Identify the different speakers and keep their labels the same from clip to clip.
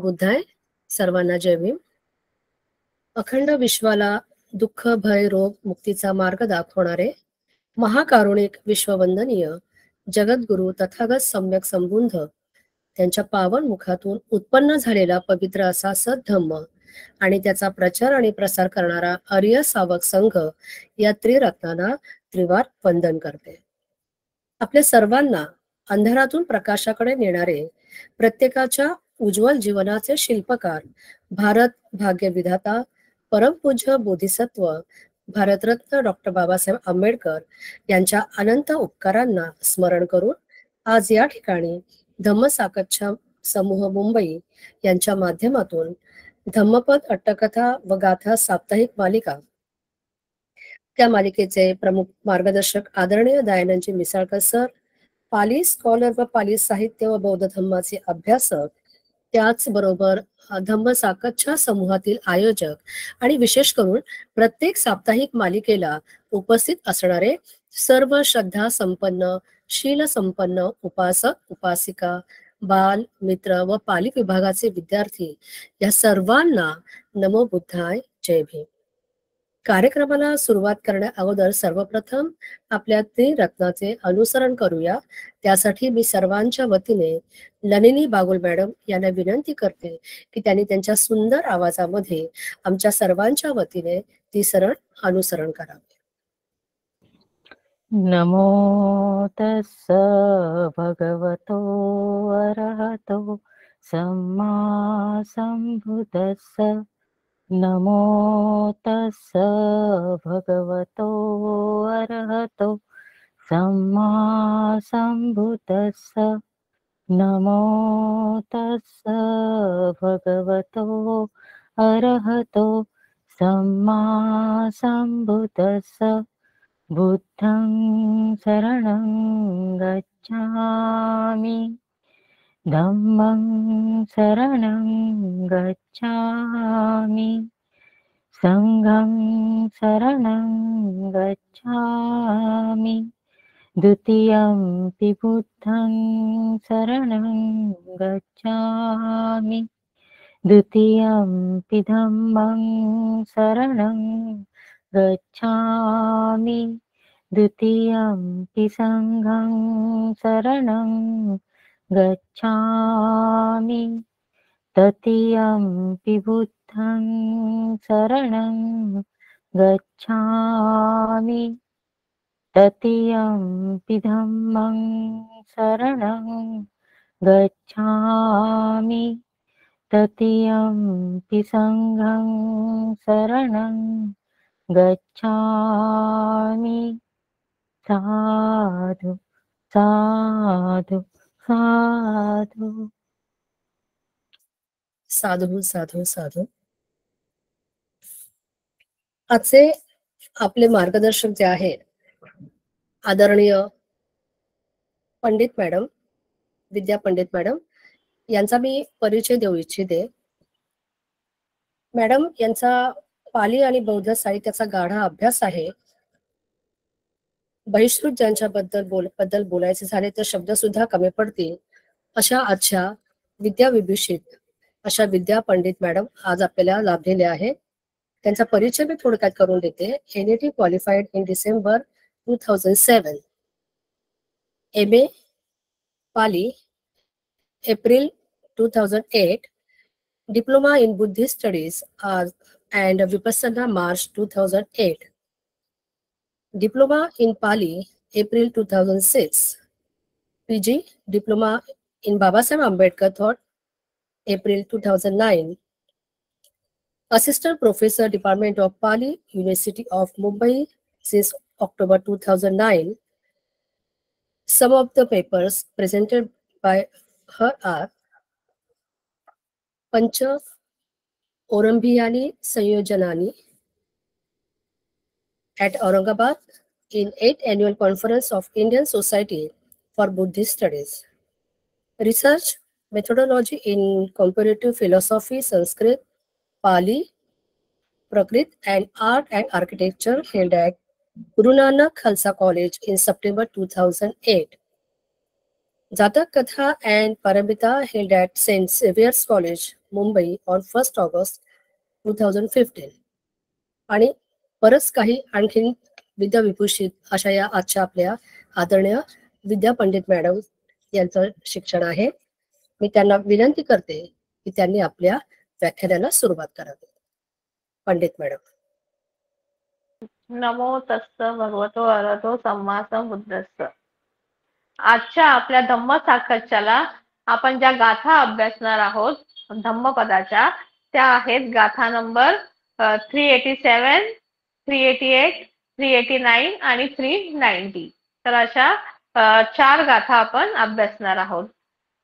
Speaker 1: बुद्धाय. सर्वांना जय भीम. अखंड विश्वाला दुःख भय रोग मुक्तीचा मार्ग दाखवणारे महाकारुणिक विश्ववंदनीय जगद्गुरु तथागत सम्यक संबुद्ध त्यांच्या पावन मुखातून उत्पन्न झालेला पवित्र असा सद्धम्म आणि त्याचा प्रचार आणि प्रसार करणारा आर्य सावक संघ या त्रिरत्नांना त्रिवार वंदन करते. आपल्या सर्वांना अंधारातून प्रकाशाकडे नेणारे, प्रत्येकाच्या उज्ज्वल जीवनाचे शिल्पकार, भारत भाग्य विधाता, परमपूज्य बोधिसत्व भारतरत्न डॉक्टर बाबासाहेब आंबेडकर यांच्या अनंत उपकारांना स्मरण करून आज या ठिकाणी धम्मसाकच्चा समूह मुंबई यांच्या माध्यमातून धम्मपद अट्टकथा व गाथा साप्ताहिक मालिका, त्या मालिकेचे प्रमुख मार्गदर्शक आदरणीय दयानंदजी मिसाळकर सर, पाली स्कॉलर व पाली साहित्य व बौद्ध धम्माचे अभ्यासक, त्याचबरोबर धम्मसाकच्च्या समूहातील आयोजक आणि विशेष करून प्रत्येक साप्ताहिक मालिकेला उपस्थित असणारे सर्व श्रद्धा संपन्न शील संपन्न उपासक उपासिका, बाल मित्र व पाली विभागाचे विद्यार्थी या सर्वांना नमो बुद्धाय, जय भीम. कार्यक्रमाला सुरुवात करण्या अगोदर सर्वप्रथम आपल्या त्रिरत्नाचे अनुसरण करूया. त्यासाठी मी सर्वांच्या वतीने नलिनी बागुल मॅडम यांना विनंती करते की त्यांनी त्यांच्या सुंदर आवाजामध्ये आमच्या सर्वांच्या वतीने ती सरळ अनुसरण करावे.
Speaker 2: नमो तस्स भगवतो अरहतो सम्मा संबुद्धस्स. नमो तस्स भगवतो अरहतो सम्मा संबुद्धस्स. नमो तस्स भगवतो अरहतो सम्मा संबुद्धस्स. बुद्धं शरणं गच्छामि, धम्मं शरणं गच्छामि, संघं शरणं गच्छामि. द्वितीयंपि बुद्धं शरणं गच्छामि, द्वितीयंपि धम्मं शरणं गच्छामि, द्वितीयंपि संघं शरणं गच्छामि, तृतीयंपि बुद्धं शरणं गच्छामि, तृतीयंपि धम्मं शरणं गच्छामि, तृतीयंपि संघं शरणं गच्छामि. साधु साधु साधु.
Speaker 1: साधू साधू साधू. आजचे आपले मार्गदर्शक जे आहे आदरणीय पंडित मॅडम, विद्या पंडित मॅडम यांचा मी परिचय देऊ इच्छिते. मॅडम यांचा पाली आणि बौद्ध साहित्याचा गाढा अभ्यास आहे. बहिष्कृत ज्यांच्याबद्दल बोलायचे झाले तर शब्द सुद्धा कमी पडतील अशा आजच्या विद्याविभूषित अशा विद्या पंडित मॅडम आज आपल्याला लाभलेले आहेत. त्यांचा परिचय मी थोडक्यात करून देते. NET qualified in December 2007, MA Pali April 2008, Diploma in Buddhist Studies and Vipassana March 2008, Diploma in Pali April 2006, PG Diploma in Babasaheb Ambedkar Thought April 2009, Assistant Professor Department of Pali, University of Mumbai since October 2009. Some of the papers presented by her are Pancha Orambhiyani Sanyojanani at Aurangabad in 8th Annual Conference of Indian Society for Buddhist Studies. Research methodology in comparative philosophy, Sanskrit, Pali, Prakrit and Art and Architecture held at Guru Nanak Khalsa College in September 2008. Jatak Katha and Paramita held at St. Xavier's College, Mumbai on 1 August 2015. आणि बरंच काही आणखीन विद्याविभूषित अशा या आजच्या आपल्या आदरणीय विद्या Pandit madam यांचं शिक्षण आहे. मी त्यांना विनंती करते की त्यांनी आपल्या व्याख्यानाला सुरुवात करावी. पंडित मॅडम.
Speaker 3: नमो तस्स भगवतो अरहतो सम्मा संबुद्धस्स. आजच्या आपल्या धम्म साखच्याला आपण ज्या गाथा अभ्यासणार आहोत धम्मपदाच्या, त्या आहेत गाथा नंबर 387, 388, 389 आणि 390. तर अशा 4 गाथा आपण अभ्यासणार आहोत.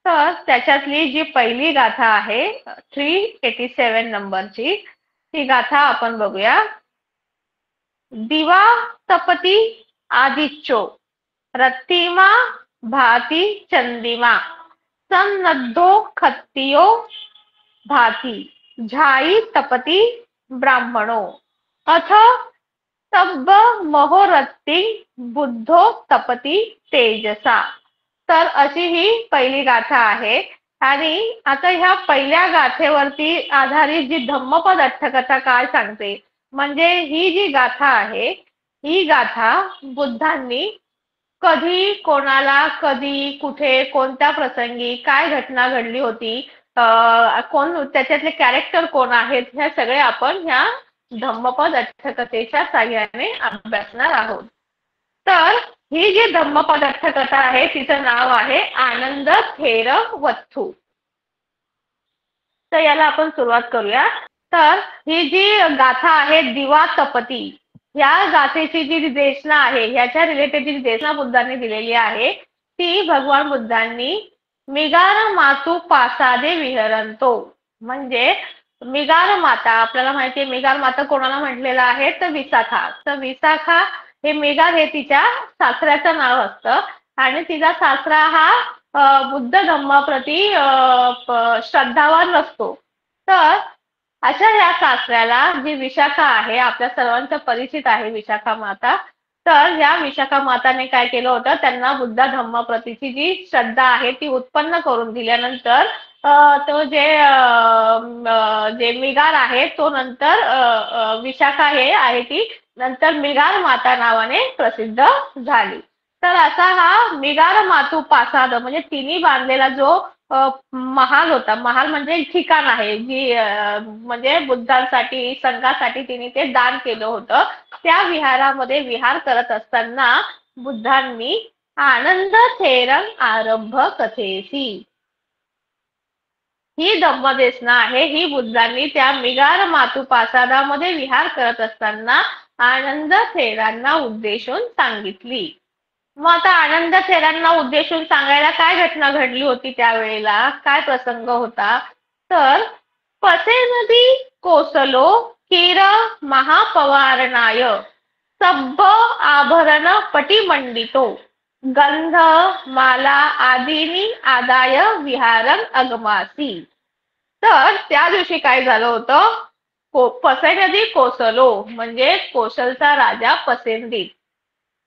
Speaker 3: तर त्याच्यातली जी पहिली गाथा आहे 387 नंबरची, ती गाथा आपण बघूया. दिवा तपती आदिच्यो रत्तिमा भाती चंदिमा सन्नद्धो खत्तियो भाती झाई तपती ब्राह्मणो अथ तब्ब महोरत्ती बुद्धो तपती तेजसा. तर अशी ही पहिली गाथा आहे. आणि आता ह्या पहिल्या गाथेवरती आधारित जी धम्मपद अठ्ठकथा काय सांगते, म्हणजे ही जी गाथा आहे, ही गाथा बुद्धांनी कधी, कोणाला, कधी, कुठे, कोणत्या प्रसंगी काय घटना घडली होती, कोण त्याच्यातले कॅरेक्टर कोण आहेत, ह्या सगळे आपण ह्या धम्मपद अठ्ठकथेच्या साहाय्याने अभ्यासणार आहोत. तर ही जी धम्मपद अठ्ठकथा आहे तिचं नाव आहे आनंद थेर वत्थू. तर याला आपण सुरुवात करूया. तर ही जी गाथा आहे दिवा तपती, या गाथेची जी देशना आहे, ह्याच्या रिलेटेड जी देशना बुद्धांनी दिलेली आहे, ती भगवान बुद्धांनी मिगार मातू पासादे विहरंतो, म्हणजे मिगार माता, आपल्याला माहिती आहे मिगार माता कोणाला म्हटलेलं आहे, तर विशाखा. तर विशाखा हे मिगार हे तिच्या सासऱ्याचं नाव असतं आणि तिचा सासरा हा बुद्ध धम्माप्रती श्रद्धावान नसतो. तर अशा या सासऱ्याला जी विशाखा आहे, आपल्या सर्वांचा परिचित आहे विशाखा माता. तर या विशाखा माताने काय केलं होतं, त्यांना बुद्ध धम्माप्रतीची जी श्रद्धा आहे ती उत्पन्न करून दिल्यानंतर तो जे मिगार आहे तो नंतर विशाखा हे आहे ती नंतर मिगार माता नावाने प्रसिद्ध झाली. तर असा हा मिगार मातू पासाद म्हणजे तिने बांधलेला जो महाल होता, महाल म्हणजे ठिकाण आहे जी म्हणजे बुद्धांसाठी, संघासाठी तिने ते दान केलं होतं, त्या विहारामध्ये विहार करत असताना बुद्धांनी आनंद थेरंग आरंभ कथेसी, ही धम्मदेशना आहे, ही बुद्धांनी त्या मिगार मातू पासादामध्ये विहार करत असताना आनंद थेरांना उद्देशून सांगितली. मग आता आनंद थेरांना उद्देशून सांगायला काय घटना घडली होती, त्यावेळेला काय प्रसंग होता, तर पसे नदी कोसलो किर महापवारणाय सभ्य आभरण पटिमंडितो गंध माला आदीनी आदाय विहारं अगमासी. तर त्या दिवशी काय झालं होतं, पसे नदी कोसलो म्हणजे कोशलचा राजा पसेंदित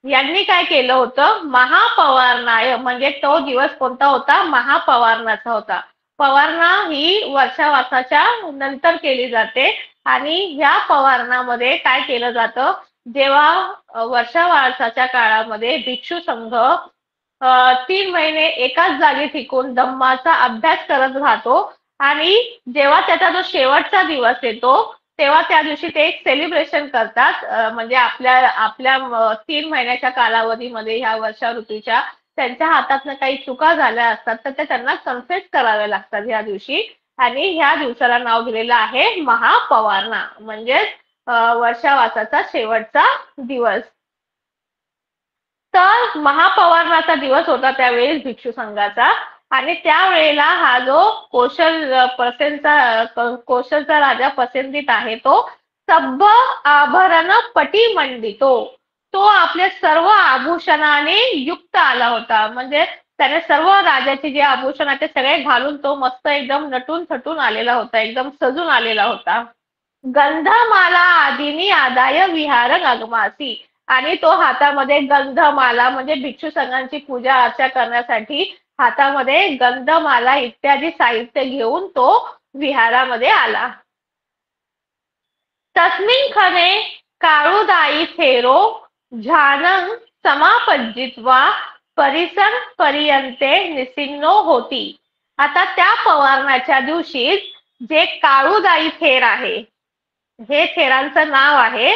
Speaker 3: यांनी काय केलं होतं, महापवारणाय म्हणजे तो दिवस कोणता होता, महापवारणाचा होता. पवारणा ही वर्षावासाच्या नंतर केली जाते आणि ह्या पवारणामध्ये काय केलं जातं, जेव्हा वर्षावासाच्या काळामध्ये भिक्षू संघ 3 महिने एकाच जागी टिकून धम्माचा अभ्यास करत राहतो आणि जेव्हा त्याचा जो शेवटचा दिवस येतो तेव्हा त्या दिवशी ते एक सेलिब्रेशन करतात. म्हणजे आपल्या 3 महिन्याच्या कालावधीमध्ये ह्या वर्षा ऋतूच्या त्यांच्या हातातनं काही चुका झाल्या असतात तर ते त्यांना कन्फेस करावे लागतात ह्या दिवशी. आणि ह्या दिवसाला नाव दिलेलं आहे महापवारणा, म्हणजे वर्षावासाचा शेवटचा दिवस. तर महापवारणाचा दिवस होता त्यावेळेस भिक्षू संघाचा आणि त्यावेळेला हा जो कोशलचा राजा पसेंदित आहे तो सभ्य आभरण पटिमंडितो, तो आपल्या सर्व आभूषणाने युक्त आला होता. म्हणजे त्याने सर्व राजाचे जे आभूषण आहेत ते सगळे घालून तो मस्त एकदम नटून थटून आलेला होता, एकदम सजून आलेला होता. गंधमाला आदीनी आदाय विहारं अगमासी, आणि तो हातामध्ये गंधमाला म्हणजे भिक्षू संघांची पूजा अर्चा करण्यासाठी हातामध्ये गंधमाला इत्यादी साहित्य घेऊन तो विहारामध्ये आला. तस्मिन् क्षणे काळुदायी थेरो झानं समापज्जित्वा परिसं पर्यंते निसिन्नो होती. आता त्या पवारणाच्या दिवशी जे काळुदायी थेर आहे, हे थेरांचं नाव आहे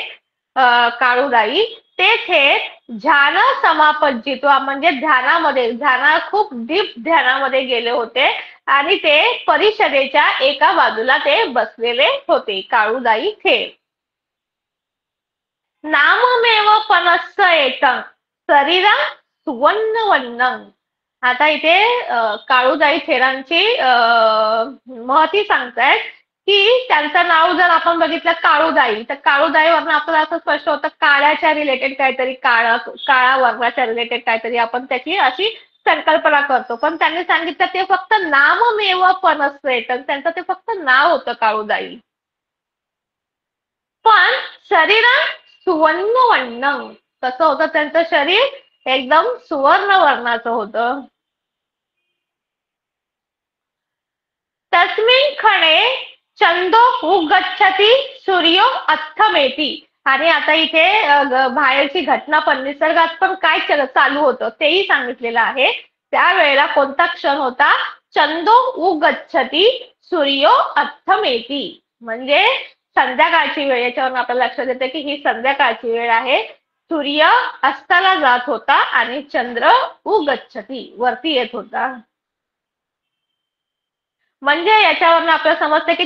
Speaker 3: काळुदायी, ते थेर ध्यान समापज्जित्वा म्हणजे खूप डीप ध्यानामध्ये गेले होते आणि ते परिषदेच्या एका बाजूला ते बसलेले होते काळुदायी थेर. नाममेव पनस्स एतं शरीरं सुवर्णवर्णं. आता इथे काळुदायी थेरांची महती सांगतायत की त्यांचं नाव जर आपण बघितलं काळुदायी, तर काळुदाईवरनं आपल्याला असं स्पष्ट होतं काळ्याच्या रिलेटेड काहीतरी, काळा वर्णाच्या रिलेटेड काहीतरी आपण त्याची अशी संकल्पना करतो. पण त्यांनी सांगितलं ते फक्त नाममेव पनस्स एतं, त्यांचं ते फक्त नाव होतं काळुदायी. पण शरीर सुवर्णवर्णं, कसं होतं त्यांचं शरीर एकदम सुवर्ण वर्णाचं होतं. तस्मिन् क्षणे चंदो उगच्छति सूर्यो अस्तमेति. आणि आता इथे बाहेरची घटना पण निसर्गात पण काय चालू होतं तेही सांगितलेलं आहे. त्यावेळेला कोणता क्षण होता? चंदो उगच्छति सूर्यो अस्तमेति, म्हणजे संध्याकाळची वेळ. याच्यावरून आपल्याला लक्षात येतं की ही संध्याकाळची वेळ आहे. सूर्य अस्ताला जात होता आणि चंद्र उगच्छति वरती येत होता. म्हणजे याच्यावरून आपल्याला समजतं की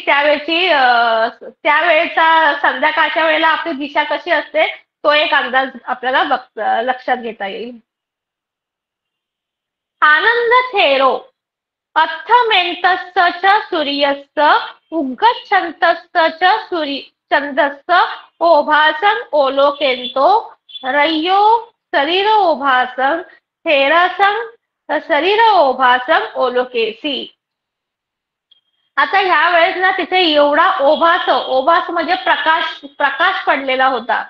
Speaker 3: त्यावेळेचा संध्याकाळच्या वेळेला आपली दिशा कशी असते तो एक अंदाज आपल्याला लक्षात घेता येईल. आनंद थेरो अर्थमेंतस्य च सूर्यस्य उगच्छन्तस्य च चंद्रस्य ओभासं ओलोकेन्तो रय्यो शरीर ओभासं थेरसं शरीर ओभासं ओलोकेसी. आता ह्या वेळेस ना तिथे एवढा ओभास म्हणजे प्रकाश पडलेला होता.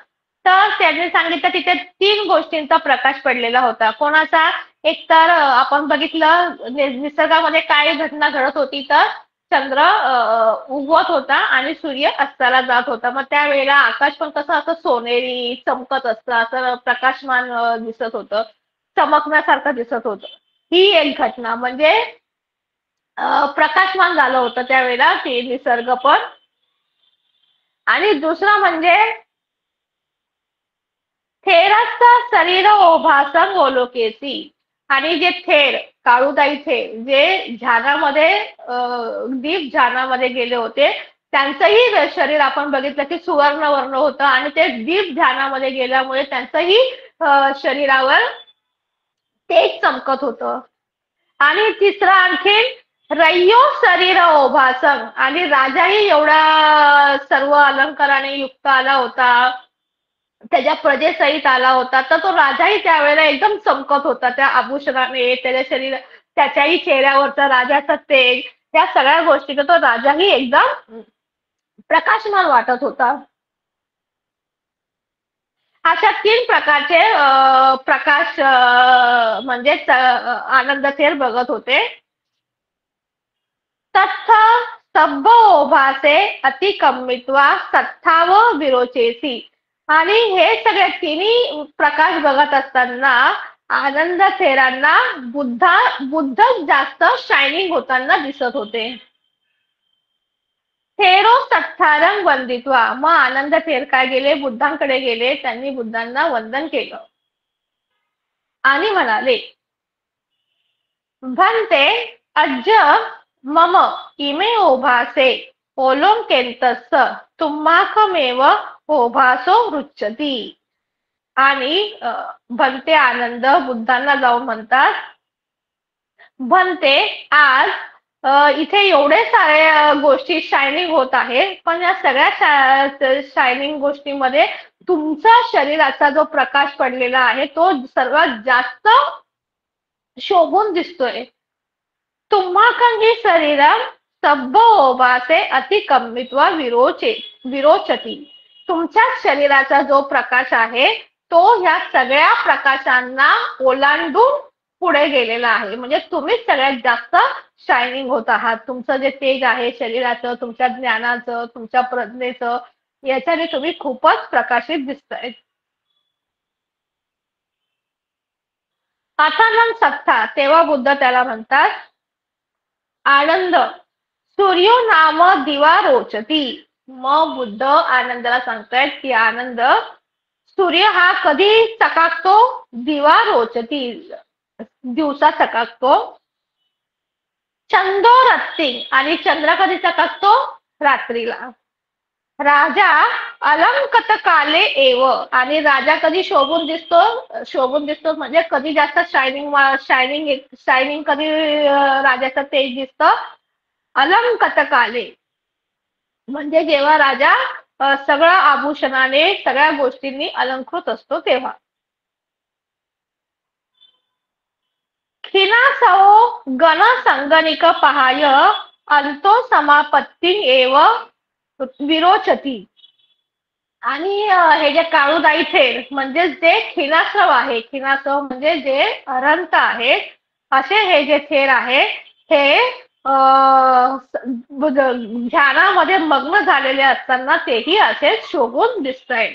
Speaker 3: तर त्यांनी सांगितलं तिथे 3 गोष्टींचा प्रकाश पडलेला होता. कोणाचा? एक तर आपण बघितलं निसर्गामध्ये काय घटना घडत होती, तर चंद्र उगवत होता आणि सूर्य अस्ताला जात होता. मग त्यावेळेला आकाश पण कसं असं सोनेरी चमकत असतं, असं प्रकाशमान दिसत होतं, चमकण्यासारखं दिसत होतं. ही एक घटना म्हणजे प्रकाशमान झालं होतं त्यावेळेला ते निसर्ग पण. आणि दुसरं म्हणजे थेरस्थ शरीर ओभासं ओलोकेसी. आणि जे थेर काळुदाई थेर जे ध्यानामध्ये डीप ध्यानामध्ये गेले होते त्यांचंही शरीर आपण बघितलं की सुवर्ण वर्ण होतं आणि ते डीप ध्यानामध्ये गेल्यामुळे त्यांचंही शरीरावर तेज चमकत होतं. आणि तिसरं आणखीन रय्यो शरीर ओभासं, आणि राजाही एवढा सर्व अलंकाराने युक्त आला होता, त्याच्या प्रजेसहित आला होता. तर तो राजाही त्यावेळेला एकदम चमकत होता त्या आभूषणाने, त्याच्याही चेहऱ्यावरचं राजाचं तेज, त्या सगळ्या गोष्टीने तो राजाही एकदम प्रकाशमान वाटत होता. अशा 3 प्रकारचे प्रकाश म्हणजेच आनंद थेर बघत होते. तत्थ सब्ब ओभासे अतिकम्मित्वा सत्थाव विरोचेसी. आणि हे सगळे 3 प्रकाश बघत असताना आनंद थेरांना बुद्ध जास्त शायनिंग होताना दिसत होते. थेरो सत्थारं वंदित्वा. मग आनंद थेर काय गेले? बुद्धांकडे गेले. त्यांनी बुद्धांना वंदन केलं आणि म्हणाले, भन्ते अज्ज मम इमे ओभासे ओलोकेन्तस्स तुम्हाकमेव ओभासो रुच्यति. आणि भन्ते आनंद बुद्धांना जाऊन म्हणतात, भन्ते आज इथे एवढे सारे गोष्टी शायनिंग होत आहे, पण या सगळ्या शायनिंग गोष्टीमध्ये तुमचा शरीराचा जो प्रकाश पडलेला आहे तो सर्वात जास्त शोभून दिसतोय. तुम्हाकं हि शरीरं सब्ब ओभासे अतिकम्मित्वा विरोचती. तुमच्या शरीराचा जो प्रकाश आहे तो ह्या सगळ्या प्रकाशांना ओलांडून पुढे गेलेला आहे. म्हणजे तुम्हीच सगळ्यात जास्त शायनिंग होत आहात. तुमचं जे तेज आहे शरीराचं, तुमच्या ज्ञानाचं, तुमच्या प्रज्ञेचं, याच्याने तुम्ही खूपच प्रकाशित दिसताय. आत्मानंद सत्ता, तेव्हा बुद्ध त्याला म्हणतात आनंद. सूर्यो नाम दिवा रोचती. मग बुद्ध आनंदाला सांगतायत की आनंद, सूर्य हा कधी चकाकतो? दिवा रोचती, दिवसा चकाकतो. चंदो रत्ती, आणि चंद्र कधी चकाकतो? रात्रीला. राजा अलंकत काले एव, आणि राजा कधी शोभून दिसतो? शोभून दिसतो म्हणजे कधी जास्त शायनिंग शायनिंग शायनिंग कधी राजाचं तेज दिसतं? अलंकत काले, म्हणजे जेव्हा राजा सगळं आभूषणाने सगळ्या गोष्टींनी अलंकृत असतो तेव्हा. खिनासवो गण संगणिक पहाय अंतो समापत्ती एव विरोचती. आणि हे जे काळूदाई थेर म्हणजे जे खिनासव आहे, खिनासव म्हणजे जे अनंत आहेत, असे हे जे थेर आहे हे ध्यानामध्ये मग्न झालेले असताना तेही असे शोभून दिसतंय.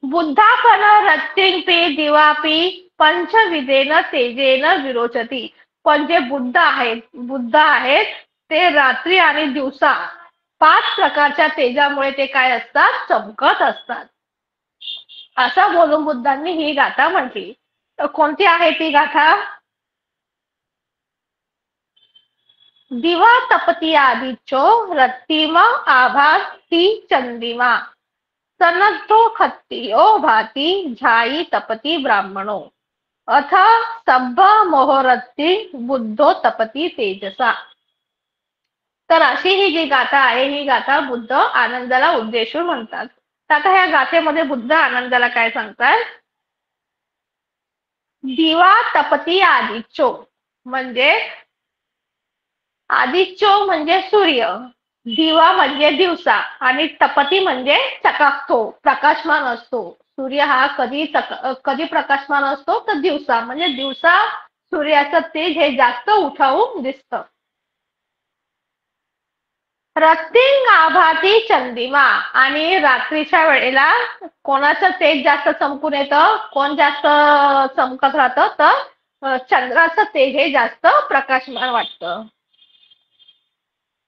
Speaker 3: बुद्धापन रत्तिंपी दिवापी पंचविधेन तेजेन विरोचती. पण जे बुद्ध आहेत ते रात्री आणि दिवसा 5 प्रकारच्या तेजामुळे ते काय असतात? चमकत असतात. असं बोलून बुद्धांनी ही गाथा म्हटली. तर कोणती आहे ती गाथा? दिवा तपती आदिच्यो रत्तिम आभाती चंदिमा सनद्धो खत्तियो भाती झाई तपती ब्राह्मणो अथ सब्ब मोहरत्ती बुद्धो तपती तेजसा. तर अशी ही जी गाथा आहे, ही गाथा बुद्ध आनंदाला उद्देशून म्हणतात. तर आता ह्या गाथेमध्ये बुद्ध आनंदाला काय सांगतात? दिवा तपती आदिच्यो, म्हणजे आदिच्यो म्हणजे सूर्य, दिवा म्हणजे दिवसा, आणि तपती म्हणजे चकाकतो, प्रकाशमान असतो. सूर्य हा कधी प्रकाशमान असतो? तर दिवसा, म्हणजे दिवसा सूर्याचं तेज हे जास्त उठावून दिसतं. रत्तिंग आभाती चंदिमा, आणि रात्रीच्या वेळेला कोणाचं तेज जास्त चमकून येतं? कोण जास्त चमकत राहतं? तर चंद्राचं तेज हे जास्त प्रकाशमान वाटतं.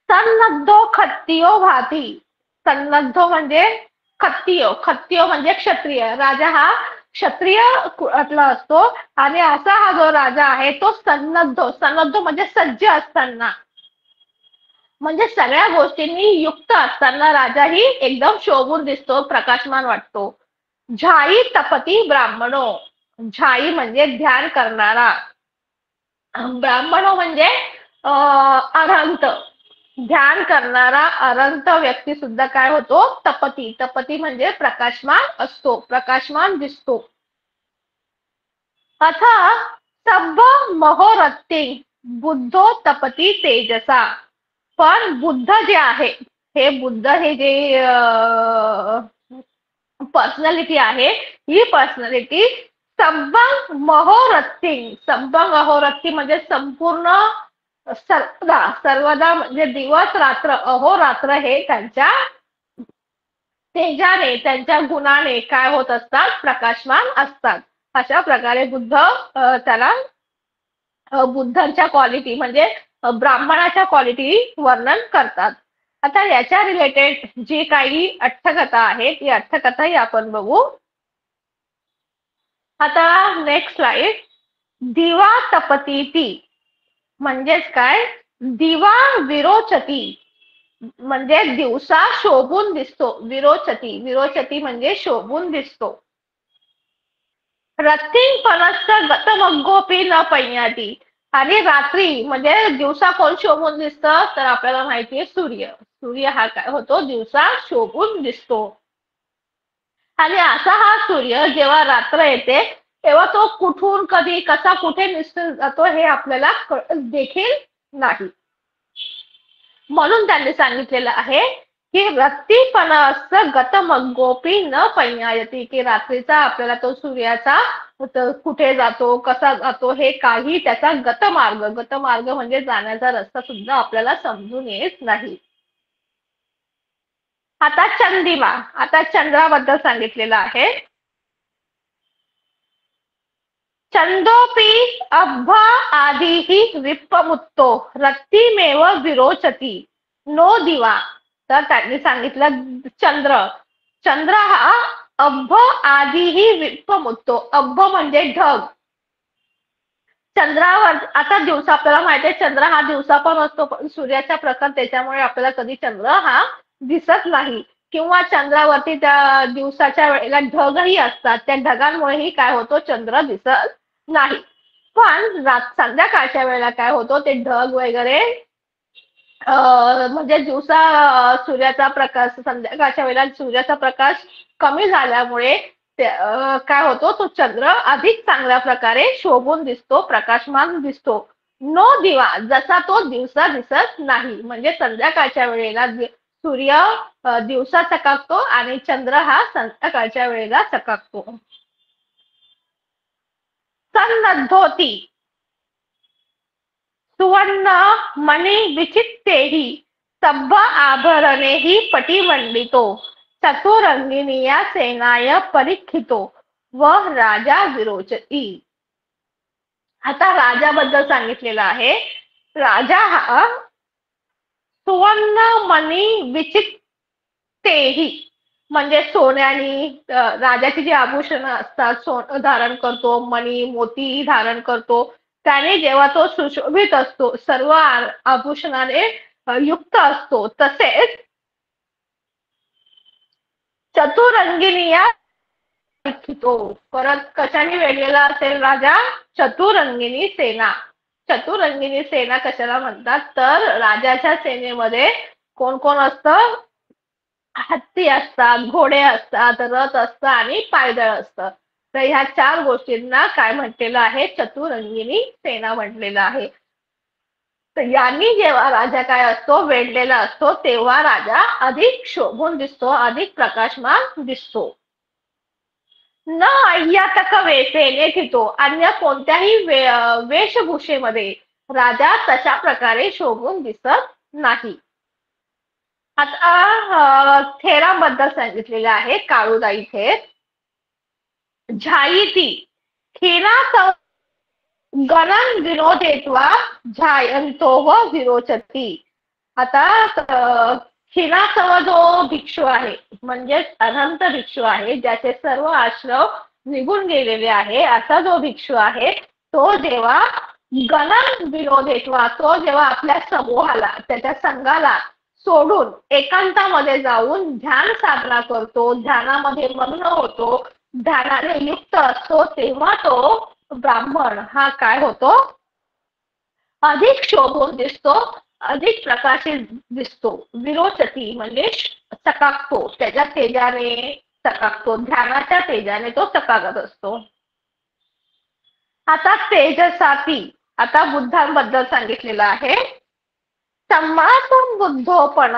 Speaker 3: सन्नद्धो खत्तियो भाती. सन्नद्धो म्हणजे खत्तियो म्हणजे क्षत्रिय. राजा हा क्षत्रिय कुळातला असतो, आणि असा हा जो राजा आहे तो सन्नद्धो म्हणजे सज्ज असताना, म्हणजे सगळ्या गोष्टींनी युक्त असताना राजाही एकदम शोभून दिसतो, प्रकाशमान वाटतो. झाई तपती ब्राह्मणो. झाई म्हणजे ध्यान करणारा, ब्राह्मणो म्हणजे अरहंत. ध्यान करणारा अरंत व्यक्ती सुद्धा काय होतो? तपती म्हणजे प्रकाशमान असतो, प्रकाशमान दिसतो. अथ सब्ब महोरत्ती बुद्धो तपती तेजसा. पण बुद्ध जे आहे, हे बुद्ध हे जे पर्सनॅलिटी आहे, ही पर्सनॅलिटी सब्बंग महोरत्ती म्हणजे संपूर्ण सर्वदा म्हणजे दिवस रात्र अहोरात्र हे त्यांच्या तेजाने, त्यांच्या गुणाने काय होत असतात? प्रकाशमान असतात. अशा प्रकारे बुद्ध त्याला बुद्धांच्या क्वालिटी म्हणजे ब्राह्मणाच्या क्वालिटी वर्णन करतात. आता याच्या रिलेटेड जी काही अट्टकथा आहे ती अट्टकथाही आपण बघू. आता नेक्स्ट स्लाइड. दिवा तपती ती म्हणजेच काय? दिवा विरोचती म्हणजे दिवसा शोभून दिसतो. विरोचती म्हणजे शोभून दिसतो. रत्तिं पनस्त गतमग्गोपी न पय्याती. आणि रात्री म्हणजे दिवसा कोण शोभून दिसतं? तर आपल्याला माहितीये सूर्य हा काय होतो? दिवसा शोभून दिसतो. आणि असा हा सूर्य जेव्हा रात्र येते तेव्हा तो कुठून कधी कसा कुठे निघून जातो हे आपल्याला देखील नाही. म्हणून त्यांनी सांगितलेलं आहे की रत्तीपनस गतमग्गोपी न पञ्यायती, की रात्रीचा आपल्याला तो सूर्याचा कुठे जातो, कसा जातो, हे काही त्याचा गतमार्ग म्हणजे जाण्याचा रस्ता सुद्धा आपल्याला समजून येत नाही. आता चंद्रिमा, आता चंद्राबद्दल सांगितलेलं आहे. चंदोपी अभ्भ आदिही विप्पमुत्तो रत्तीमेव विरोचती नो दिवा. तर त्यांनी सांगितलं चंद्र हा अभ्भ आदिही विप्पमुत्तो. अभ्भ म्हणजे ढग. चंद्रावर आता दिवसा आपल्याला माहिती आहे चंद्र हा दिवसा पण असतो, पण सूर्याचा प्रकाश त्याच्यामुळे आपल्याला कधी चंद्र हा दिसत नाही. किंवा चंद्रावरती त्या दिवसाच्या वेळेला ढगही असतात, त्या ढगांमुळेही काय होतो चंद्र दिसत नाही. पण संध्याकाळच्या वेळेला काय होतो ते ढग वगैरे म्हणजे दिवसा सूर्याचा प्रकाश, संध्याकाळच्या वेळेला सूर्याचा प्रकाश कमी झाल्यामुळे काय होतो तो चंद्र अधिक चांगल्या प्रकारे शोभून दिसतो, प्रकाशमान दिसतो. नो दिवा, जसा तो दिवसा दिसत नाही. म्हणजे संध्याकाळच्या वेळेला सूर्य दिवसा चकाकतो आणि चंद्र हा संध्याकाळच्या वेळेला चकाकतो. सन्नद्धोती सुवर्ण मणी विचित्तेही सभ्य आभरणेही पटिमंडितो चतुरंगिनिया सेनाय परीक्षितो व राजा विरोचती. आता राजाबद्दल सांगितलेलं आहे. राजा हा सुवर्ण मणी विचित्तेही म्हणजे सोन्यानी, राजाची जी आभूषणं असतात सोनं धारण करतो, मणी मोती धारण करतो, त्याने जेव्हा तो सुशोभित असतो, सर्व आभूषणाने युक्त असतो. तसेच चतुरंगिनिया तो परत कशाने वेगळेला असेल राजा? चतुरंगिनी सेना. चतुरंगिनी सेना कशाला म्हणतात? तर राजाच्या सेनेमध्ये कोण कोण असतं? हत्ती असतात, घोडे असतात, रथ असतं आणि पायदळ असतं. तर ह्या 4 गोष्टींना काय म्हटलेलं आहे? चतुरंगिनी सेना म्हटलेलं आहे. तर यांनी जेव्हा राजा काय असतो वेढलेला असतो, तेव्हा राजा अधिक शोभून दिसतो, अधिक प्रकाशमान दिसतो. न अय्यातक वेशेने थितो, अन्य कोणत्याही वेशभूषेमध्ये राजा तशा प्रकारे शोभून दिसत नाही. आता थेराबद्दल सांगितलेलं आहे. काळूदाई थेर. झायिती खिना गणन विनोदेत्वा झायंतो व विरोचती. आता खिनासव जो भिक्षू आहे म्हणजेच अनंत भिक्षू आहे, ज्याचे सर्व आश्रम निघून गेलेले आहे, असा जो भिक्षू आहे तो जेव्हा गणन विनोदेत्वा, तो जेव्हा आपल्या समूहाला त्याच्या संघाला सोडून एकांतामध्ये जाऊन ध्यान साधना करतो, ध्यानामध्ये मग्न होतो, ध्यानाने युक्त असतो, तेव्हा तो ब्राह्मण हा काय होतो? अधिक शोभून दिसतो, अधिक प्रकाशित दिसतो. विरोचती म्हणजे चकाकतो, त्याच्या तेजाने चकाकतो, ध्यानाच्या तेजाने तो चकाकत असतो. आता तेजसाती, आता बुद्धांबद्दल सांगितलेलं आहे. सम्मासं बुद्धोपण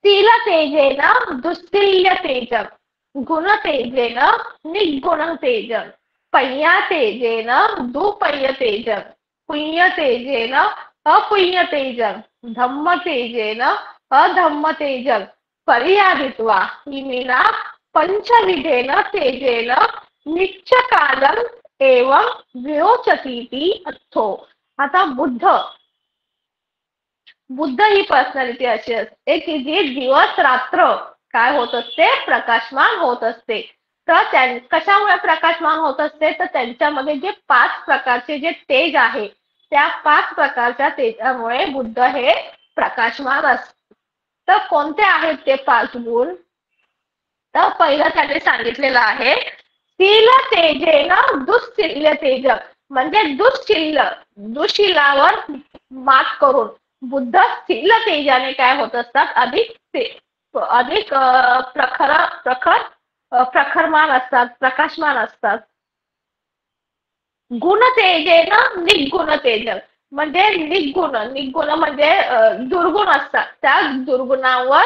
Speaker 3: शील तेजेन दुस्तील्य तेजम गुण तेजेन निगुण तेजम पय्या तेजेन दुपय्य तेजम पुण्य तेजेन अपुण्य तेजम धम्म तेजेन अधम्म तेजम पर्यादित्वा इमिना पंचविधेन तेजेन नित्यकालम एवं विरोचतीति अर्थो. आता बुद्ध ही पर्सनॅलिटी अशी असते की जी दिवस रात्र काय होत असते? प्रकाशमान होत असते. तर कशामुळे प्रकाशमान होत असते? तर त्यांच्यामध्ये जे 5 प्रकारचे जे तेज आहे, त्या 5 प्रकारच्या तेजामुळे बुद्ध हे प्रकाशमान असतात. तर कोणते आहेत ते 5 गुण? तर पहिलं त्यांनी सांगितलेलं आहे शील तेजेन दुःशील्य तेज, म्हणजे दुःशीलावर मात करून बुद्ध शील तेजाने काय होत असतात? अधिक प्रखरमान असतात, प्रकाशमान असतात. गुण तेजेन निगुण तेज, म्हणजे निर्गुण. निर्गुण म्हणजे दुर्गुण असतात. त्या दुर्गुणावर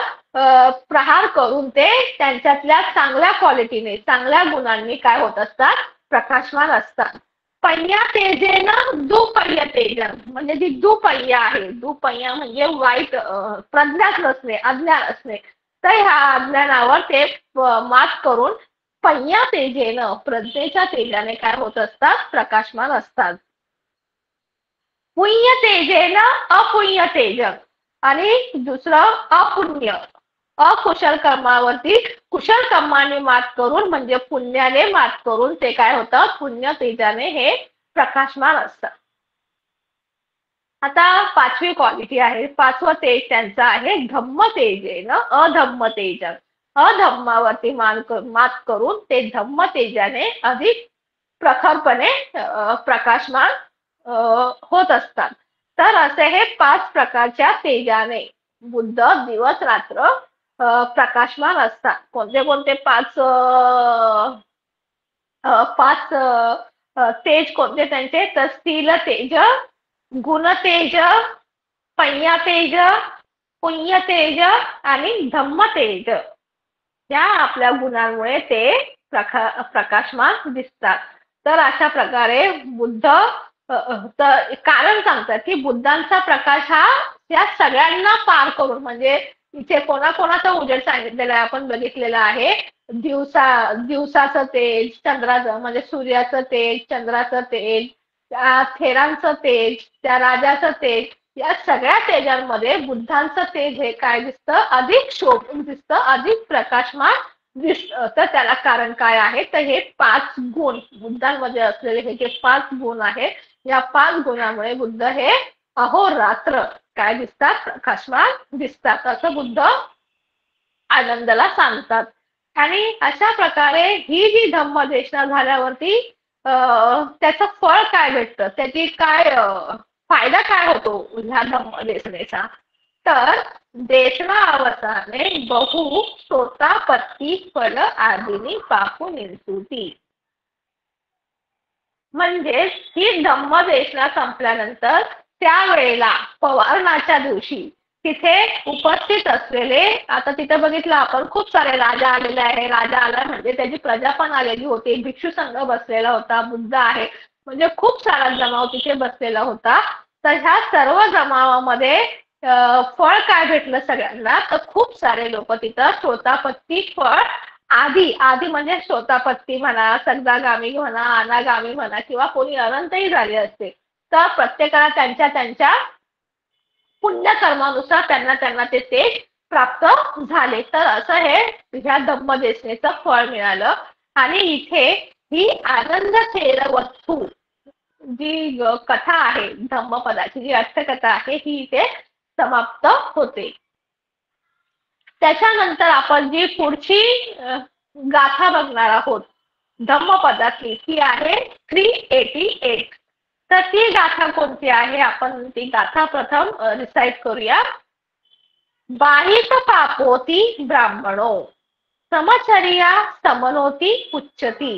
Speaker 3: प्रहार करून ते त्यांच्यातल्या चांगल्या क्वालिटीने, चांगल्या गुणांनी काय होत असतात, प्रकाशमान असतात. पय्या तेजेन दुपय्य तेजं, म्हणजे जी दुपय्या आहे, दुपय्या म्हणजे वाईट, प्रज्ञात नसणे, अज्ञान असणे. तर ह्या अज्ञानावर ते मात करून पय्या तेजेनं, प्रज्ञेच्या तेजाने काय होत असतात, प्रकाशमान असतात. पुण्य तेजेन अपुण्य तेज, आणि दुसरं अपुण्य, अकुशल कर्मावरती कुशल कर्माने मात करून, म्हणजे पुण्याने मात करून ते काय होतं, पुण्य तेजाने हे प्रकाशमान असतं. आता 5वी क्वालिटी आहे, 5वं तेज त्यांचं आहे धम्म तेजेन अधम्म तेज. अधम्मावरती मात करून ते धम्म तेजाने अधिक प्रखरपणे प्रकाशमान होत असतात. तर असे हे 5 प्रकारच्या तेजाने बुद्ध दिवस रात्र प्रकाशमान असतात. कोणते कोणते 5 तेज कोणते त्यांचे, तर स्थील तेज, गुण तेज, पय्या तेज, पुण्य तेज आणि धम्म तेज. या आपल्या गुणांमुळे ते प्रकाशमान दिसतात. तर अशा प्रकारे बुद्ध कारण सांगतात की बुद्धांचा प्रकाश हा या सगळ्यांना पार करून, म्हणजे इथे कोणाकोणाचा उजेड सांगितलेला आहे, आपण बघितलेला आहे. दिवसाचं तेज, चंद्राचं म्हणजे सूर्याचं तेज, चंद्राचं तेज, त्या थेरांचं तेज, त्या राजाचं तेज, या सगळ्या तेजांमध्ये बुद्धांचं तेज हे काय दिसतं, अधिक शोभून दिसतं, अधिक प्रकाशमान दिसतं. तर त्याला कारण काय आहे, तर हे 5 गुण बुद्धांमध्ये असलेले हे जे 5 गुण आहेत, या 5 गुणामुळे बुद्ध हे अहोरात्र काय दिसतात, प्रकाशमान दिसतात, असं बुद्ध आनंदाला सांगतात. आणि अशा प्रकारे ही जी धम्मदेशना झाल्यावरती त्याचं फळ काय भेटतं, त्याची काय फायदा काय होतो ह्या धम्मदेशनेचा, तर देशना अवसाने बहु सोतापत्ती फल आदिनी पापू निंसुती. म्हणजे ही धम्मदेशना संपल्यानंतर त्यावेळेला पवारणाच्या दिवशी तिथे उपस्थित असलेले, आता तिथे बघितलं आपण खूप सारे राजा आलेले आहे, राजा आला म्हणजे त्याची प्रजा पण आलेली होती, भिक्षू संघ बसलेला होता, बुद्ध आहे, म्हणजे खूप सारा जमाव तिथे बसलेला होता. तर ह्या सर्व जमावामध्ये फळ काय भेटलं सगळ्यांना, तर खूप सारे लोक तिथं सोतापत्ती फळ, आधी म्हणजे सोतापत्ती म्हणा, सगदागामी म्हणा, अनागामी म्हणा, किंवा कोणी अनंतही झाले असते, तर प्रत्येकाला त्यांच्या त्यांच्या पुण्यकर्मानुसार त्यांना ते तेज प्राप्त झाले. तर असं हे ह्या धम्मदेशनेचं फळ मिळालं. आणि इथे ही आनंद थेर वस्तू जी कथा आहे, धम्मपदाची जी अर्थकथा आहे, ही इथे समाप्त होते. त्याच्यानंतर आपण जी पुढची गाथा बघणार आहोत धम्मपदातली, ती आहे 388. तर ती गाथा कोणती आहे, आपण ती गाथा प्रथम रिसाइट करूया. बाहित पापोती ब्राह्मणो समचर्या समनोती उच्चती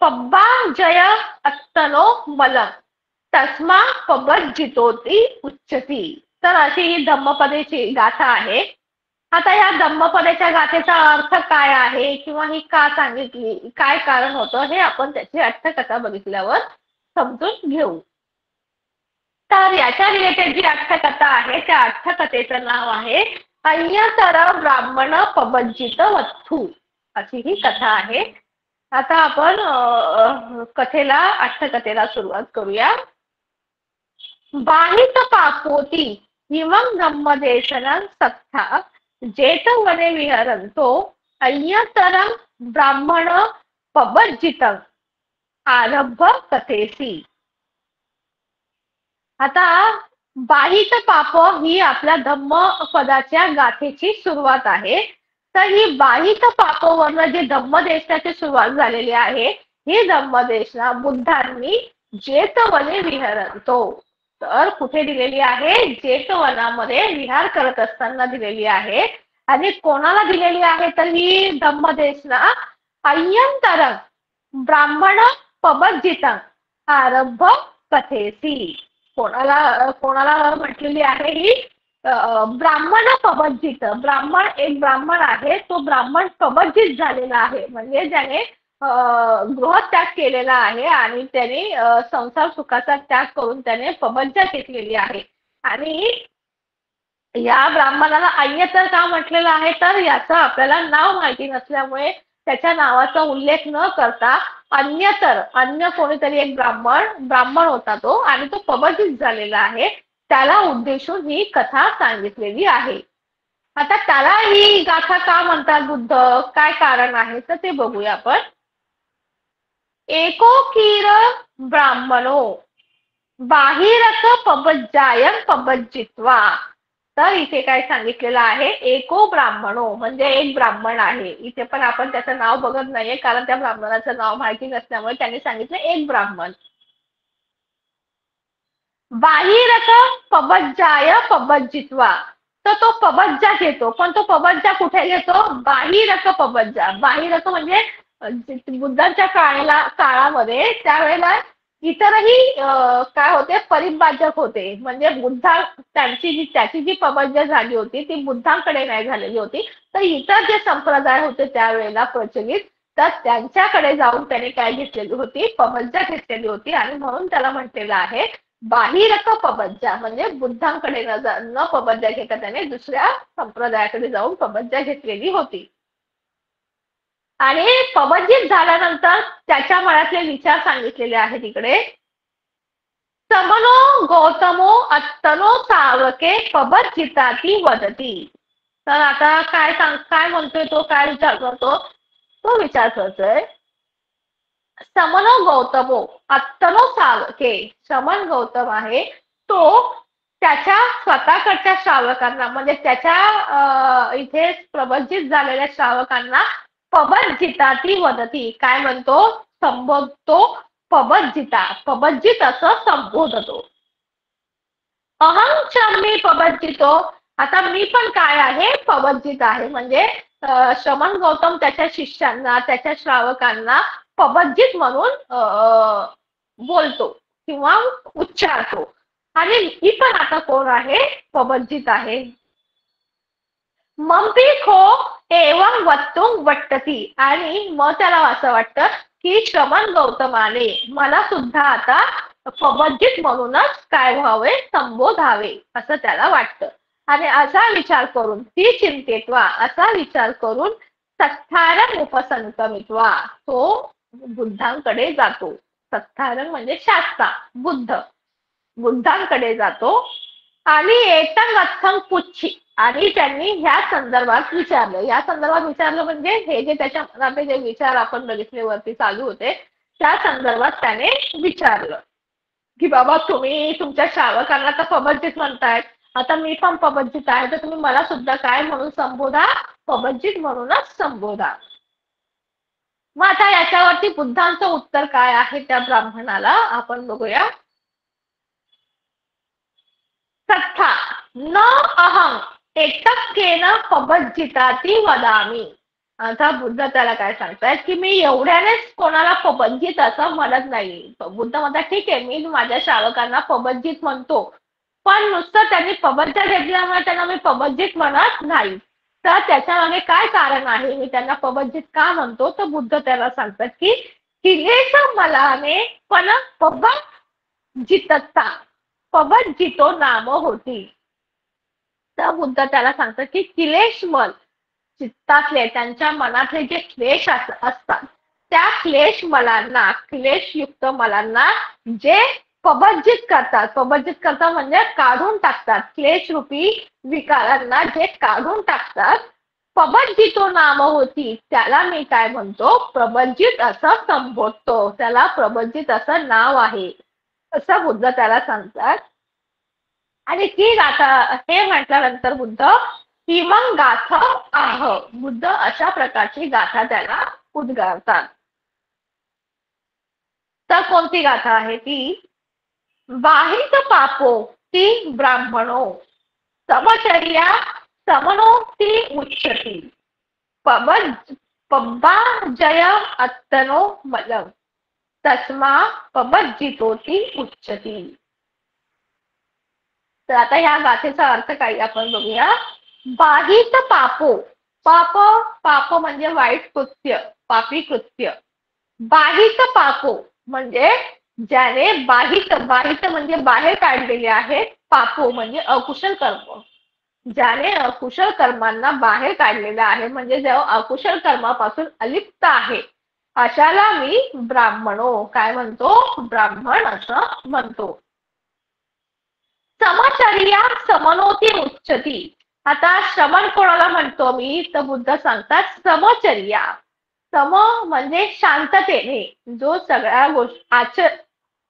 Speaker 3: पब्बा जय अत्तनो मलम तस्मा पबज्जितोती उच्चती. तर अशी ही धम्मपदेची गाथा आहे. आता या धम्मपदेच्या गाथेचा अर्थ काय आहे, किंवा ही का सांगितली, काय कारण होतं, हे आपण त्याची अर्थकथा बघितल्यावर समजून घेऊ. तर याच्या रिलेटेड जी अर्थकथा आहे, त्या अर्थकथेचं नाव आहे अन्यतर ब्राह्मण पबज्जित वत्थू, अशी ही कथा आहे. आता आपण अर्थकथेला सुरुवात करूया. बाहित पापोती इमं धम्मदेशनं सत्था जेतवने विहरन्तो अन्यतरं ब्राह्मण पबज्जितं आरभ्य कथेसी. आता बाहित पाप ही आपल्या धम्मपदाच्या गाथेची सुरुवात आहे. तर ही बाहित पापावरनं जी धम्मदेशनाची सुरुवात झालेली आहे, ही धम्मदेशना बुद्धांनी जेतवने विहरन्तो, तर कुठे दिलेली आहे, जेतवनामध्ये विहार करत असताना दिलेली आहे. आणि कोणाला दिलेली आहे, तर ही धम्मदेशना अय्यंतरं ब्राह्मण पबज्जितं आरभ्य कथेसी. कोणाला कोणाला म्हटलेली आहे ही? ब्राह्मण पबज्जित. ब्राह्मण, एक ब्राह्मण आहे, तो ब्राह्मण पबज्जित झालेला आहे, म्हणजे ज्याने गृहत्याग केलेला आहे आणि त्याने संसार सुखाचा त्याग करून त्याने पबज्जा घेतलेली आहे. आणि या ब्राह्मणाला अन्यतर का म्हटलेलं आहे, तर याचं आपल्याला नाव माहिती नसल्यामुळे त्याच्या नावाचा उल्लेख न करता अन्यतर, अन्य कोणीतरी एक ब्राह्मण होता तो, आणि तो पबज्जित झालेला आहे, त्याला उद्देशून ही कथा सांगितलेली आहे. आता त्याला ही गाथा का म्हणतात बुद्ध, काय कारण आहे, तर ते बघूया आपण. एको कीर ब्राह्मणो बाहिरक पबज्जायं पबज्जित्वा. तर इथे काय सांगितलेलं आहे, एको ब्राह्मणो म्हणजे एक ब्राह्मण आहे. इथे पण आपण त्याचं नाव बघत नाहीये, कारण त्या ब्राह्मणाचं नाव माहिती नसल्यामुळे त्यांनी सांगितलं एक ब्राह्मण. बाहिरक पबज्जाय पबज्जित्वा, तर तो पबज्जा घेतो, पण तो पबज्जा कुठे घेतो? बाहिरक पबज्जा. बाहिरक म्हणजे बुद्धांच्या काळामध्ये त्यावेळेला इतरही काय होते, परिव्राजक होते, म्हणजे त्याची जी पबज्जा झाली होती ती बुद्धांकडे नाही झालेली होती, तर इतर जे संप्रदाय होते त्यावेळेला प्रचलित, तर त्यांच्याकडे जाऊन त्याने काय घेतलेली होती? पबज्जा घेतलेली होती. आणि म्हणून त्याला म्हटलेलं आहे बाहिरक पबज्जा, म्हणजे बुद्धांकडे न पबज्जा घेता त्याने दुसऱ्या संप्रदायाकडे जाऊन पबज्जा घेतलेली होती. आणि पबज्जित झाल्यानंतर त्याच्या मनातले विचार सांगितलेले आहेत इकडे. समनो गौतमो अत्तनो सावके पबज्जिताती वदती. तर आता काय म्हणतोय तो, काय विचार करतो? तो विचार करतोय, समनो गौतमो अत्तनो सावके. समन गौतम आहे, तो त्याच्या स्वतःकडच्या श्रावकांना, म्हणजे त्याच्या इथे प्रबंधित झालेल्या श्रावकांना पबज्जिताती वदती, काय म्हणतो? संबोधतो. पबज्जित असं संबोधतो. अहं च मी पबज्जितो. आता मी पण काय आहे? पबज्जित आहे. म्हणजे श्रमण गौतम त्याच्या शिष्यांना, त्याच्या श्रावकांना पबज्जित म्हणून बोलतो किंवा उच्चारतो. आणि मी पण आता कोण आहे? पबज्जित आहे. मंपी खो एवं वत्तुंग वट्टती. आणि मग त्याला असं वाटतं की श्रमण गौतमाने मला सुद्धा आता पबज्जित म्हणूनच काय व्हावे? संबोधावे, असं त्याला वाटतं. आणि असा विचार करून, ती चिंतेत्वा, असा विचार करून सत्तारं उपसंक्रमित्वा, तो बुद्धांकडे जातो. सत्तारं म्हणजे शास्ता, बुद्धांकडे जातो. आणि एतंग अथंग पुच्छी, आणि त्यांनी ह्या संदर्भात विचारलं म्हणजे हे जे त्याच्या मनातले जे विचार आपण बघितले वरती चालू होते, त्या संदर्भात त्याने विचारलं की बाबा तुम्ही तुमच्या श्रावकांना तर पबज्जित म्हणतायत, आता मी पण पबज्जित आहे, तर तुम्ही मला सुद्धा काय म्हणून संबोधा? पबज्जित म्हणूनच संबोधा. मग आता याच्यावरती बुद्धांचं उत्तर काय आहे त्या ब्राह्मणाला आपण बघूया. तथा न अहं एतक्केन पबज्जिताती वदामी. आता बुद्ध त्याला काय सांगतायत की मी एवढ्यानेच कोणाला पबज्जित असं म्हणत नाही. बुद्ध म्हणतात ठीक आहे, मी माझ्या श्रावकांना पबज्जित म्हणतो, पण नुसतं त्यांनी पबज्जा घेतल्यामुळे त्यांना मी पबज्जित म्हणत नाही. तर त्याच्या मागे काय कारण आहे, मी त्यांना पबज्जित का म्हणतो? तर बुद्ध त्याला सांगतात की किलेश मलाने पण पबज्जितता, पबज्जितो नाम होती. तर बुद्ध त्याला सांगतात की क्लेशमल, चित्तातले त्यांच्या मनातले जे क्लेश असतात, त्या क्लेशयुक्त मलांना जे पबज्जित करतात म्हणजे काढून टाकतात, क्लेश रूपी विकारांना जे काढून टाकतात, पबज्जितो नाम होती, त्याला मी काय म्हणतो? प्रबज्जित असं संबोधतो. त्याला प्रबज्जित असं नाव आहे, असं बुद्ध त्याला सांगतात. आणि ती गाथा हे म्हटल्यानंतर बुद्ध इमं गाथा आह, बुद्ध अशा प्रकारची गाथा त्याला उद्गारतात. तर कोणती गाथा आहे ती? बाहित पापो ती ब्राह्मणो समचर्या समनो ती उच्चती पब्बाजय अत्तनो मलम तस्मा पबज्जितोती उच्चती. तर आता ह्या गाथेचा अर्थ काय आपण बघूया. बाहित पापो, पाप पाप म्हणजे वाईट कृत्य, पापी कृत्य. बाहित पापो म्हणजे ज्याने बाहित, बाहित म्हणजे बाहेर काढलेले आहेत, पापो म्हणजे अकुशल कर्म, ज्याने अकुशल कर्मांना बाहेर काढलेलं आहे, म्हणजे जेव्हा अकुशल कर्मापासून अलिप्त आहे, अशाला मी ब्राह्मणो काय म्हणतो, ब्राह्मण असं म्हणतो. समचर्या समनोती उच्चती. आता श्रमण कोणाला म्हणतो मी, तर बुद्ध सांगतात समचर्या. सम म्हणजे शांततेने, जो सगळ्या गोष्टी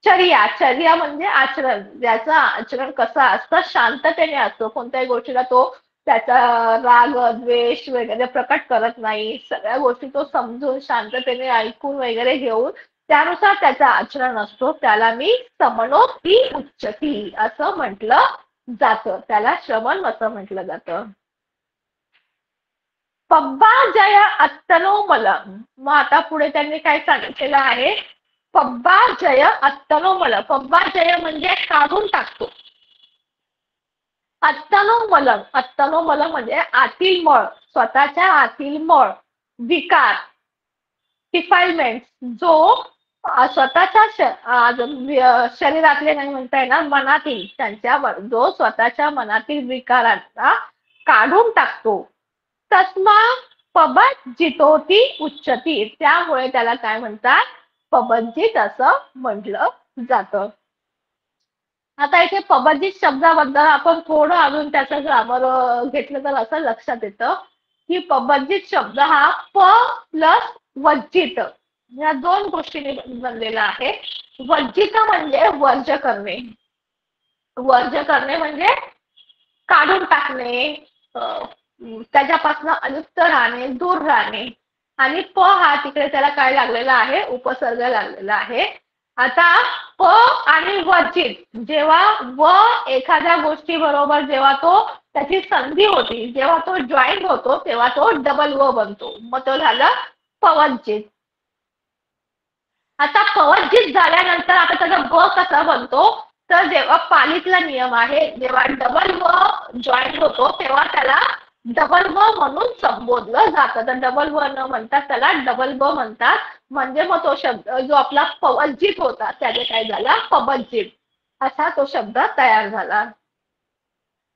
Speaker 3: चर्या, चर्या म्हणजे आचरण, ज्याचं आचरण कसं असतं, शांततेने असतो. कोणत्याही गोष्टीला तो त्याचा राग द्वेष वगैरे प्रकट करत नाही. सगळ्या गोष्टी तो समजून शांततेने ऐकून वगैरे घेऊन त्यानुसार त्याचं आचरण असतो. त्याला मी समनोती उच्चती असं म्हटलं जातं, त्याला श्रवण असं म्हटलं जातं. पब्बा जय अत्तनो मलम. मग आता पुढे त्यांनी काय सांगितलेलं आहे, पब्बा जय अत्तनो मल. पब्बा जय म्हणजे काढून टाकतो. अत्तनो मलम, अत्तनो मलम म्हणजे आतील मळ, स्वतःच्या आतील मळ, विकार, डिफाईलमेंट, जो स्वतःच्या शरीरातले नाही म्हणता येणार, मनातील त्यांच्या जो स्वतःच्या मनातील विकारांना काढून टाकतो. तस्मा पबज्जितोती उच्चती. त्यामुळे त्याला काय म्हणतात, पबज्जित असं म्हटलं जातं. आता इथे पबज्जित शब्दाबद्दल आपण थोडं अजून त्याचं ग्रामर घेतलं तर असं लक्षात येतं की पबज्जित शब्द हा प प्लस वज्जित या दोन गोष्टींनी बनलेला आहे. वज्जित म्हणजे वर्ज करणे, वर्ज करणे म्हणजे काढून टाकणे, त्याच्यापासून अलिप्त राहणे, दूर राहणे. आणि प हा तिकडे त्याला काय लागलेला आहे, उपसर्ग लागलेला आहे. आता प आणि वचित, जेव्हा व एखाद्या गोष्टी बरोबर जेव्हा तो त्याची संधी होती, जेव्हा तो जॉईंट होतो, तेव्हा तो डबल व बनतो. मग तो झालं पवज्जित. आता पवज्जित झाल्यानंतर आता त्याचा ब कसा बनतो, तर जेव्हा पालीतला नियम आहे, जेव्हा डबल व जॉईंट होतो तेव्हा त्याला डबल व म्हणून संबोधलं जातं. तर डबल व न म्हणतात त्याला डबल ब म्हणतात. म्हणजे मग तो शब्द जो आपला पवज्जित होता त्याने काय झाला, पबज्जित असा तो शब्द तयार झाला.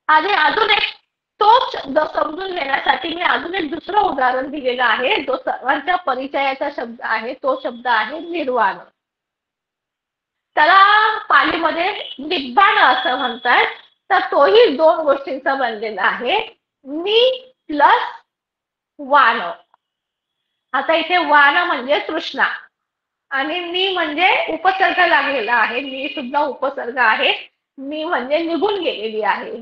Speaker 3: आणि अजून एक तोच शब्द समजून घेण्यासाठी मी अजून एक दुसरं उदाहरण दिलेलं आहे, जो सर्वांच्या परिचयाचा शब्द आहे. तो शब्द आहे निर्वाण. त्याला पालीमध्ये निब्बाण असं म्हणतात. तर तोही दोन गोष्टींचा बनलेला आहे, नि प्लस वान. आता इथे वान म्हणजे तृष्णा आणि नि म्हणजे उपसर्ग लागलेला आहे. नि सुद्धा उपसर्ग आहे. नि म्हणजे निघून गेलेली आहे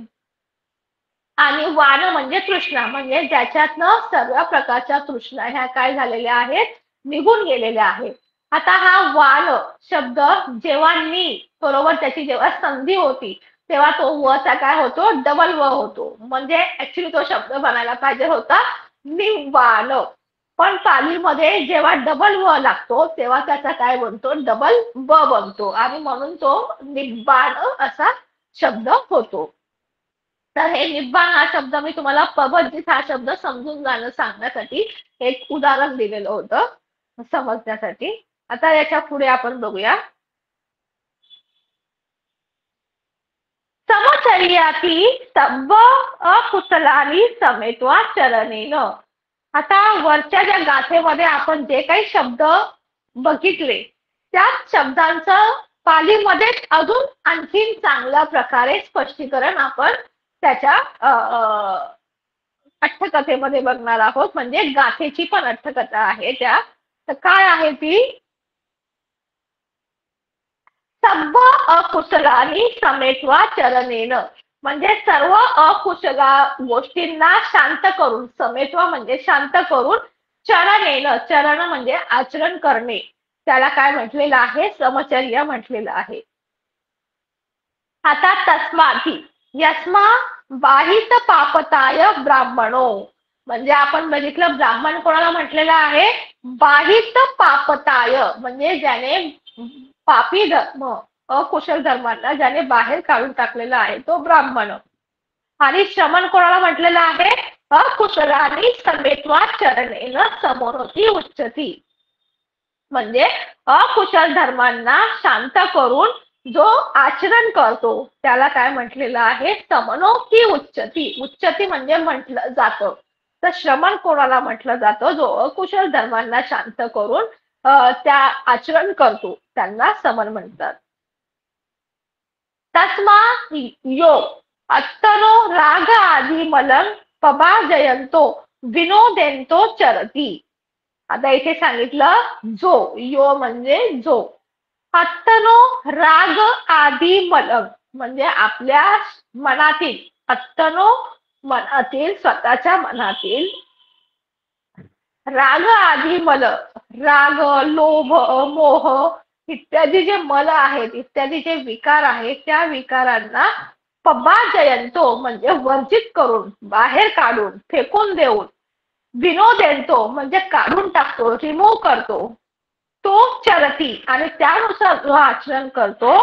Speaker 3: आणि वान म्हणजे तृष्णा, म्हणजे ज्याच्यातनं सर्व प्रकारच्या तृष्णा ह्या काय झालेल्या आहेत, निघून गेलेल्या आहेत. आता हा वान शब्द जेव्हा नि बरोबर त्याची जेव्हा संधी होती तेव्हा तो वचा काय होतो, डबल व होतो. म्हणजे ऍक्च्युली तो शब्द बनायला पाहिजे होता निवान, पण पालीमध्ये जेव्हा डबल व लागतो तेव्हा त्याचा काय बनतो, डबल ब बनतो आणि म्हणून तो निब्बाण असा शब्द होतो. तर हे निब्बाण हा शब्द मी तुम्हाला पबज्जित हा शब्द समजून सांगण्यासाठी एक उदाहरण दिलेलं होतं समजण्यासाठी. आता याच्या पुढे आपण बघूया, समचर्याती सब्ब अकुशलानी समेत्वा चरणेन. आता वरच्या ज्या गाथेमध्ये आपण जे काही शब्द बघितले त्या शब्दांचं पालीमध्ये अजून आणखीन चांगल्या प्रकारे स्पष्टीकरण आपण त्याच्या अट्टकथेमध्ये बघणार आहोत. म्हणजे गाथेची पण अट्टकथा आहे त्या. तर काय आहे ती, सब्ब अकुशलानी समेत्वा चरणेन. म्हणजे सर्व अकुशला गोष्टींना शांत करून, समेत्वा म्हणजे शांत करून, चरणेन, चरण म्हणजे आचरण करणे, त्याला काय म्हटलेलं आहे, समचर्या म्हटलेलं आहे. आता तस्माती यस्मा बाहित पापताय ब्राह्मणो. म्हणजे आपण बघितलं ब्राह्मण कोणाला म्हटलेलं आहे, बाहित पापताय म्हणजे ज्याने पापी धर्म अकुशल धर्मांना ज्याने बाहेर काढून टाकलेला आहे तो ब्राह्मण. आणि श्रमण कोणाला म्हटलेलं आहे? अकुशलानी समेत्वा चरणेन समोरोती उच्चती. म्हणजे अकुशल धर्मांना शांत करून जो आचरण करतो त्याला काय म्हटलेलं आहे? समनोती उच्चती. उच्चती म्हणजे म्हटलं जातं. तर श्रमण कोणाला म्हटलं जातं? जो अकुशल धर्मांना शांत करून त्या आचरण करतो त्यांना समन म्हणतात. तस्मा यो अत्तनो राग आदी मलं पभाजयंतो विनोदेंतो चरती. आता इथे सांगितलं जो, यो म्हणजे जो. अत्तनो राग आदी मलं म्हणजे आपल्या मनातील, अत्तनो मनातील, स्वतःच्या मनातील राग आदी मल, राग, लोभ, मोह इत्यादी जे मल आहेत, इत्यादी जे विकार आहेत, त्या विकारांना पभाजयंतो म्हणजे वर्जित करून, बाहेर काढून, फेकून देऊन, विनोदेंतो म्हणजे काढून टाकतो, रिमूव्ह करतो, तो चरती आणि त्यानुसार जो आचरण करतो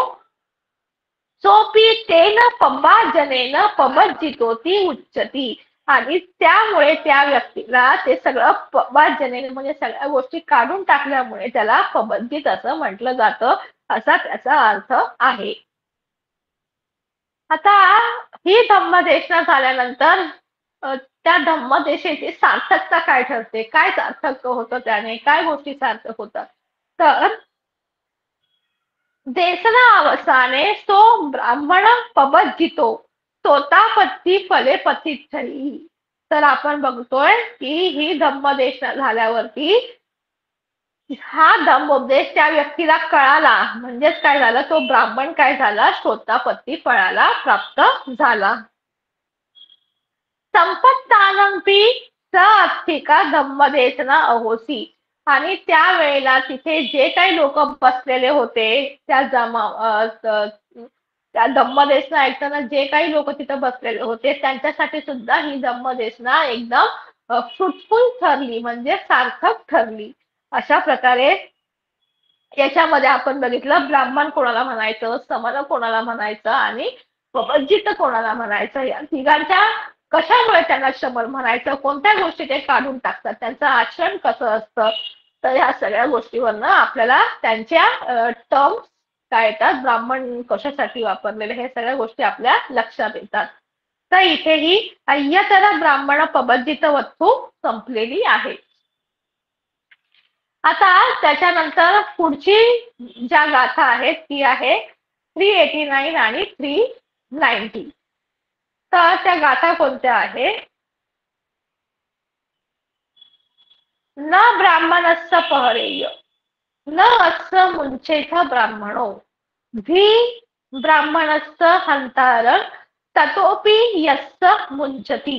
Speaker 3: सोपी तेन पभाजनेन पभज्जितोती उच्चती. आणि त्यामुळे त्या व्यक्तीला ते सगळं पभाजनेन म्हणजे सगळ्या गोष्टी काढून टाकल्यामुळे त्याला पभज्जित असं म्हटलं जातं, असा त्याचा अर्थ आहे. आता ही धम्मदेशना झाल्यानंतर त्या धम्मदेशेची सार्थकता काय ठरते? काय सार्थक होतं त्याने? काय गोष्टी सार्थक होतात? तर देशना अवसाने सो ब्राह्मण पभज्जितो सोतापत्ती फले पतिच्छली. तर आपण बघतोय की ही धम्मदेशना झाल्यावरती हा धम्मोपदेश त्या व्यक्तीला कळाला, म्हणजेच काय झालं? तो ब्राह्मण काय झाला? सोतापत्ती फळाला प्राप्त झाला. संपत्तानंपी स अस्थिका धम्मदेशना अहोसी. आणि त्यावेळेला तिथे जे काही लोक बसलेले होते त्या त्या धम्मदेशना ऐकताना जे काही लोक तिथे बसलेले होते त्यांच्यासाठी सुद्धा ही धम्मदेशना एकदम फ्रुटफुल ठरली, म्हणजे सार्थक ठरली. अशा प्रकारे याच्यामध्ये आपण बघितलं ब्राह्मण कोणाला म्हणायचं, समन कोणाला म्हणायचं आणि पभज्जित कोणाला म्हणायचं. या तिघांच्या कशामुळे त्यांना श्रमण म्हणायचं, कोणत्या गोष्टी ते काढून टाकतात, त्यांचं आचरण कसं असतं, तर ह्या सगळ्या गोष्टीवरनं आपल्याला त्यांच्या टर्म्स काय येतात, ब्राह्मण कशासाठी वापरलेले, हे सगळ्या गोष्टी आपल्या लक्षात येतात. तर इथे ही अय्यतर ब्राह्मण पभज्जित वस्तू संपलेली आहे. आता त्याच्यानंतर पुढची ज्या गाथा आहेत ती आहे 389 आणि 390. तर त्या गाथा कोणत्या आहे? न ब्राह्मणस्य पहरेय न अस्य मुंचेथ ब्राह्मणो भी ब्राह्मणस्य हंतार ततोपि यस्य मुंचती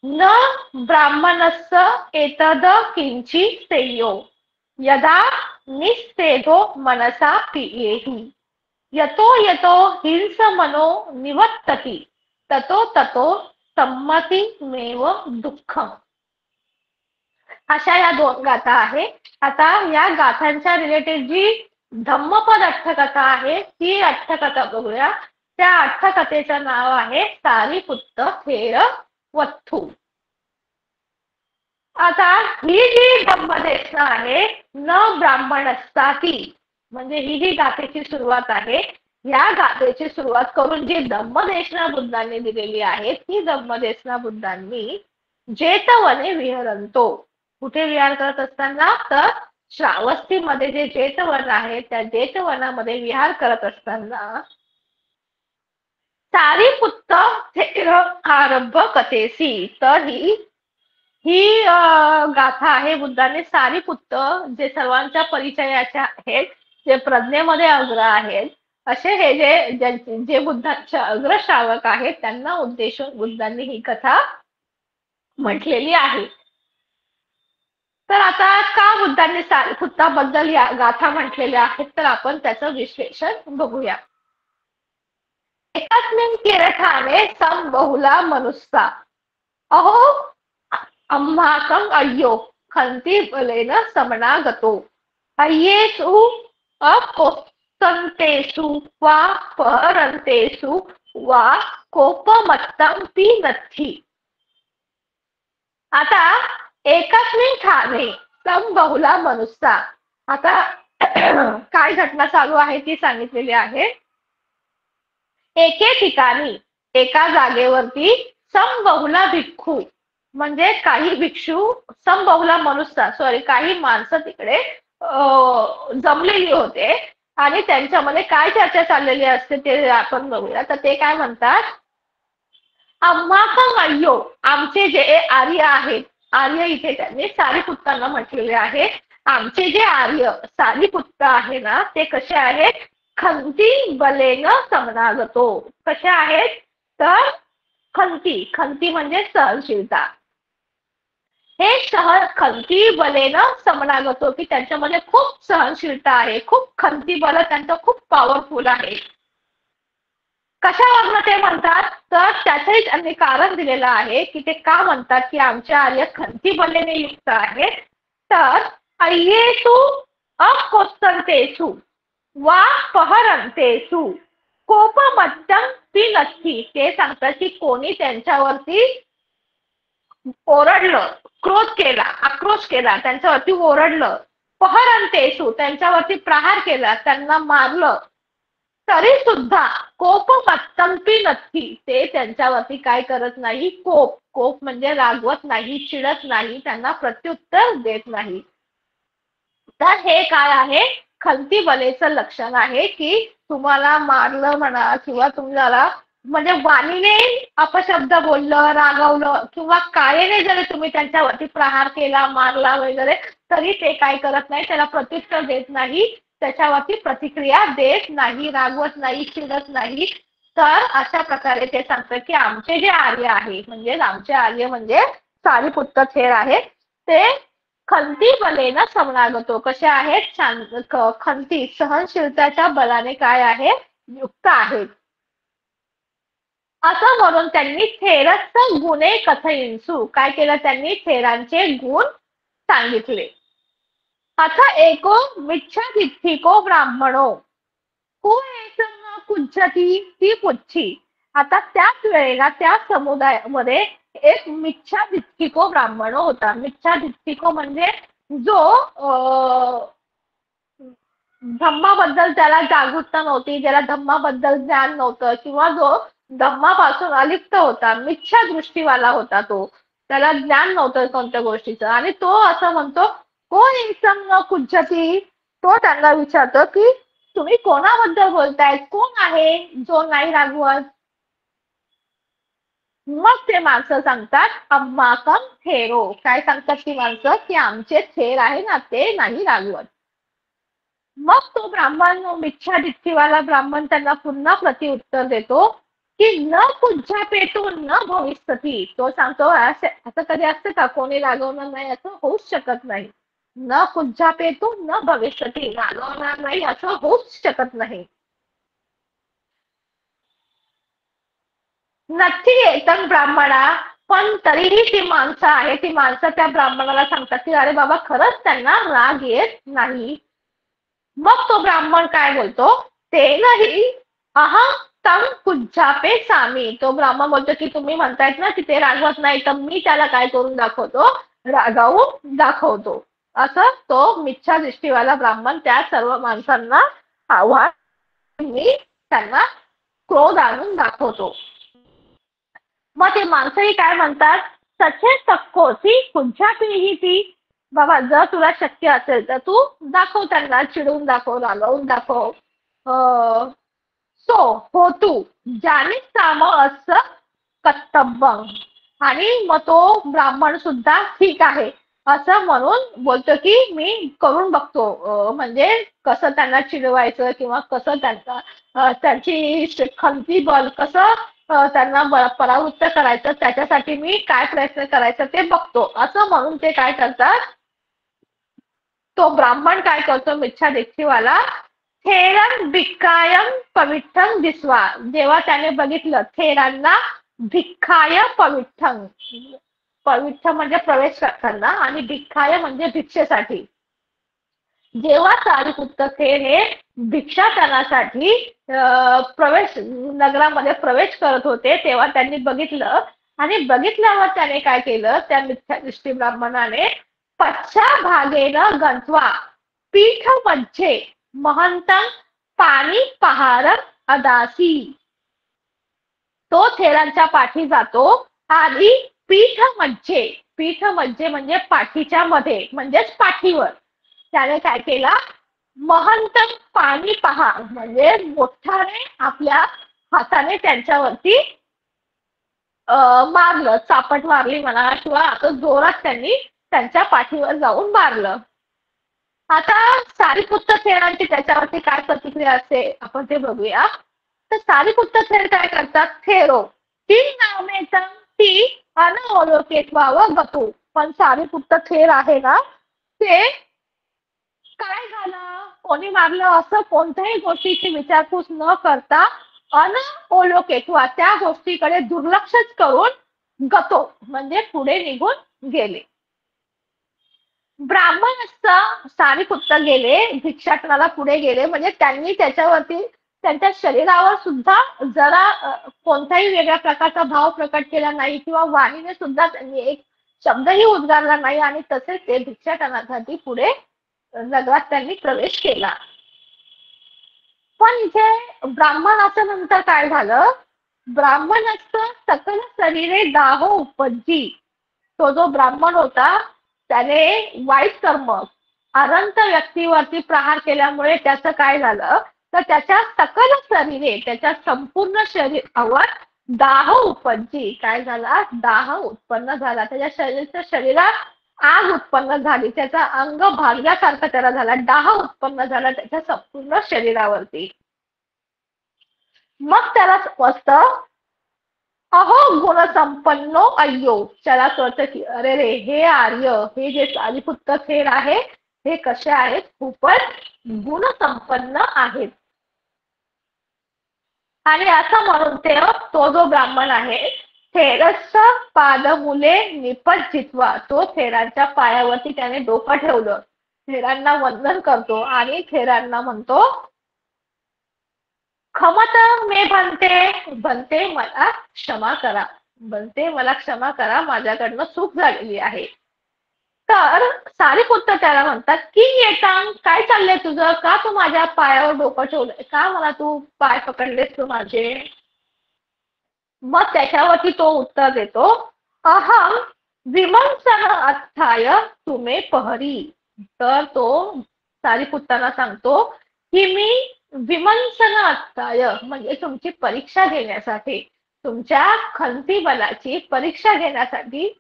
Speaker 3: न ब्राह्मणस्य एतद किंची सेयो यदा निस्तेधो मनसा पियेहि यतो यतो हिंस मनो निवर्तती ततो ततो संमतिमेव दुःखम. अशा या दोन गाथा आहे. आता या गाथांच्या रिलेटेड जी धम्मपद अट्टकथा आहे ती अट्टकथा बघूया. त्या अट्टकथेचं नाव आहे सारीपुत्त थेर वत्थू. आता ही जी धम्मदेशना आहे न ब्राह्मणस्ताती म्हणजे ही जी गाथेची सुरुवात आहे, या गाथेची सुरुवात करून जी धम्मदेशना बुद्धांनी दिलेली आहे ती धम्मदेशना बुद्धांनी जेतवने विहरंतो. कुठे विहार करत असताना? तर श्रावस्तीमध्ये जे जेतवन आहे त्या जेतवनामध्ये विहार करत असताना सारीपुत्त थेर आरंभ कथेसी. तर ही गाथा आहे बुद्धाने सारीपुत्त जे सर्वांच्या परिचयाच्या आहेत, जे प्रज्ञेमध्ये अग्र आहेत, असे हे जे बुद्धांचे अग्रश्रावक आहेत त्यांना उद्देशून बुद्धांनी ही कथा म्हटलेली आहे. तर आता का बुद्धांनी सारीपुत्ताबद्दल या गाथा म्हटलेल्या आहेत, तर आपण त्याचं विश्लेषण बघूया. एकस्मिन् तीर्थाने समबहुला मनुस्सा अहो अम्माकं अय्यो खंती बलेन समनागतो अय्येषु अकोस्तमो कोत्संतेषु वा पहरंतेषु वा कोपमत्तं पिनत्थि. आता एकस्मिन ठाणे बहुला मनुष्या. आता काय घटना चालू आहे ती सांगितलेली आहे. एके ठिकाणी एका जागेवरती समबहुला भिक्खू म्हणजे काही भिक्षू, समबहुला मनुष्य सॉरी काही माणसं तिकडे जमलेली होते आणि त्यांच्यामध्ये काय चर्चा चाललेली असते ते आपण बघूया. तर ते काय म्हणतात, अम्माकं अय्यो, आमचे जे आर्य आहेत, आर्य इथे त्यांनी सारीपुत्तांना म्हटलेले आहे, आमचे जे आर्य सारीपुत्त आहे ना ते कसे आहेत, खंती बलेन समनागतो. कसे आहेत तर खंती, खंती म्हणजे सहनशीलता. हे खंती बलेन समनागतो की त्यांच्यामध्ये खूप सहनशीलता आहे, खूप खंती बल त्यांचं खूप पॉवरफुल आहे. कशावरनं ते म्हणतात तर त्याचंही त्यांनी कारण दिलेलं आहे की ते का म्हणतात की आमचे आर्य खंती बलेने युक्त आहेत. तर अय्येषु अकोत्संतेषु वा पहरंतेषु कोपमत्तं पिनत्थि. ते सांगतात की कोणी त्यांच्यावरती ओरडलं, क्रोध केला, आक्रोश केला, त्यांच्यावरती ओरडलं, पहरंतेषु त्यांच्यावरती प्रहार केला, त्यांना मारलं, तरी सुद्धा कोपमत्तं पिनत्थि. ते त्यांच्यावरती काय करत नाही, कोप म्हणजे रागवत नाही, चिडत नाही, त्यांना प्रत्युत्तर देत नाही. तर हे काय आहे, खंती बलेचं लक्षण आहे की तुम्हाला मारलं म्हणा किंवा तुम्हाला म्हणजे वाणीने अपशब्द बोललं, रागवलं किंवा कायेने जरी तुम्ही त्यांच्यावरती प्रहार केला, मारला वगैरे, तरी ते काय करत नाही, त्याला प्रत्युत्तर देत नाही, त्याच्यावरती प्रतिक्रिया देत नाही, रागवत नाही, चिडत नाही. तर अशा प्रकारे ते सांगतात की आमचे जे आर्य आहे, म्हणजे आमचे आर्य म्हणजे सारीपुत्त थेर आहेत, ते खंती बलेन समनागतो. कसे आहेत, खंती सहनशीलताच्या बलाने काय आहे, युक्त आहेत. असं म्हणून त्यांनी थेरस्थ गुणे कथयिन्सु. काय केलं त्यांनी, थेरांचे गुण सांगितले. आता एको मिच्छादित्थिको ब्राह्मणो को एसं कुज्जती ती पुच्छी. आता त्याच वेळेला त्या समुदायामध्ये एक मिच्छादित्थिको ब्राह्मण होता. मिच्छादित्थिको म्हणजे जो धम्माबद्दल त्याला जागरूकता नव्हती, ज्याला धम्माबद्दल ज्ञान नव्हतं किंवा जो धम्मापासून अलिप्त होता, मिथ्या दृष्टीवाला होता, तो त्याला ज्ञान नव्हतं कोणत्या गोष्टीचं, आणि तो असं म्हणतो कोण इंसान कुज्जती. तो त्यांना विचारतो की तुम्ही कोणाबद्दल बोलताय, कोण आहे जो नाही रागवत. मग ते माणसं सांगतात अम्माकम थेरो. काय सांगतात ती माणसं की आमचे थेर आहे ना ते नाही रागवत. मग तो ब्राह्मण, मिच्छादित्तीवाला ब्राह्मण त्यांना पुन्हा प्रतिउत्तर देतो की न कुज्जापेतो न भविष्यती. तो सांगतो असं कधी असतं का, कोणी रागवणार नाही असं होऊच शकत नाही. न कुज्जापेतो न भविष्यती, रागवणार नाही असं होऊच शकत नाही. नक्की येतं ब्राह्मणा, पण तरीही ती माणसं आहे, ती माणसं त्या ब्राह्मणाला सांगतात की अरे बाबा खरंच त्यांना राग येत नाही. मग तो ब्राह्मण काय बोलतो, ते नाही अहं तं कुज्जापे सामी. तो ब्राह्मण बोलतो की तुम्ही म्हणतायत ना की ते रागवत नाही, तर मी त्याला काय करून दाखवतो, रागावून दाखवतो. असं तो मिच्छा दृष्टीवाला ब्राह्मण त्या सर्व माणसांना आव्हान, मी त्यांना क्रोध आणून दाखवतो. मग ते माणसंही काय म्हणतात, सचे सक्कोसी कुज्जापीही ती. बाबा जर तुला शक्य असेल तर तू दाखव, त्यांना चिडून दाखव, रागवून दाखव. सो हो तू ज्याने साम असं कर्तव्य. आणि मग तो ब्राह्मण सुद्धा ठीक आहे असं म्हणून बोलतो की मी करून बघतो, म्हणजे कसं त्यांना चिडवायचं किंवा कसं त्यांचा त्यांची खंती बल कसं त्यांना परावृत्त करायचं, त्याच्यासाठी मी काय प्रयत्न करायचं ते बघतो. असं म्हणून ते काय करतात, तो ब्राह्मण काय करतो मिच्छा दीक्षीवाला, थेरन भिक्खायम पविठ्ठम दिसवा. जेव्हा त्याने बघितलं थेरांना भिक्खाय पविठ्ठम, पविठ्ठ म्हणजे प्रवेश करताना आणि भिक्खाय म्हणजे भिक्षेसाठी. जेव्हा सारीपुत्त थेर हे भिक्षाटनासाठी नगरामध्ये प्रवेश करत होते, तेव्हा त्यांनी बघितलं आणि बघितल्यावर त्याने काय केलं, त्या मिथ्यादृष्टी ब्राह्मणाने पश्चाभागेनं गंत्वा पीठ मध्ये महंतं पाणी पहार अदासी. तो थेरांच्या पाठी जातो आणि पीठ म्हणजे पाठीच्या मध्ये म्हणजेच पाठीवर त्याने काय केला, महंत पाणी पहा म्हणजे मोठ्याने आपल्या हाताने त्यांच्यावरती मारलं, चापट मारली म्हणा किंवा आता जोरात त्यांनी त्यांच्या पाठीवर जाऊन मारलं. आता सारीपुत्त थेरांची त्याच्यावरती काय प्रतिक्रिया असते आपण ते बघूया. तर सारीपुत्त थेर काय करतात, थेरो ती नामेत ती अनअवलोकित्वावर गतो. पण सारीपुत्त थेर आहे ना, ते काय झालं, कोणी मारलं असं कोणत्याही गोष्टीची विचारपूस न करता अनअवलोकित्वा त्या गोष्टीकडे दुर्लक्षच करून गतो म्हणजे पुढे निघून गेले. ब्राह्मण सारीपुत्त गेले, भिक्षाटनाला पुढे गेले म्हणजे त्यांनी त्याच्यावरती त्यांच्या शरीरावर सुद्धा जरा कोणत्याही वेगळ्या प्रकारचा भाव प्रकट केला नाही किंवा वाणीने सुद्धा त्यांनी एक शब्दही उद्गारला नाही आणि तसेच ते भिक्षाटनासाठी पुढे नगरात त्यांनी प्रवेश केला. पण इथे ब्राह्मणाच्या नंतर काय झालं, ब्राह्मणाचं सकल शरीरे दाह उपजी. तो जो ब्राह्मण होता त्याने वाईट कर्म अनंत व्यक्तीवरती प्रहार केल्यामुळे त्याचं काय झालं, तर त्याच्या सकल शरीरे त्याच्या संपूर्ण शरीरावर दाह उपजी. काय झाला, दाह उत्पन्न झाला, त्याच्या शरीरात आग उत्पन्न झाली, त्याचा अंग भाजल्यासारखं त्याला झाला, दाह उत्पन्न झाला त्याच्या संपूर्ण शरीरावरती. मग त्याला समजतं, अहो गुणसंपन्नो अय्यो. त्याला कळतं की अरे रे, हे आर्य, हे जे सारीपुत्त थेर आहे हे कसे आहेत, खूपच गुणसंपन्न आहेत. आणि असं म्हणून तो जो ब्राह्मण आहे, थेरस्स पादमुले निपज्जित्वा, तो थेरांच्या पायावरती त्याने डोकं ठेवलं, थेरांना वंदन करतो आणि थेरांना म्हणतो, खमत मे बनते मला क्षमा करा, बनते मला क्षमा करा, माझ्याकडनं चूक झालेली आहे. तर सारीपुत्र त्याला म्हणतात की येतांग, काय चाललंय तुझं, का तू माझ्या पायावर डोकं ठेवलंय, का मला तू पाय पकडलेस तू माझे. मग त्याच्यावरती तो उत्तर देतो, अहम विमंसन अर्थाय तुमे पहरी. तर तो सारीपुत्राला सांगतो की मी विमंसन अर्थाय म्हणजे तुमची परीक्षा घेण्यासाठी, तुमच्या खंती बलाची परीक्षा घेण्यासाठी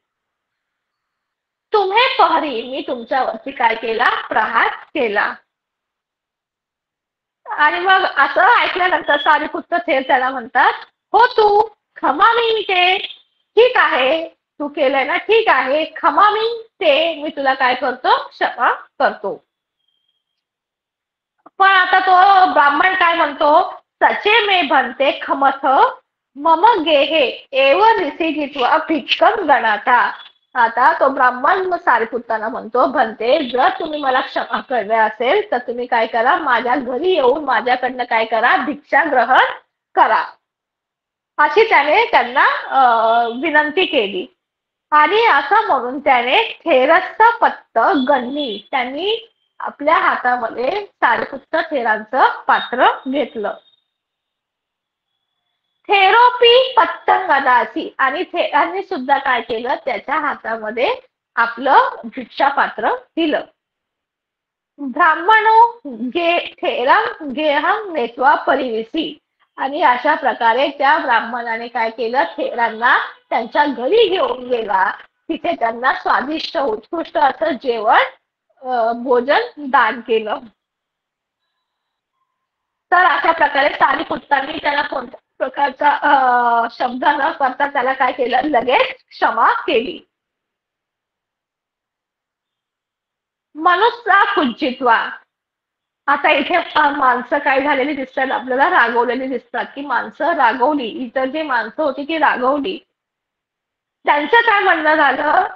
Speaker 3: तुम्हे पहरी, मी तुमच्यावरती काय केला, प्रहार केला. आणि मग असं ऐकल्यानंतर सारीपुत्र थेर त्याला म्हणतात, हो तू क्षमा मी ते, ठीक आहे तू केलंय ना, ठीक आहे, क्षमा मी तुला काय करतो, क्षमा करतो. पण आता तो ब्राह्मण काय म्हणतो, सचे मे बनते खमथ मम गेहे एव निसिजित्वा भिक्कम गणाता. आता तो ब्राह्मण सारीपुत्राला म्हणतो, बनते जर तुम्ही मला क्षमा करणे असेल तर तुम्ही काय करा, माझ्या घरी येऊन माझ्याकडनं काय करा, भिक्षा ग्रहण करा, अशी त्याने त्यांना विनंती केली. आणि असं म्हणून त्याने थेरस्स पत्त गणली, त्यांनी आपल्या हातामध्ये सारीपुत्त थेरांचं पात्र घेतलं. थेरोपी पत्तंगदासी, आणि थेरांनी सुद्धा काय केलं, त्याच्या हातामध्ये आपलं भिक्षा पात्र दिलं. ब्राह्मणो थेरम गेहम नेत्वा परिविसी, आणि अशा प्रकारे त्या ब्राह्मणाने काय केलं, थेरांना त्यांच्या घरी घेऊन गेला, तिथे त्यांना स्वादिष्ट उत्कृष्ट असं जेवण भोजन दान केलं. तर अशा प्रकारे सारीपुत्रांनी त्याला कोणत्या प्रकारचा शब्द न करता त्याला काय केलं, लगेच क्षमा केली. मनुष्या कुज्जित्वा, आता इथे माणसं काय झालेली दिसतात, आपल्याला रागवलेली दिसतात, की माणसं रागवली, इतर जी माणसं होती ती रागवली. त्यांचं काय म्हणणं झालं,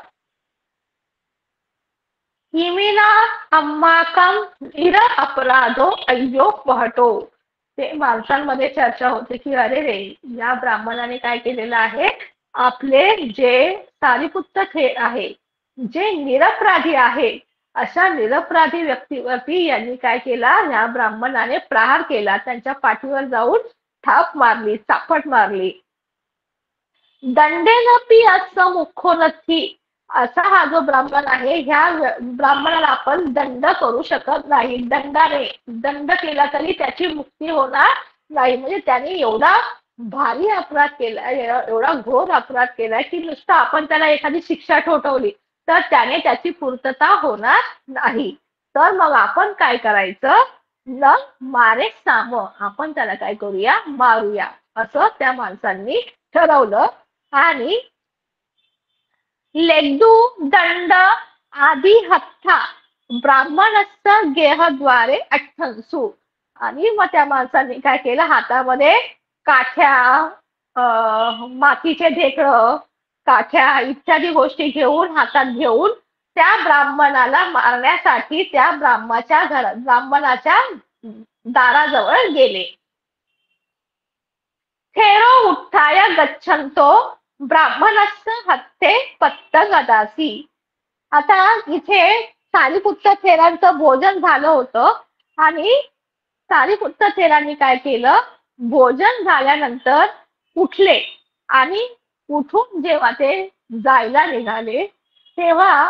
Speaker 3: इमिना अम्माकम निर अपराधो अय्यो पहटो. ते माणसांमध्ये चर्चा होते की अरे रे, या ब्राह्मणाने काय केलेलं आहे, आपले जे सारीपुत्त आहे, जे निरपराधी आहे, अशा निरपराधी व्यक्तीवरती यांनी काय केला, या ब्राह्मणाने प्रहार केला, त्यांच्या पाठीवर जाऊन थाप मारली, चापट मारली. दंडेनपी असं मुख्य नथी. असा हा जो ब्राह्मण आहे, ह्या ब्राह्मणाला आपण दंड करू शकत नाही. दंडाने दंड केला तरी त्याची मुक्ती होणार नाही. म्हणजे त्याने एवढा भारी अपराध केलाय, एवढा घोर अपराध केलाय की नुसतं आपण त्याला एखादी शिक्षा ठोठवली तर त्याने त्याची पूर्तता होणार नाही. तर मग आपण काय करायचं, न मारे साम, आपण त्याला काय करूया, मारूया, असं त्या माणसांनी ठरवलं. आणि लेड्डू दंड आदी हत्था ब्राह्मणस्थ गेहद्वारे अठ्ठनसू. आणि मग त्या माणसांनी काय केलं, हातामध्ये काठ्या, मातीचे ढेकळं, काठ्या इत्यादी गोष्टी घेऊन, हातात घेऊन त्या ब्राह्मणाला मारण्यासाठी त्या ब्राह्मणाच्या दाराजवळ गेले. थेरो उत्थाय गच्छन्तो ब्राह्मणस्य हत्ते पत्तंगदासी. आता इथे सारीपुत्त थेरांचं भोजन झालं होतं आणि सारीपुत्त थेरांनी काय केलं, भोजन झाल्यानंतर उठले आणि उठून जेव्हा ते जायला निघाले तेव्हा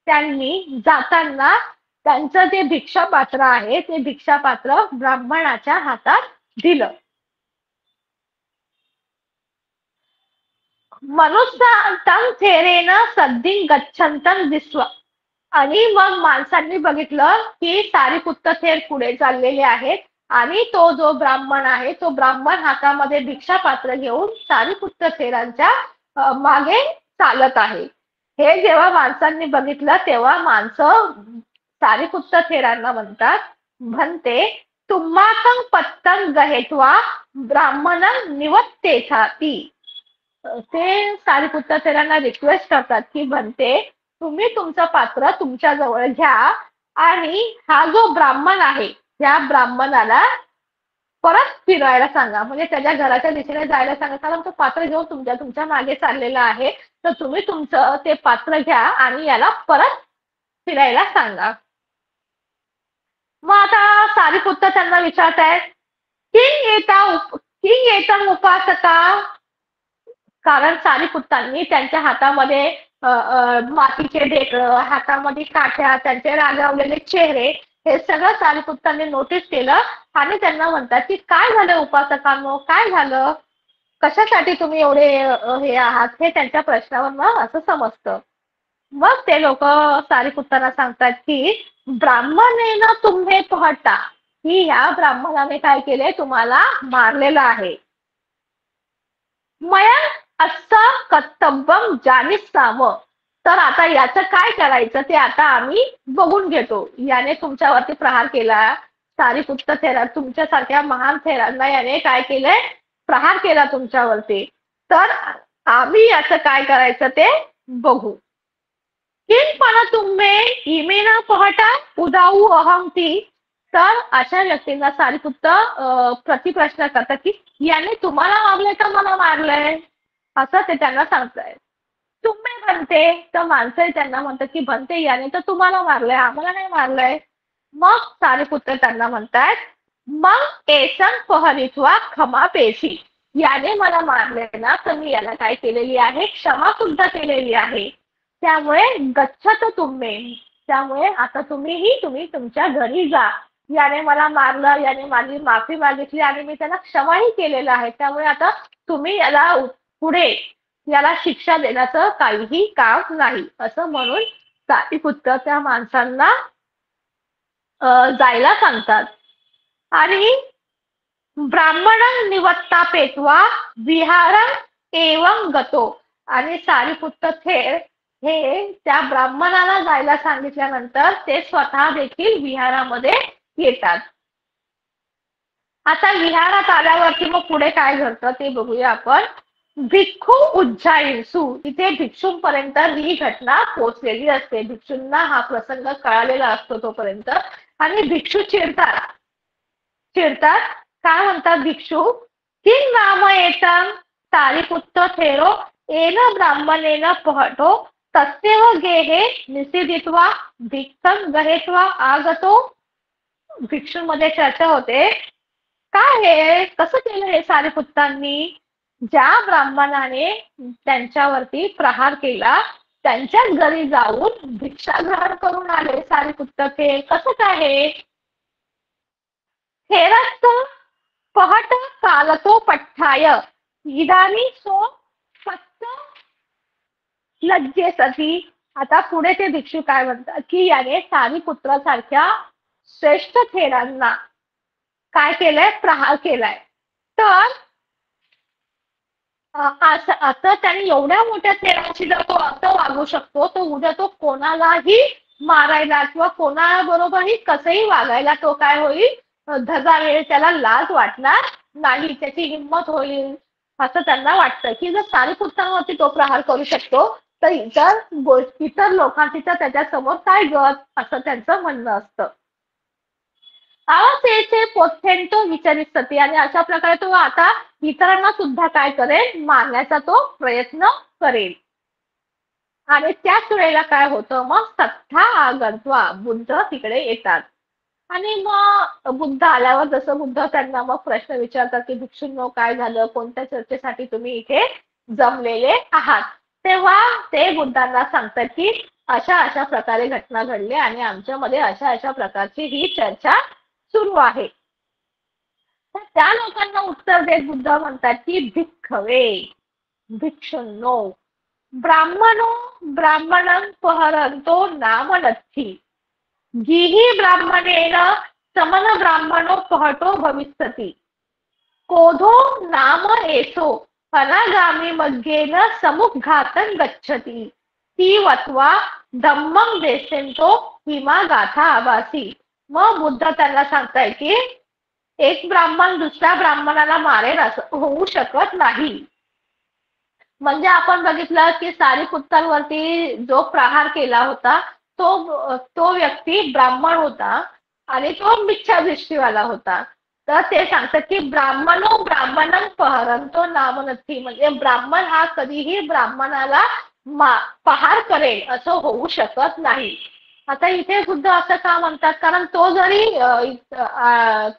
Speaker 3: त्यांनी जाताना त्यांचं जे भिक्षापात्र आहे ते भिक्षापात्र ब्राह्मणाच्या हातात दिलं. मनुष्यां थेरेनं सद्दी गच्छंतन दिसवा. आणि मग माणसांनी बघितलं की सारीपुत्त थेर पुढे चाललेले आहेत आणि तो जो ब्राह्मण आहे तो ब्राह्मण हातामध्ये भिक्षापात्र घेऊन सारीपुत्त थेरांच्या मागे चालत आहे. हे जेव्हा माणसांनी बघितलं तेव्हा माणसं सारीपुत्त थेरांना म्हणतात, म्हणते तुम्हाकं पत्तन गहेत्वा ब्राह्मण निवत्तेथाती. ते सारीपुत्त थेरांना रिक्वेस्ट करतात की म्हणते तुम्ही तुमचं पात्र तुमच्या जवळ घ्या आणि हा जो ब्राह्मण आहे त्या ब्राह्मणाला परत फिरायला सांगा, म्हणजे त्याच्या घराच्या दिशेने जायला सांगा, कारण तो पात्र घेऊन तुमच्या मागे चाललेला आहे. तर तुम्ही तुमचं ते पात्र घ्या आणि याला परत फिरायला सांगा. मग आता सारीपुत्त त्यांना विचारतायत, किंग येता उपासका. कारण सारीपुत्तांनी त्यांच्या हातामध्ये मातीचे ढेकळं, हातामध्ये काठ्या, त्यांचे रागावलेले चेहरे, हे सगळं सारीपुत्तांनी नोटीस केलं आणि त्यांना म्हणतात की काय झालं उपासकांनो, काय झालं, कशासाठी तुम्ही एवढे हे आहात, हे त्यांच्या प्रश्नावर असं समजतं. मग ते लोक सारीपुत्तांना सांगतात की ब्राह्मणेनं तुम्ही पहटा, की ह्या ब्राह्मणाने काय केले, तुम्हाला मारलेलं आहे. मया असं कर्तव्यम जानिसाम. तर आता याचं काय करायचं ते आता आम्ही बघून घेतो. याने तुमच्यावरती प्रहार केला, सारीपुत्त थेरा तुमच्यासारख्या महान थेरांना याने काय केलंय, प्रहार केला तुमच्यावरती. तर आम्ही याचं काय करायचं ते बघू. किंपण तुम्ही इमेना पहटा उदाऊ अहमती. तर अशा व्यक्तींना सारीपुत्त प्रतिप्रश्न करतात की याने तुम्हाला मारलंय का मला मारलंय, असं ते त्यांना सांगतायत. तुम्ही म्हणते, तर माणसं त्यांना म्हणतात की म्हणते याने तर तुम्हाला मारलंय, आम्हाला नाही मारलंय. मग सारीपुत्र त्यांना म्हणतात, मग एसन पहरित्वा क्षमा पेशी. याने मला मारले ना तर मी याला काय केलेली आहे, क्षमा सुद्धा केलेली आहे. त्यामुळे गच्छत तुम्ही, त्यामुळे आता तुम्ही तुमच्या घरी जा. याने मला मारलं, याने माझी माफी मागितली आणि मी त्याला क्षमाही केलेलं आहे. त्यामुळे आता तुम्ही याला पुढे याला शिक्षा देण्याचं काहीही काम नाही, असं म्हणून सारीपुत्र त्या माणसांना जायला सांगतात. आणि ब्राह्मण निवत्ता पेटवा विहार एवं गतो. आणि सारीपुत्र थेर हे त्या ब्राह्मणाला जायला सांगितल्यानंतर ते स्वतः देखील विहारामध्ये येतात. आता विहारात आल्यावरती मग पुढे काय घडतं ते बघूया आपण. भिक्खू उज्जाईसू, इथे भिक्षूंपर्यंत ही घटना पोहोचलेली असते. भिक्षूंना हा प्रसंग कळालेला असतो तोपर्यंत. आणि भिक्षू चिडतात. काय म्हणतात भिक्षू? किं नाम एतं सारिपुत्त थेरो येन ब्राह्मणेन पहटो तस्यैव गेहे निषेधित्वा भिक्षं गहेत्वा आगतो. भिक्षूंमध्ये चर्चा होते. काय हे कसं केलं हे सारिपुत्तांनी? ज्या ब्राह्मणाने त्यांच्यावरती प्रहार केला त्यांच्याच घरी जाऊन भिक्षा ग्रहण करून आले सारिपुत्त. ते कसं काय हे? थेरस्त पहट कालतो पठ्ठाय इदानी सो फक्त लज्जेसती. आता पुढे ते भिक्षू काय म्हणतात की याने सारिपुत्रासारख्या श्रेष्ठ थेरांना काय केलंय? प्रहार केलाय. तर आता त्याने एवढ्या मोठ्या थेरांशी जर तो असं वागू शकतो तर उद्या तो कोणालाही मारायला किंवा कोणाबरोबरही कसंही वागायला तो काय होईल? धजावेल. त्याला लाज वाटणार नाही, त्याची हिंमत होईल असं त्यांना वाटतं की जर सारिपुत्रांवरती तो प्रहार करू शकतो तर इतर लोकांची तर त्याच्यासमोर काय गत, असं त्यांचं म्हणणं असतं. आवाज पोथेंटो विचारित. आणि अशा प्रकारे तो आता इतरांना सुद्धा काय करेल? मारण्याचा तो प्रयत्न करेल. आणि त्याच वेळेला काय होतं? मग सत्ता आगंत्वा, बुद्ध तिकडे येतात. आणि मग बुद्ध आल्यावर जसं बुद्ध त्यांना मग प्रश्न विचारतात की भिक्षूंनो काय झालं? कोणत्या चर्चेसाठी तुम्ही इथे जमलेले आहात? तेव्हा ते बुद्धांना सांगतात की अशा अशा प्रकारे घटना घडली आणि आमच्यामध्ये अशा अशा प्रकारची ही चर्चा सुरू आहे. तर त्या लोकांना उत्तर देत बुद्ध म्हणतात की भिक्खवे, भिक्षुंनो, ब्राह्मणो ब्राह्मणं पहरंतो नाम नत्थी. जिही ब्राह्मणेन समन ब्राह्मणो पहटो भविष्यति. कोधो नाम एसो अनागामी मग्गेन समुद्घातन गच्छति. ती वत्वा धम्मं देसेंतो हिमा गाथा आभासी. मग बुद्ध त्यांना सांगताय की एक ब्राह्मण दुसऱ्या ब्राह्मणाला मारेल असं होऊ शकत नाही. म्हणजे आपण बघितलं की सारिपुत्रांवरती जो प्रहार केला होता तो व्यक्ती ब्राह्मण होता आणि तो मिथ्यादृष्टीवाला होता. तर ते सांगतात की ब्राह्मणो ब्राह्मणं पहरंतो नाम नत्थी. म्हणजे ब्राह्मण हा कधीही ब्राह्मणाला पहार करेल असं होऊ शकत नाही. आता इथे बुद्ध असं का म्हणतात? कारण तो जरी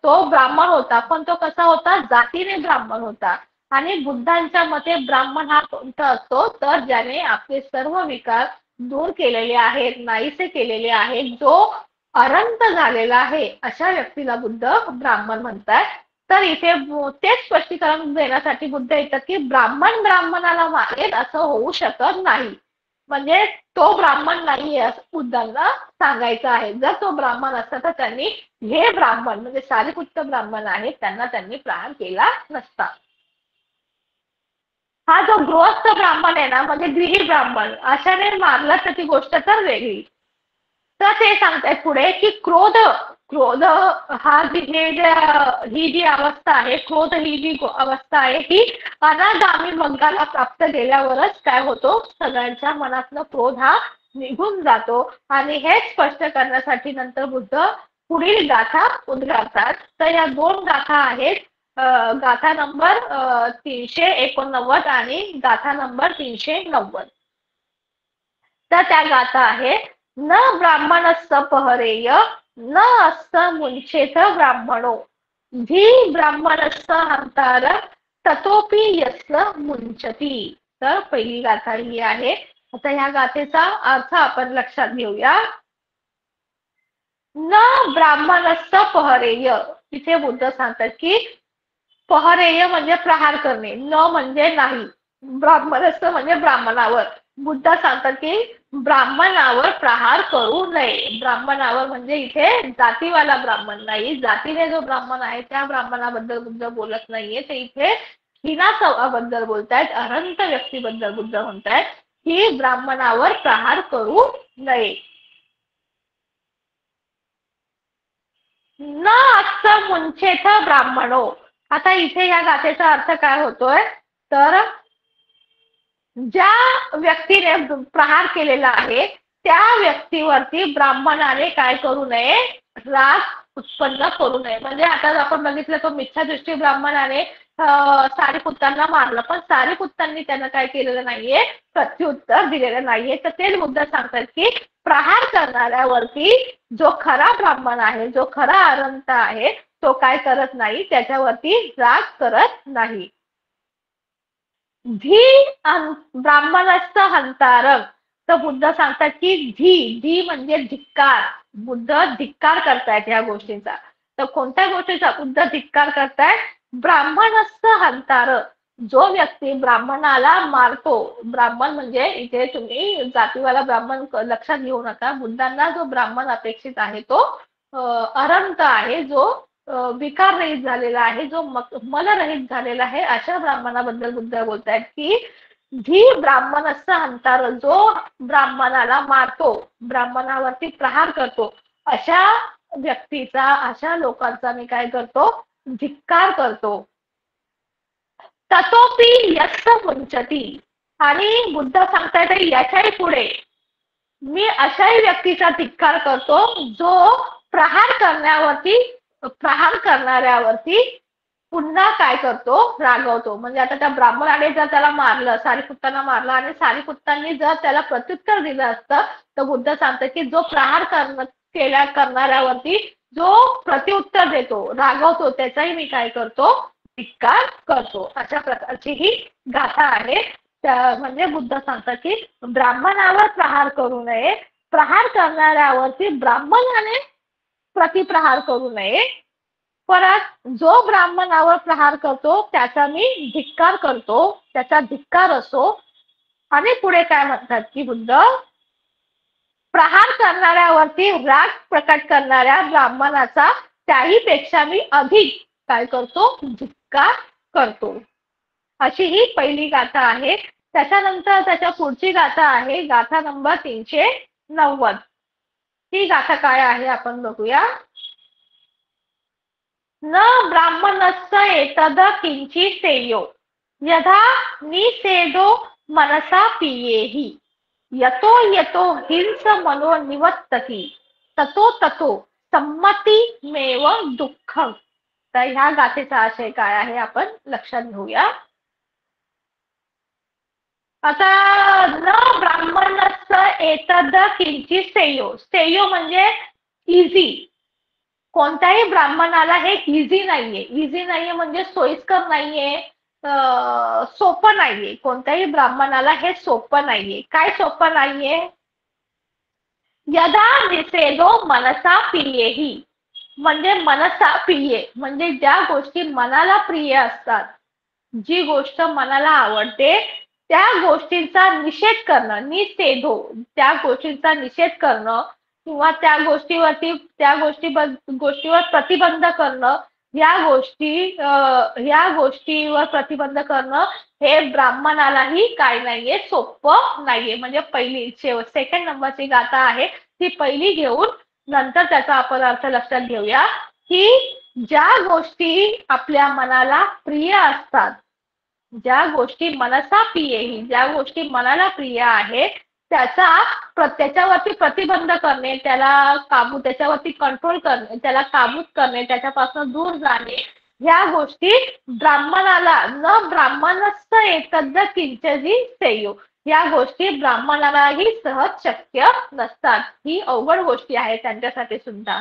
Speaker 3: तो ब्राह्मण होता पण तो कसा होता? जातीने ब्राह्मण होता. आणि बुद्धांच्या मते ब्राह्मण हा कोणता असतो? तर ज्याने आपले सर्व विकार दूर केलेले आहेत, नाहीसे केलेले आहेत, जो अरंत झालेला आहे, अशा व्यक्तीला बुद्ध ब्राह्मण म्हणतात. तर इथे तेच स्पष्टीकरण देण्यासाठी बुद्ध येतात की ब्राह्मण ब्राह्मणाला मारेल असं होऊ शकत नाही. म्हणजे तो ब्राह्मण नाहीये असं बुद्धांना सांगायचं आहे. जर तो ब्राह्मण असता तर त्यांनी हे ब्राह्मण म्हणजे सारिपुत्त ब्राह्मण आहेत त्यांना त्यांनी प्रहार केला नसता. हा जो गृहस्थ ब्राह्मण आहे ना, म्हणजे गृही ब्राह्मण, अशाने मारला तर ती गोष्ट तर वेगळी. तर ते सांगतायत पुढे की क्रोध हा ही जी अवस्था आहे, क्रोध ही जी अवस्था आहे ही अनागामी मग्गाला प्राप्त केल्यावरच काय होतो? सगळ्यांच्या मनातनं क्रोध हा निघून जातो. आणि हे स्पष्ट करण्यासाठी नंतर बुद्ध पुढील गाथा उद्गारतात. तर या 2 गाथा आहेत. गाथा नंबर 389 आणि गाथा नंबर 390. तर त्या गाथा आहेत. न ब्राह्मणस्य पहरेय न अस्त मुंचेत ब्राह्मणो भी ब्राह्मणस्य हंतार ततोपि यस्य मुंचती. तर पहिली गाथा ही आहे. आता ह्या गाथेचा अर्थ आपण लक्षात घेऊया. न ब्राह्मणस्य पहरेय, तिथे बुद्ध सांगतात की पहरेय म्हणजे प्रहार करणे, न म्हणजे नाही, ब्राह्मणस्य म्हणजे ब्राह्मणावर. बुद्ध सांगतात की ब्राह्मणावर प्रहार करू नये. ब्राह्मणावर म्हणजे इथे जातीवाला ब्राह्मण नाही, जातीने जो ब्राह्मण आहे त्या ब्राह्मणाबद्दल बुद्ध बोलत नाहीये. ते इथे हिनासवाबद्दल बोलतायत, अरंत व्यक्तीबद्दल बुद्ध म्हणतायत की ब्राह्मणावर प्रहार करू नये. न असं मुंचेथ ब्राह्मणो. आता इथे या गाथेचा अर्थ काय होतोय? तर ज्या व्यक्तीने प्रहार केलेला आहे त्या व्यक्तीवरती ब्राह्मणाने काय करू नये, राग उत्पन्न करू नये. म्हणजे आता आपण बघितलं तो मिथ्यादृष्टी ब्राह्मणाने सारीपुत्रांना मारलं, पण सारीपुत्रांनी त्यांना काय केलेलं नाहीये, प्रत्युत्तर दिलेलं नाहीये. तर तेच मुद्दा सांगतात की प्रहार करणाऱ्यावरती जो खरा ब्राह्मण आहे, जो खरा अरंत आहे, तो काय करत नाही, त्याच्यावरती राग करत नाही. धी ब्राह्मणस्थ हंतारम. तर बुद्ध सांगतात की धी म्हणजे धिक्कार. बुद्ध धिक्कार करतायत या गोष्टींचा. तर कोणत्या गोष्टीचा बुद्ध धिक्कार करतायत? ब्राह्मणस्थ हंतार. जो व्यक्ती ब्राह्मणाला मारतो, ब्राह्मण म्हणजे इथे तुम्ही जातीवाला ब्राह्मण लक्षात घेऊ नका. बुद्धांना जो ब्राह्मण अपेक्षित आहे तो अरंत आहे, जो विकाररहित झालेला आहे, जो मलरहित झालेला आहे, अशा ब्राह्मणाबद्दल बुद्ध बोलतायत की जी ब्राह्मणस्थ हंतार, जो ब्राह्मणाला मारतो, ब्राह्मणावरती प्रहार करतो, अशा व्यक्तीचा, अशा लोकांचा मी काय करतो, धिक्कार करतो. ततोपि यस्स मुंचती. आणि बुद्ध सांगतायत याच्याही पुढे मी अशाही व्यक्तीचा धिक्कार करतो जो प्रहार करणाऱ्यावरती पुन्हा काय करतो, रागवतो. म्हणजे आता त्या ब्राह्मणाने जर त्याला मारलं, सारीपुत्रांना मारलं आणि सारीपुत्रांनी जर त्याला प्रत्युत्तर दिलं असतं, तर बुद्ध सांगतात की जो प्रहार करणाऱ्यावरती जो प्रत्युत्तर देतो, रागवतो, त्याचाही मी काय करतो, धिक्कार करतो. अशा प्रकारची ही गाथा आहे. म्हणजे बुद्ध सांगतात की ब्राह्मणावर प्रहार करू नये, प्रहार करणाऱ्यावरती ब्राह्मणाने प्रतिप्रहार करू नये. परत जो ब्राह्मणावर प्रहार करतो त्याचा मी धिक्कार करतो, त्याचा धिक्कार असो. आणि पुढे काय म्हणतात की बुद्ध प्रहार करणाऱ्यावरती राग प्रकट करणाऱ्या ब्राह्मणाचा त्याही पेक्षा मी अधिक काय करतो, धिक्कार करतो. अशी ही पहिली गाथा आहे. त्याच्यानंतर त्याच्या पुढची गाथा आहे गाथा नंबर 390. ती गाथा काय आहे आपण बघूया. न ब्राह्मणस्य एतद किंचित सेयो यथा निषेधो मनसा पियेहि यतो यतो हिंस मनो निवर्तती ततो ततो संमतीमेव दुःखम. तर ह्या गाथेचा आशय काय आहे आपण लक्षात घेऊया. आता न ब्राह्मणस्य एतद किंचित सेयो. सेयो म्हणजे इझी. कोणत्याही ब्राह्मणाला हे इझी नाहीये. इझी नाहीये म्हणजे सोयीस्कर नाहीये, सोपं नाहीये. कोणत्याही ब्राह्मणाला हे सोपं नाहीये. काय सोपं नाहीये? यदा निषेधो मनसा प्रियेहि. म्हणजे मनसा प्रिये म्हणजे ज्या गोष्टी मनाला प्रिय असतात, जी गोष्ट मनाला आवडते त्या गोष्टींचा निषेध करणं, निषेधो, त्या गोष्टींचा निषेध करणं किंवा त्या गोष्टीवर प्रतिबंध करणं, या गोष्टीवर प्रतिबंध करणं हे ब्राह्मणालाही काय नाहीये, सोपं नाहीये. म्हणजे पहिली सेकंड नंबरची गाथा आहे ती पहिली घेऊन नंतर त्याचा आपण अर्थ लक्षात घेऊया की ज्या गोष्टी आपल्या मनाला प्रिय असतात, ज्या गोष्टी मनसा प्रियेहि, ज्या गोष्टी मनाला प्रिय आहेत त्याच्यावरती प्रतिबंध करणे, त्याच्यावरती कंट्रोल करणे, त्याला काबूत करणे, त्याच्यापासून दूर जाणे, ह्या गोष्टी ब्राह्मणाला न ब्राह्मणस्थ एतद किंचित सेयो, या गोष्टी ब्राह्मणालाही सहज शक्य नसतात. ही अवघड गोष्टी आहेत त्यांच्यासाठी सुद्धा.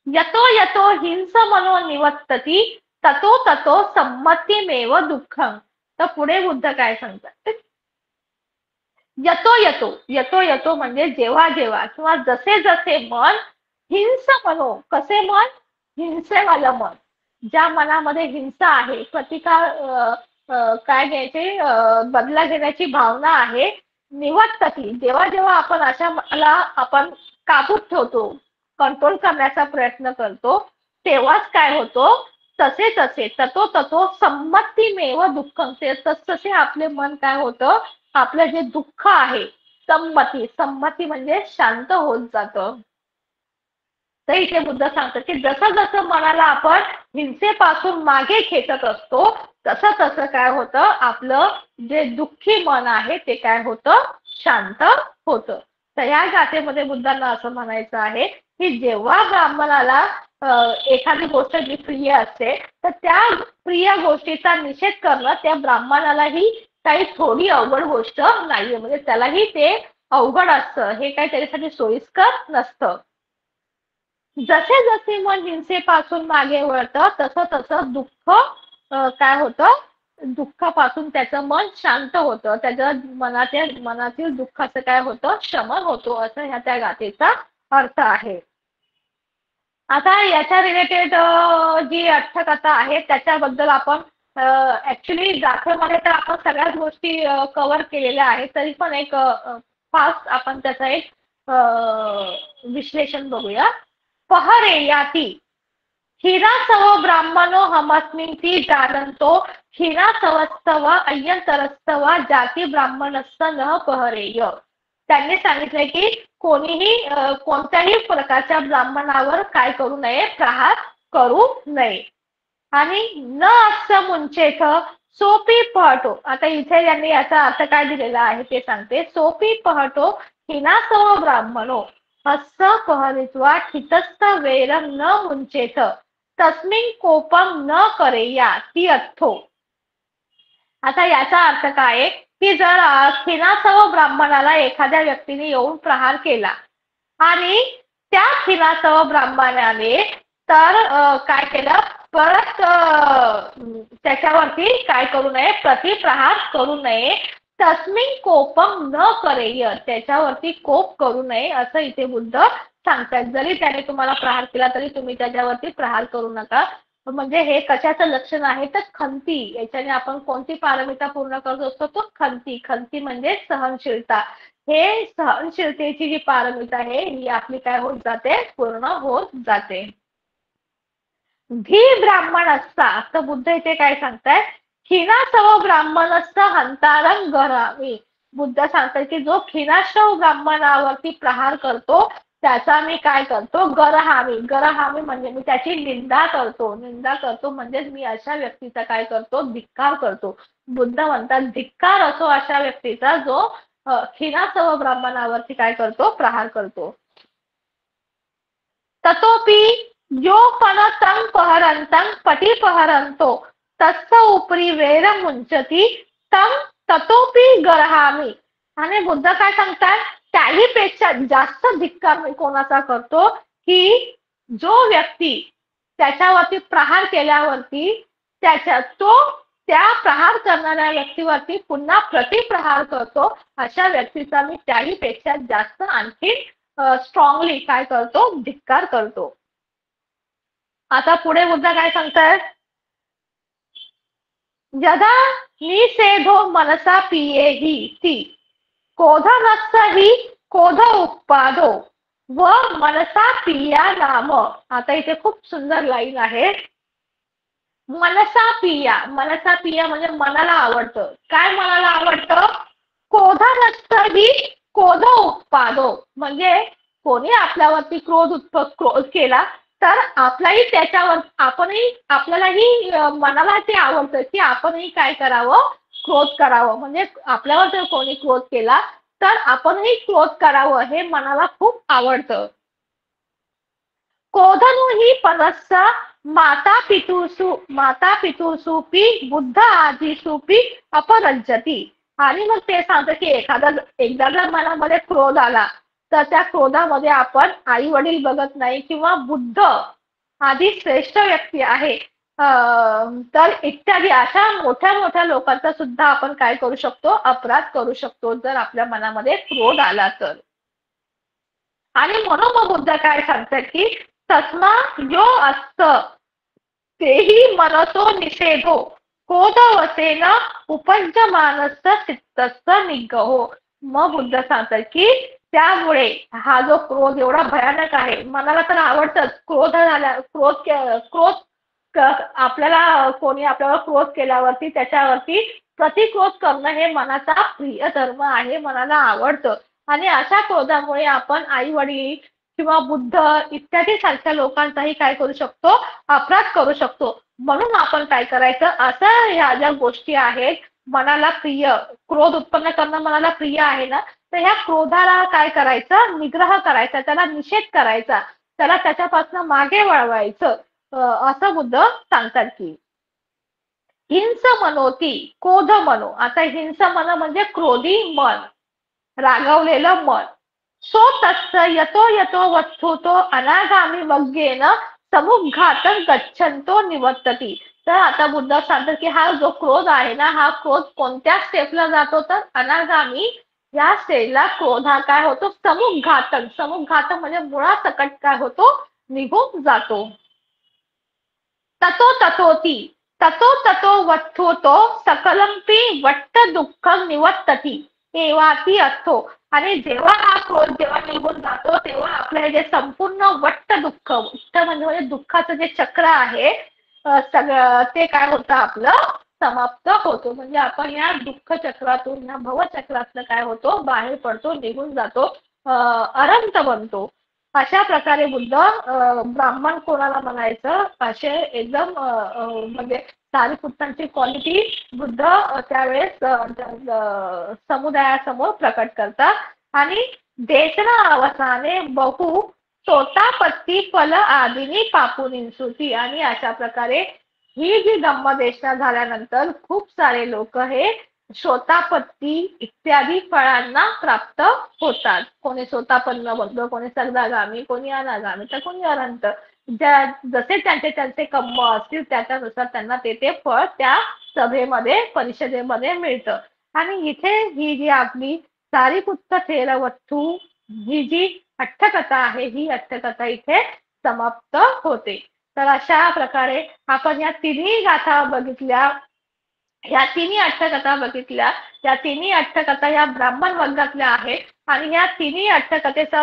Speaker 3: यतो यतो हिंस मनो निवर्तती ततो ततो संमतीमेव दुःखम. तर पुढे बुद्ध काय सांगतात. यतो यतो म्हणजे जेव्हा जेव्हा किंवा जसे जसे मन हिंस मनो. कसे मन? हिंसेवालं मन. ज्या मनामध्ये हिंसा आहे, प्रतिकार काय घ्यायचे, बदला घेण्याची भावना आहे, निवर्तती, जेव्हा जेव्हा आपण अशा मनाला आपण काबूत ठेवतो, कंट्रोल करण्याचा प्रयत्न करतो, तेव्हाच काय होतो, तसे तसे ततो ततो संमतीमेव दुःखम. तसे आपले मन काय होतं, आपलं जे दुःख आहे, संमती म्हणजे शांत होत जातं. तर इथे बुद्ध सांगतात की जसं जसं मनाला आपण हिंसेपासून मागे खेचत असतो तसं तसं काय होतं, आपलं जे दुःखी मन आहे ते काय होतं, शांत होतं. तर या गाथेमध्ये बुद्धांना असं म्हणायचं आहे की जेव्हा ब्राह्मणाला एखादी गोष्ट जी प्रिय असते तर त्या प्रिय गोष्टीचा निषेध करणं त्या ब्राह्मणालाही काही थोडी अवघड गोष्ट नाहीये. म्हणजे त्यालाही ते अवघड असतं, हे काही त्याच्यासाठी सोयीस्कर नसतं. जसे जसे मन हिंसेपासून मागे वळतं तसं तसं दुःख काय होतं, दुःखापासून त्याचं मन शांत होतं, त्याच्या मनातील दुःखाचं काय होतं, शमन होतो, असं ह्या त्या गाथेचा अर्थ आहे. आता याच्या रिलेटेड जी अर्थकथा आहे त्याच्याबद्दल आपण ऍक्च्युली गाथेमध्ये तर आपण सगळ्याच गोष्टी कव्हर केलेल्या आहेत, तरी पण एक फास्ट आपण त्याचं एक विश्लेषण बघूया. पहरेयाती हिरासव ब्राह्मणो हमस्मिंती जानंतो हिरासवस्तव अय्यंतरस्तव जाती ब्राह्मणस्थ न पहरेय. त्यांनी सांगितलंय की कोणीही कोणत्याही प्रकारच्या ब्राह्मणावर काय करू नये, प्रहार करू नये. आणि न असं मुंचेथ सोपी पहटो. आता इथे त्यांनी याचा अर्थ काय दिलेला आहे ते सांगते. सोपी पहटो हिनासव ब्राह्मणो हस्स पहरित्वा ठितस्थ वेरम न मुंचेथ तस्मिन कोपम न करेया ती अर्थो. आता याचा अर्थ काय आहे की जर खिनासव ब्राह्मणाला एखाद्या व्यक्तीने येऊन प्रहार केला आणि त्या खिनासव ब्राह्मणाने तर काय केलं, परत त्याच्यावरती काय करू नये, प्रतिप्रहार करू नये. तस्मिन कोपम न करेय, त्याच्यावरती कोप करू नये असं इथे बुद्ध सांगतात. जरी त्याने तुम्हाला प्रहार केला तरी तुम्ही त्याच्यावरती प्रहार करू नका. म्हणजे हे कशाचं लक्षण आहे तर खंती. याच्याने आपण कोणती पारमिता पूर्ण करत असतो तो खंती. खंती म्हणजे सहनशीलता. हे सहनशीलतेची जी पारमिता आहे ही आपली काय होत जाते, पूर्ण होत जाते. भी ब्राह्मण असता तर बुद्ध इथे काय सांगताय, खिनासव ब्राह्मणस्थ हंतारं गरामी. बुद्ध सांगतात की जो खिनाशव ब्राह्मणावरती प्रहार करतो त्याचा मी काय करतो, गरहामी. गरहामी म्हणजे मी त्याची निंदा करतो. निंदा करतो म्हणजे मी अशा व्यक्तीचा काय करतो, धिक्कार करतो. बुद्ध म्हणतात धिक्कार असो अशा व्यक्तीचा जो खिनासव ब्राह्मणावरती काय करतो, प्रहार करतो. ततोपि यो फनतं पहरन्तं पटिपहरन्तो तस्स उपरी वेरं मुंचती तं ततोपि गरहामी. आणि बुद्ध काय सांगतात, त्याही पेक्षा जास्त धिक्कार मी कोणाचा करतो की जो व्यक्ती त्याच्यावरती प्रहार केल्यावरती त्या प्रहार करणाऱ्या व्यक्तीवरती पुन्हा प्रतिप्रहार करतो, अशा व्यक्तीचा मी त्याही पेक्षा जास्त आणखी स्ट्रॉंगली काय करतो, धिक्कार करतो. आता पुढे बुद्ध काय सांगतायत, यदा निषेधो मनसा पियेहि ती क्रोधनस्स हि क्रोध उत्पादो व मनसा पिया नाम. आता इथे खूप सुंदर लाईन आहे. मनसा पिया. मनसा पिया म्हणजे मनाला आवडतं. काय मनाला आवडतं, क्रोधनस्स हि क्रोध उत्पादो. म्हणजे कोणी आपल्यावरती क्रोध केला तर आपलाही त्याच्यावर आपल्यालाही मनाला ते आवडतं की आपणही काय करावं, क्रोध करावं. म्हणजे आपल्यावर जर कोणी क्रोध केला तर आपणही क्रोध करावं हे मनाला खूप आवडतं. क्रोधनु हि परस्स माता पितुसुपी बुद्ध आदिसुपी अपरज्जती. आणि मग ते सांगतं की एकदा जर मनामध्ये क्रोध आला तर त्या क्रोधामध्ये आपण आई वडील बघत नाही किंवा बुद्ध आधी श्रेष्ठ व्यक्ती आहे तर इत्यादी अशा मोठ्या मोठ्या लोकांचा सुद्धा आपण काय करू शकतो, अपराध करू शकतो जर आपल्या मनामध्ये क्रोध आला तर. आणि म्हणून मग बुद्ध काय सांगतात की तस्मा यो असत तेही मनसो निषेधो क्रोधवसेन उपज्यमानस्य चित्तस्थ निग्रहो. मग बुद्ध सांगतात की त्यामुळे हा जो क्रोध एवढा भयानक आहे, मनाला तर आवडतच. आपल्याला कोणी आपल्यावर क्रोध केल्यावरती त्याच्यावरती प्रतिक्रोध करणं हे मनाचा प्रिय धर्म आहे, मनाला आवडतं. आणि अशा क्रोधामुळे आपण आई वडील किंवा बुद्ध इत्यादी सारख्या लोकांचाही काय करू शकतो, अपराध करू शकतो. म्हणून आपण काय करायचं, असं ह्या ज्या गोष्टी आहेत मनाला प्रिय, क्रोध उत्पन्न करणं मनाला प्रिय आहे ना, तर ह्या क्रोधाला काय करायचं, निग्रह करायचा, त्याला निषेध करायचा, त्याला त्याच्यापासून मागे वळवायचं. असं बुद्ध सांगतात की हिंस मनोती क्रोध मनो. आता हिंस मन म्हणजे क्रोधी मन, रागवलेलं मन. सो तत्स यतो यतो वत्थुतो अनागामी मग्गेन समुघातन गच्छन्तो निवर्तती. तर आता बुद्ध सांगतात की हा जो क्रोध आहे ना, हा क्रोध कोणत्या स्टेपला जातो, तर अनागामी या स्टेजला क्रोध हा काय होतो, समुघातन. समुघातन म्हणजे मुळासकट काय होतो, निघून जातो. ततो ततोती ततो ततो वत्थुतो सकलंपी वट्ट दुःख निवर्तती एवाती असतो. आणि जेव्हा हा क्रोध जेव्हा निघून जातो तेव्हा आपलं हे जे संपूर्ण वट्ट दुःख, वट्ट म्हणजे दुःखाचं जे चक्र आहे सगळं ते काय होतं, आपलं समाप्त होतो. म्हणजे आपण या दुःख चक्रातून, या भवचक्रातनं काय होतो, बाहेर पडतो, निघून जातो, अनंत बनतो. अशा प्रकारे बुद्ध ब्राह्मण कोणाला म्हणायचं असे एकदम म्हणजे सारीपुत्रांची क्वालिटी बुद्ध त्यावेळेस समुदायासमोर प्रकट करतात. आणि देशना अवसाने बहु सोतापत्ती फल आदिनी पापुनिंसुती. आणि अशा प्रकारे ही जी धम्मदेशना झाल्यानंतर खूप सारे लोक हे शोतापत्ती इत्यादी फळांना प्राप्त होतात. कोणी सोतापन्न बनतो, कोणी सर्वगामी, कोणी अनागामी, तर कोणी अनंत. जसे त्यांचे त्यांचे कर्म असतील त्याच्यानुसार त्यांना ते फळ त्या सभेमध्ये, परिषदेमध्ये मिळतं. आणि इथे ही जी आपली सारीपुत्त थेरवत्थू ही जी अट्टकथा आहे, ही अट्टकथा इथे समाप्त होते. तर अशा प्रकारे आपण या तिन्ही गाथा बघितल्या, या तिन्ही अट्टकथा बघितल्या. या तिन्ही अट्टकथा या ब्राह्मण वर्गातल्या आहेत. आणि या तिन्ही अट्टकथेचा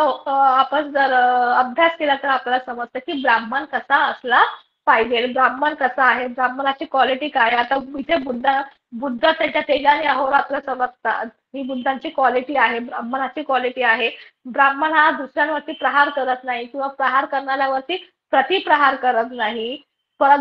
Speaker 3: आपण जर अभ्यास केला तर आपल्याला समजतं की ब्राह्मण कसा असला पाहिजे, ब्राह्मण कसा आहे, ब्राह्मणाची क्वालिटी काय. आता इथे बुद्ध त्याच्या तेजाने अहोरात्र समजतात, ही बुद्धांची क्वालिटी आहे, ब्राह्मणाची क्वालिटी आहे. ब्राह्मण हा दुसऱ्यांवरती प्रहार करत नाही किंवा प्रहार करणाऱ्यावरती प्रतिप्रहार करत नाही. परत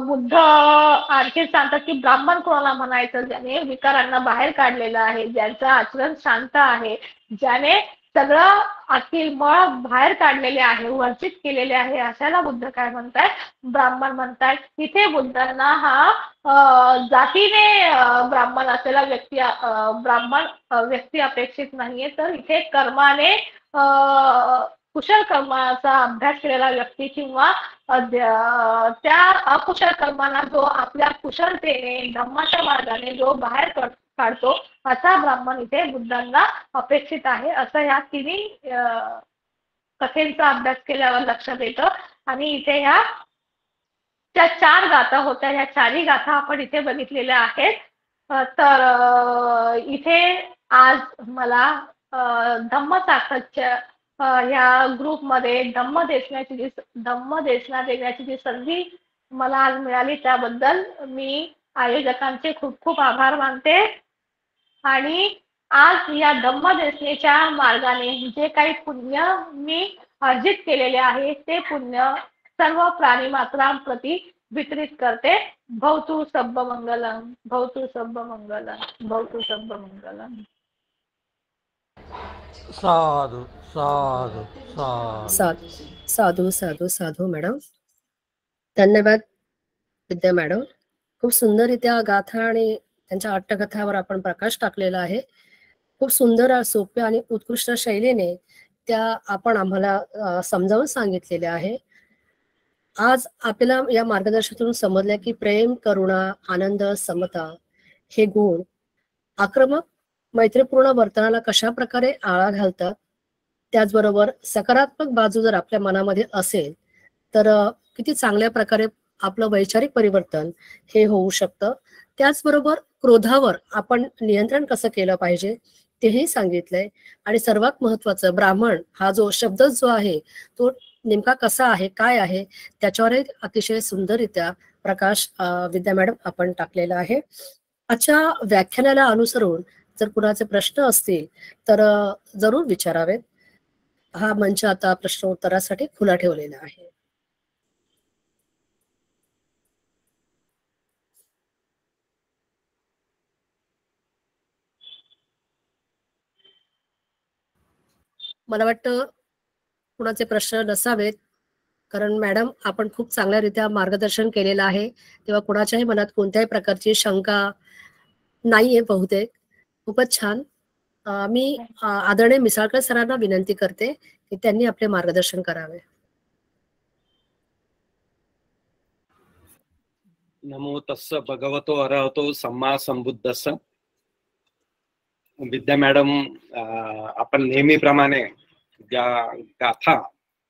Speaker 3: बुद्ध आणखी सांगतात की ब्राह्मण कोणाला म्हणायचं, ज्याने विकारांना बाहेर काढलेलं आहे, ज्यांचं आचरण शांत आहे, ज्याने सगळं अखिल मळ बाहेर काढलेले आहे, वर्जित केलेले आहे, अशाला बुद्ध काय म्हणतात, ब्राह्मण म्हणतात. इथे बुद्धांना हा जातीने ब्राह्मण असलेला व्यक्ती ब्राह्मण व्यक्ती अपेक्षित नाहीये, तर इथे कर्माने कुशल कर्माचा अभ्यास केलेला व्यक्ती किंवा त्या अकुशल कर्मांना जो आपल्या कुशलतेने धम्माच्या मार्गाने जो बाहेर काढतो असा ब्राह्मण इथे बुद्धांना अपेक्षित आहे, असं ह्या तिन्ही कथेचा अभ्यास केल्यावर लक्षात येतं. आणि इथे ह्या त्या 4 गाथा होत्या, ह्या 4ही गाथा आपण इथे बघितलेल्या आहेत. तर इथे आज मला धम्मसाखरच्या ह्या ग्रुपमध्ये धम्मदेशना देण्याची जी संधी मला आज मिळाली त्याबद्दल मी आयोजकांचे खूप खूप आभार मानते. आणि आज या धम्मदेशनेच्या मार्गाने जे काही पुण्य मी अर्जित केलेले आहे ते पुण्य सर्व प्राणी मात्रांप्रती वितरित करते. भवतु सब्ब मंगलम, भवतु सब्ब मंगलम, भवतु सब्ब मंगलम.
Speaker 4: साधु साधु साधु
Speaker 1: साधू साधू साधू मॅडम. धन्यवाद विद्या मॅडम. खूप सुंदररित्या गाथा आणि त्यांच्या अट्टकथावर आपण प्रकाश टाकलेला आहे. खूप सुंदर, सोप्या आणि उत्कृष्ट शैलीने त्या आपण आम्हाला समजावून सांगितलेल्या आहे. आज आपल्याला या मार्गदर्शनातून समजलं की प्रेम, करुणा, आनंद, समता हे गुण आक्रमक मैत्रीपूर्ण वर्तनाला कशा प्रकारे आळा घालतात. त्याचबरोबर सकारात्मक बाजू जर आपल्या मनामध्ये असेल तर किती चांगल्या प्रकारे आपलं वैचारिक परिवर्तन हे होऊ शकतं. त्याचबरोबर क्रोधावर आपण नियंत्रण कसं केलं पाहिजे तेही सांगितलंय. आणि सर्वात महत्वाचं, ब्राह्मण हा जो शब्द जो आहे तो नेमका कसा आहे, काय आहे, त्याच्यावरही अतिशय सुंदररित्या प्रकाश विद्या मॅडम आपण टाकलेला आहे. आजच्या व्याख्यानाला अनुसरून जर कुणाचे प्रश्न असतील तर जरूर विचारावेत. हा मंच आता प्रश्नोत्तरासाठी खुला ठेवलेला आहे. मला वाटतं कुणाचे प्रश्न नसावेत, कारण मॅडम आपण खूप चांगल्यारीत्या मार्गदर्शन केलेलं आहे, तेव्हा कुणाच्याही मनात कोणत्याही प्रकारची शंका नाहीये बहुतेक. खूपच छान. मी आदरणीय मिसाळकर सरांना विनंती करते की त्यांनी आपले मार्गदर्शन करावे.
Speaker 5: नमो तस्स भगवतो अरहतो सम्मा संबुद्धस्स. विद्या मॅडम, आपण नेहमीप्रमाणे ज्या गाथा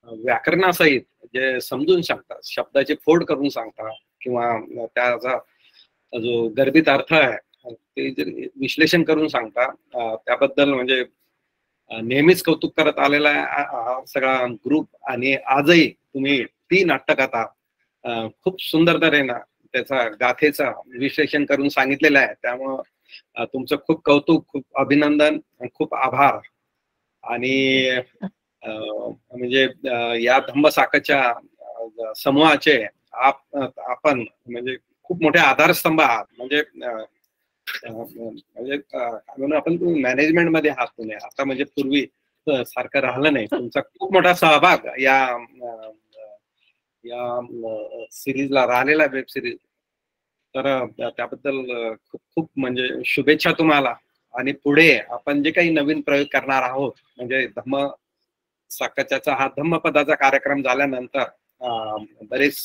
Speaker 5: व्याकरणासहित जे समजून सांगतात, शब्दाची फोड करून सांगतात किंवा त्याचा जो गर्भित अर्थ आहे ते जे विश्लेषण करून सांगतात, त्याबद्दल म्हणजे नेहमीच कौतुक करत आलेला आहे सगळा ग्रुप. आणि आजही तुम्ही 3 नाटककथा खूप सुंदर तऱ्हेनं त्याचा गाथेचा विश्लेषण करून सांगितलेलं आहे. त्यामुळं तुमचं खूप कौतुक, खूप अभिनंदन, खूप आभार. आणि म्हणजे या धम्मसाखच्या समूहाचे आपण म्हणजे खूप मोठे आधारस्तंभ आहात. म्हणजे आपण मॅनेजमेंट मध्ये आहात तुम्ही आता, म्हणजे पूर्वी सारखं राहिलं नाही. तुमचा खूप मोठा सहभाग या सिरीजला राहिलेला, वेब सिरीज. तर त्याबद्दल खूप खूप म्हणजे शुभेच्छा तुम्हाला. आणि पुढे आपण जे काही नवीन प्रयोग करणार आहोत, म्हणजे धम्म साखच्याचा हा धम्मपदाचा कार्यक्रम झाल्यानंतर बरेच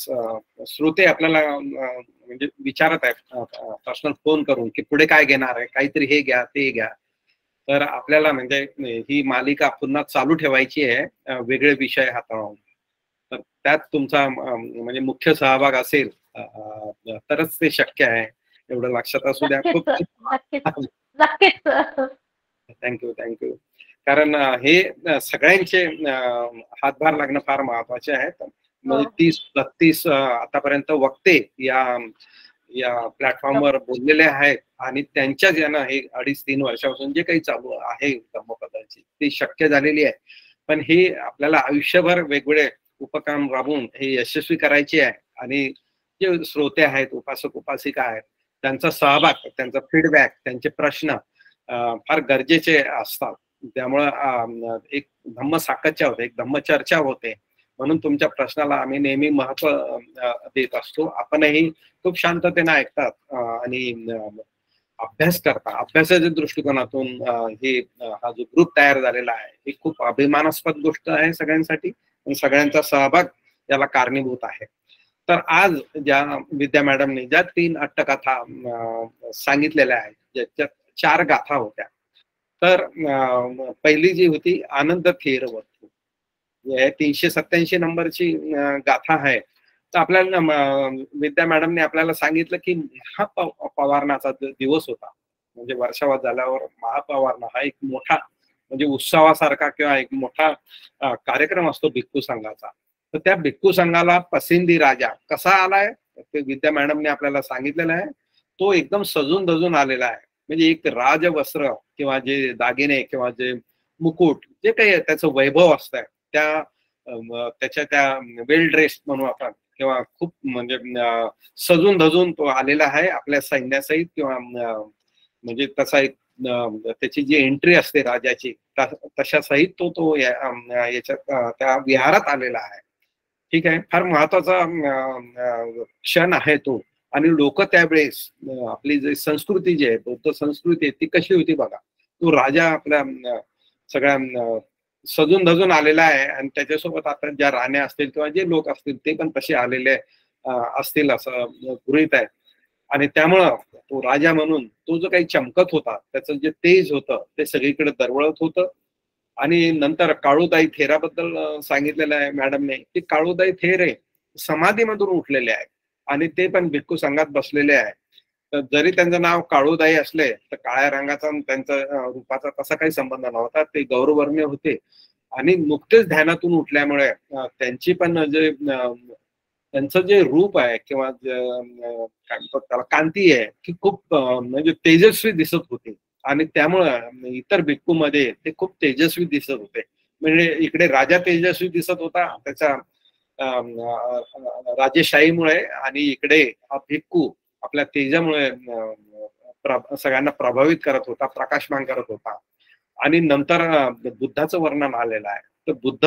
Speaker 5: श्रोते आपल्याला म्हणजे विचारत आहेत पर्सनल फोन करून की पुढे काय घेणार आहे, काहीतरी हे घ्या ते घ्या. तर आपल्याला म्हणजे ही मालिका पुन्हा चालू ठेवायची आहे वेगळे विषय हाताळून. तर त्यात तुमचा म्हणजे मुख्य सहभाग असेल तरच ते शक्य आहे, एवढं लक्षात असू द्या. खूप थँक्यू. कारण हे सगळ्यांचे हातभार लागणं फार महत्वाचे आहे. म्हणजे 30-32 आतापर्यंत वक्ते या प्लॅटफॉर्मवर बोललेले आहेत आणि त्यांच्याच यानं हे 2.5-3 वर्षापासून जे काही चालू आहे धम्मपदाची ती शक्य झालेली आहे. पण हे आपल्याला आयुष्यभर वेगवेगळे उपक्रम राबवून हे यशस्वी करायचे आहे. आणि जे श्रोते आहेत, उपासक उपासिका आहेत, त्यांचा सहभाग, त्यांचा फीडबॅक, त्यांचे प्रश्न फार गरजेचे असतात. त्यामुळं एक धम्मसाखच्या होते, एक धम्मचर्चा होते. म्हणून तुमच्या प्रश्नाला आम्ही नेहमी महत्व देत असतो. आपणही खूप शांततेने ऐकतात आणि अभ्यास करता. अभ्यासाच्या दृष्टिकोनातून हा जो ग्रुप तयार झालेला आहे ही खूप अभिमानास्पद गोष्ट आहे सगळ्यांसाठी. आणि सगळ्यांचा सहभाग याला कारणीभूत आहे. तर आज ज्या विद्या मॅडमने ज्या 3 अट्टकथा सांगितलेल्या आहेत, ज्याच्यात 4 गाथा होत्या. तर पहिली जी होती आनंद थेरवस्तू, 387 नंबरची गाथा आहे. तर आपल्याला विद्या मॅडमने आपल्याला सांगितलं की महापवारणाचा दिवस होता. म्हणजे वर्षावाद झाल्यावर महापवारणा हा एक मोठा म्हणजे उत्सवासारखा किंवा एक मोठा कार्यक्रम असतो भिक्खू संघाचा. तर त्या भिक्खू संघाला पसिंदी राजा कसा आलाय ते विद्या मॅडमने आपल्याला सांगितलेलं आहे. तो एकदम सजून धजून आलेला आहे. म्हणजे एक राजवस्त्र किंवा जे दागिने किंवा जे मुकुट जे काही त्याचं वैभव असतं त्याच्या त्या वेल ड्रेस म्हणू आपण, किंवा खूप म्हणजे सजून धजून तो आलेला आहे आपल्या सैन्यासहित. किंवा म्हणजे तसा एक त्याची जी एंट्री असते राजाची तशा सहित तो याच्यात त्या विहारात आलेला आहे. ठीक आहे, फार महत्वाचा क्षण आहे तो. आणि लोक त्यावेळेस आपली जी संस्कृती जी आहे, बौद्ध संस्कृती ती कशी होती बघा. तो राजा आपल्या सगळ्या सजून धजून आलेला आहे आणि त्याच्यासोबत आता ज्या राण्या असतील किंवा जे लोक असतील ते पण तसे आलेले असतील असं गृहीत आहे. आणि त्यामुळं तो राजा म्हणून तो जो काही चमकत होता, त्याचं जे तेज होतं ते सगळीकडे दरवळत होतं. आणि नंतर काळूदाई थेराबद्दल सांगितलेलं आहे मॅडमने की काळूदाई थेर हे समाधीमधून उठलेले आहे आणि ते पण भिक्खू संघात बसलेले आहे. तर जरी त्यांचं नाव काळूदाई असले तर काळ्या रंगाचा त्यांचा रूपाचा तसा काही संबंध नव्हता. ते गौरवर्णीय होते आणि नुकतेच ध्यानातून उठल्यामुळे त्यांची पण जे त्यांचं जे रूप आहे किंवा त्याला कांती आहे की खूप म्हणजे तेजस्वी दिसत होती. आणि त्यामुळं इतर भिक्खू मध्ये ते खूप तेजस्वी दिसत होते. म्हणजे इकडे राजा तेजस्वी दिसत होता त्याच्या राजेशाहीमुळे, आणि इकडे हा भिक्खू आपल्या तेजामुळे सगळ्यांना प्रभावित करत होता, प्रकाशमान करत होता. आणि नंतर बुद्धाचं वर्णन आलेलं आहे. तर बुद्ध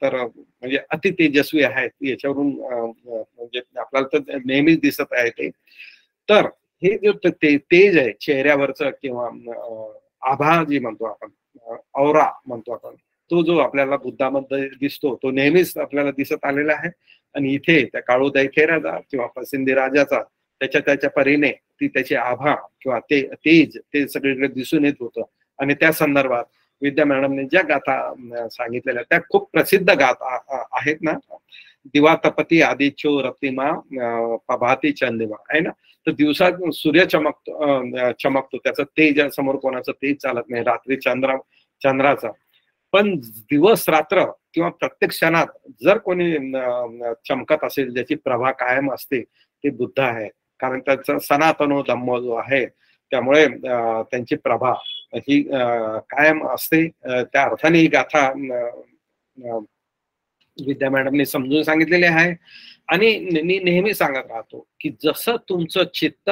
Speaker 5: तर म्हणजे अति तेजस्वी आहेत, याच्यावरून म्हणजे आपल्याला तर नेहमीच दिसत आहे ते. तर हे जे तेज आहे चेहऱ्यावरचं किंवा आभा जी म्हणतो आपण, औरा म्हणतो आपण, तो जो आपल्याला बुद्धामध्ये दिसतो तो नेहमीच आपल्याला दिसत आलेला आहे. आणि इथे त्या काळोदाई थेराचा किंवा पसिंदी राजाचा त्याच्या परीने ती त्याची आभा किंवा ते तेज ते सगळीकडे दिसून येत होतं. आणि त्या संदर्भात विद्या मॅडमने ज्या गाथा सांगितलेल्या त्या खूप प्रसिद्ध गाथा आहेत ना. दिवा तपती आदिच्यो रतिमा पभाती चंदिमा आहे ना. तर दिवसात सूर्य चमकतो त्याचं तेज समोर कोणाचं तेज चालत नाही, रात्री चंद्राचा. पण दिवस रात्र किंवा प्रत्येक क्षणात जर कोणी चमकत असेल, ज्याची प्रभा कायम असते, ते बुद्ध आहे. कारण त्याचा सनातनो धम्म जो आहे त्यामुळे त्यांची प्रभा ही कायम असते. त्या अर्थाने ही गाथा विद्या मॅडमने समजून सांगितलेली आहे. आणि मी नेहमी सांगत राहतो की जसं तुमचं चित्त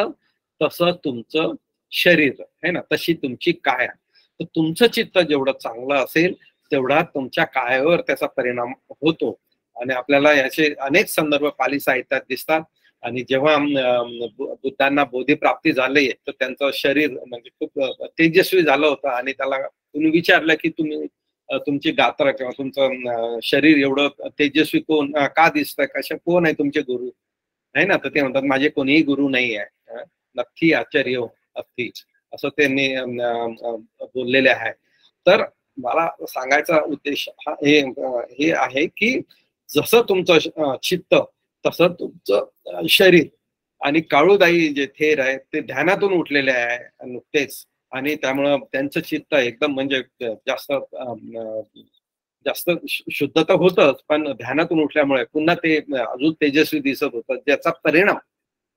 Speaker 5: तसं तुमचं शरीर आहे ना, तशी तुमची काया. तर तुमचं चित्त जेवढं चांगलं असेल तेवढा तुमच्या कायावर त्याचा परिणाम होतो. आणि आपल्याला याचे अनेक संदर्भ पाली साहित्यात दिसतात. आणि जेव्हा बुद्धांना बोधिप्राप्ती झाली तर त्यांचं शरीर म्हणजे खूप तेजस्वी झालं होतं. आणि त्याला तुम्ही विचारलं की तुमची गात्र किंवा तुमचं शरीर एवढं तेजस्वी कोण का दिसतंय, कशा कोण आहे तुमचे गुरु आहे ना. तर ते म्हणतात माझे कोणीही गुरु नाही आहे, नक्की आचार्य अस्थि, असं त्यांनी बोललेले आहे. तर मला सांगायचा उद्देश हे आहे की जसं तुमचं चित्त तसं तुमचं शरीर. आणि काळूदाई जे थेर आहे ते ध्यानातून उठलेले आहे नुकतेच, आणि त्यामुळं त्यांचं चित्त एकदम म्हणजे जास्त शुद्ध तर होतच, पण ध्यानातून उठल्यामुळे पुन्हा ते अजून तेजस्वी दिसत होतं, ज्याचा परिणाम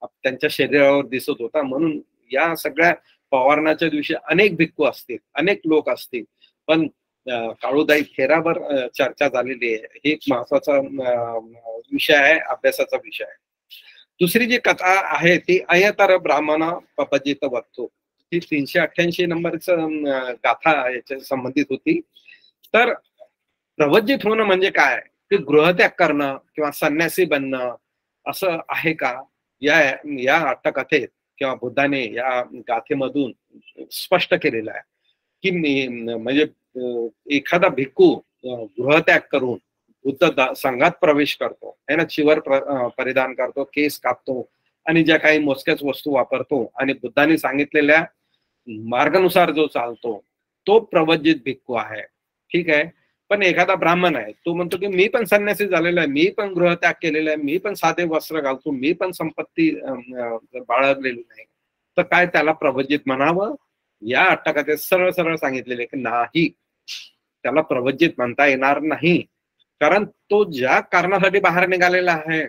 Speaker 5: त्यांच्या शरीरावर दिसत होता. म्हणून या सगळ्या पवारणाच्या दिवशी अनेक भिक्खू असतील, अनेक लोक असतील, पण काळूदाई थेरावर चर्चा झालेली आहे. हे एक महत्वाचा विषय आहे, अभ्यासाचा विषय आहे. दुसरी जी कथा आहे ती अयतर ब्राह्मण पपजित वक्तो, ही 388 नंबरचं गाथा याच्या संबंधित होती. तर प्रवज्जित होणं म्हणजे काय, की गृहत्याग करणं किंवा संन्यासी बनणं असं आहे का, या अट्टकथेत किंवा बुद्धाने या गाथेमधून स्पष्ट केलेलं आहे. की म्हणजे एखादा भिक्खू गृहत्याग करून बुद्ध संघात प्रवेश करतो है ना, चिवर परिधान करतो, केस कापतो आणि ज्या काही मोजक्याच वस्तू वापरतो आणि बुद्धांनी सांगितलेल्या मार्गानुसार जो चालतो तो प्रवज्जित भिक्खू आहे. ठीक आहे. पण एखादा ब्राह्मण आहे, तो म्हणतो की मी पण संन्यासी झालेला आहे, मी पण गृहत्याग केलेला आहे, मी पण साधे वस्त्र घालतो, मी पण संपत्ती बाळगलेली नाही, तर काय त्याला प्रवज्जित म्हणावं? या अट्टकथेत सरळ सरळ सांगितलेले की नाही, त्याला प्रवज्जित म्हणता येणार नाही. कारण तो ज्या कारणासाठी बाहेर निघालेला आहे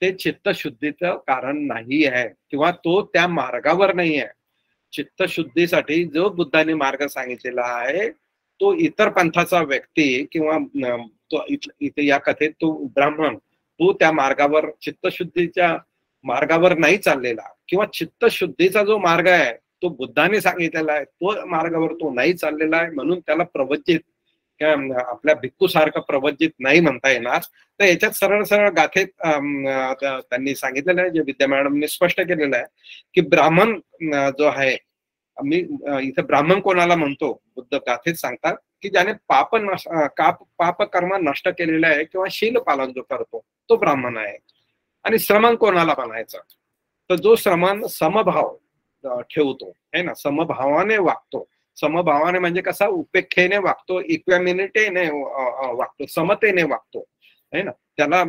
Speaker 5: ते चित्तशुद्धीचं कारण नाही आहे, किंवा तो त्या मार्गावर नाही आहे. चित्तशुद्धीसाठी जो बुद्धाने मार्ग सांगितलेला आहे तो इतर पंथाचा व्यक्ती किंवा तो इथे या कथेत तो ब्राह्मण, तो त्या मार्गावर चित्तशुद्धीच्या मार्गावर नाही चाललेला, किंवा चित्तशुद्धीचा जो मार्ग आहे तो बुद्धाने सांगितलेला आहे तो मार्गावर तो नाही चाललेला आहे, म्हणून त्याला प्रवज्जित आपल्या भिक्खू सारखं प्रवज्जित नाही म्हणता येणार. तर याच्यात सरळ सरळ गाथेत त्यांनी सांगितलेलं आहे, जे विद्या मॅडमने स्पष्ट केलेलं आहे की ब्राह्मण जो आहे, मी इथे ब्राह्मण कोणाला म्हणतो, बुद्ध गाथेत सांगतात की ज्याने पाप कर्म नष्ट केलेलं आहे किंवा शील पालन जो करतो तो ब्राह्मण आहे. आणि श्रमण कोणाला म्हणायचं, तर जो श्रमण समभाव ठेवतो है ना, समभावाने वागतो. समभावाने म्हणजे कसा, उपेक्षेने वागतो, इक्वॅमिनिटीने वागतो, समतेने वागतो है ना, त्याला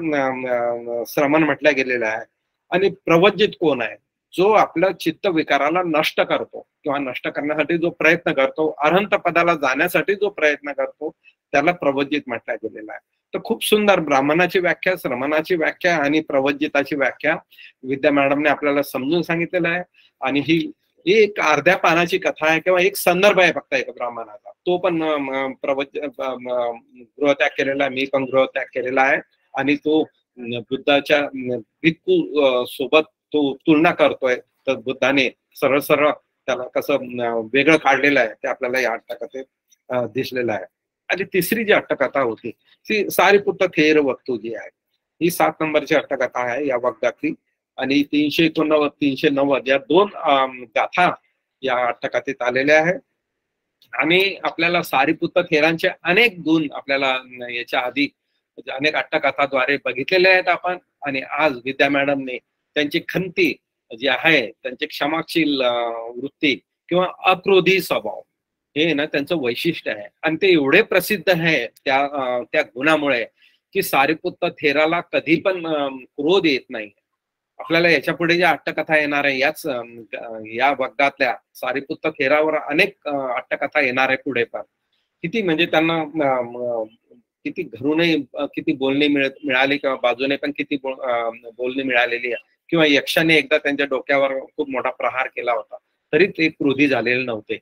Speaker 5: श्रमण म्हटलं गेलेलं आहे. आणि प्रवज्जित कोण आहे, जो आपल्या चित्त विकाराला नष्ट करतो किंवा नष्ट करण्यासाठी जो प्रयत्न करतो, अरहंत पदाला जाण्यासाठी जो प्रयत्न करतो, त्याला प्रवज्जित म्हटलं गेलेलं आहे. तर खूप सुंदर ब्राह्मणाची व्याख्या, श्रमणाची व्याख्या आणि प्रवज्जिताची व्याख्या विद्या मॅडमने आपल्याला समजून सांगितलेलं आहे. आणि ही ही एक अर्ध्या पानाची कथा आहे किंवा एक संदर्भ आहे फक्त एका ब्राह्मणाचा. तो पण गृहत्याग केलेला आहे, मी पण गृहत्याग केलेला आहे. आणि तो बुद्धाच्या भिक्खू सोबत तो तुलना करतोय. तर बुद्धाने सरळ सरळ त्याला कसं वेगळं काढलेलं आहे ते आपल्याला या अट्टकथेत दिसलेलं आहे. आणि तिसरी जी अट्टकथा होती ती सारिपुत्त थेर वक्तू जी आहे, ही 7 नंबरची अट्टकथा आहे या वक्तातली. आणि 389 390 या 2 गाथा या अट्टकथेत आलेल्या आहेत. आणि आपल्याला सारिपुत्त थेरांचे अनेक गुण आपल्याला याच्या आधी अनेक अट्टकथाद्वारे बघितलेले आहेत आपण. आणि आज विद्या मॅडमने त्यांची खंती जी आहे, त्यांची क्षमाशील वृत्ती किंवा अक्रोधी स्वभाव, हे ना त्यांचं वैशिष्ट्य आहे. आणि ते एवढे प्रसिद्ध आहे त्या गुणामुळे की सारिपुत्त थेराला कधी पण क्रोध येत नाही. आपल्याला याच्या पुढे ज्या अट्टकथा येणार आहे या वग्गातल्या सारिपुत्त थेरावर अनेक अट्टकथा येणार आहे पुढे पण. किती म्हणजे त्यांना किती घरूनही किती बोलणी मिळाली किंवा बाजूने पण किती बोलणी मिळालेली आहे. किंवा यक्षाने एकदा त्यांच्या डोक्यावर खूप मोठा प्रहार केला होता तरी ते क्रोधी झालेले नव्हते.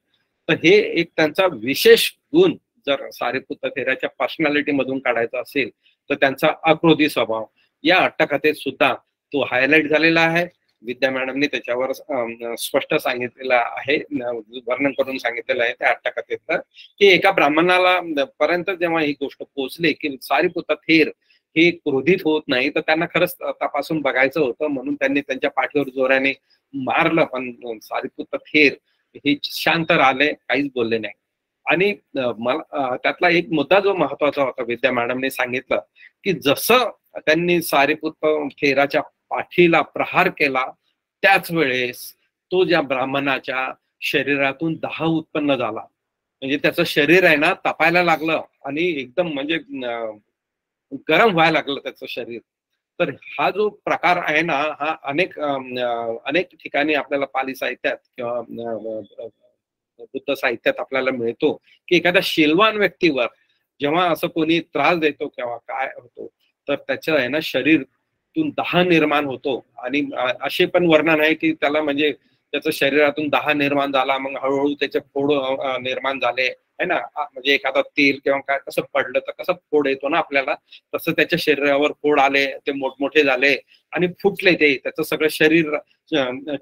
Speaker 5: तर हे एक त्यांचा विशेष गुण जर सारिपुत्त थेराच्या पर्सनॅलिटी मधून काढायचा असेल तर त्यांचा अक्रोधी स्वभाव या अट्टकथेत सुद्धा तो हायलाइट झालेला आहे. विद्या मॅडमने त्याच्यावर स्पष्ट सांगितलेलं आहे, वर्णन करून सांगितलेलं आहे त्या अट्टकथेत की एका ब्राह्मणाला पर्यंत जेव्हा ही गोष्ट पोहोचली की सारिपुत्त थेर हे क्रोधित होत नाही, तर त्यांना खरंच तपासून बघायचं होतं. म्हणून त्यांनी त्यांच्या पाठीवर जोराने मारलं, पण सारिपुत्त थेर हे शांत राहिले, काहीच बोलले नाही. आणि मला त्यातला एक मुद्दा जो महत्वाचा होता, विद्या मॅडमने सांगितलं की जसं त्यांनी सारिपुत्त थेराच्या पाठीला प्रहार केला त्याच वेळेस तो ज्या ब्राह्मणाच्या शरीरातून दाह उत्पन्न झाला. म्हणजे त्याचं शरीर आहे ना तपायला लागलं आणि एकदम म्हणजे गरम व्हायला लागलं त्याचं शरीर. तर हा जो प्रकार आहे ना हा अनेक ठिकाणी आपल्याला पाली साहित्यात किंवा बुद्ध साहित्यात आपल्याला मिळतो की एखाद्या शीलवान व्यक्तीवर जेव्हा असं कोणी त्रास देतो किंवा काय होतो तर त्याचं आहे ना शरीरातून दाह निर्माण होतो. आणि असे पण वर्णन आहे की त्याला म्हणजे त्याचं शरीरातून दाह निर्माण झाला, मग हळूहळू त्याचे फोड निर्माण झाले है ना. म्हणजे एखादा तेल किंवा काय कसं पडलं तर कसं फोड येतो ना आपल्याला, तसं त्याच्या शरीरावर फोड आले, ते मोठमोठे झाले आणि फुटले. त्याचं सगळं शरीर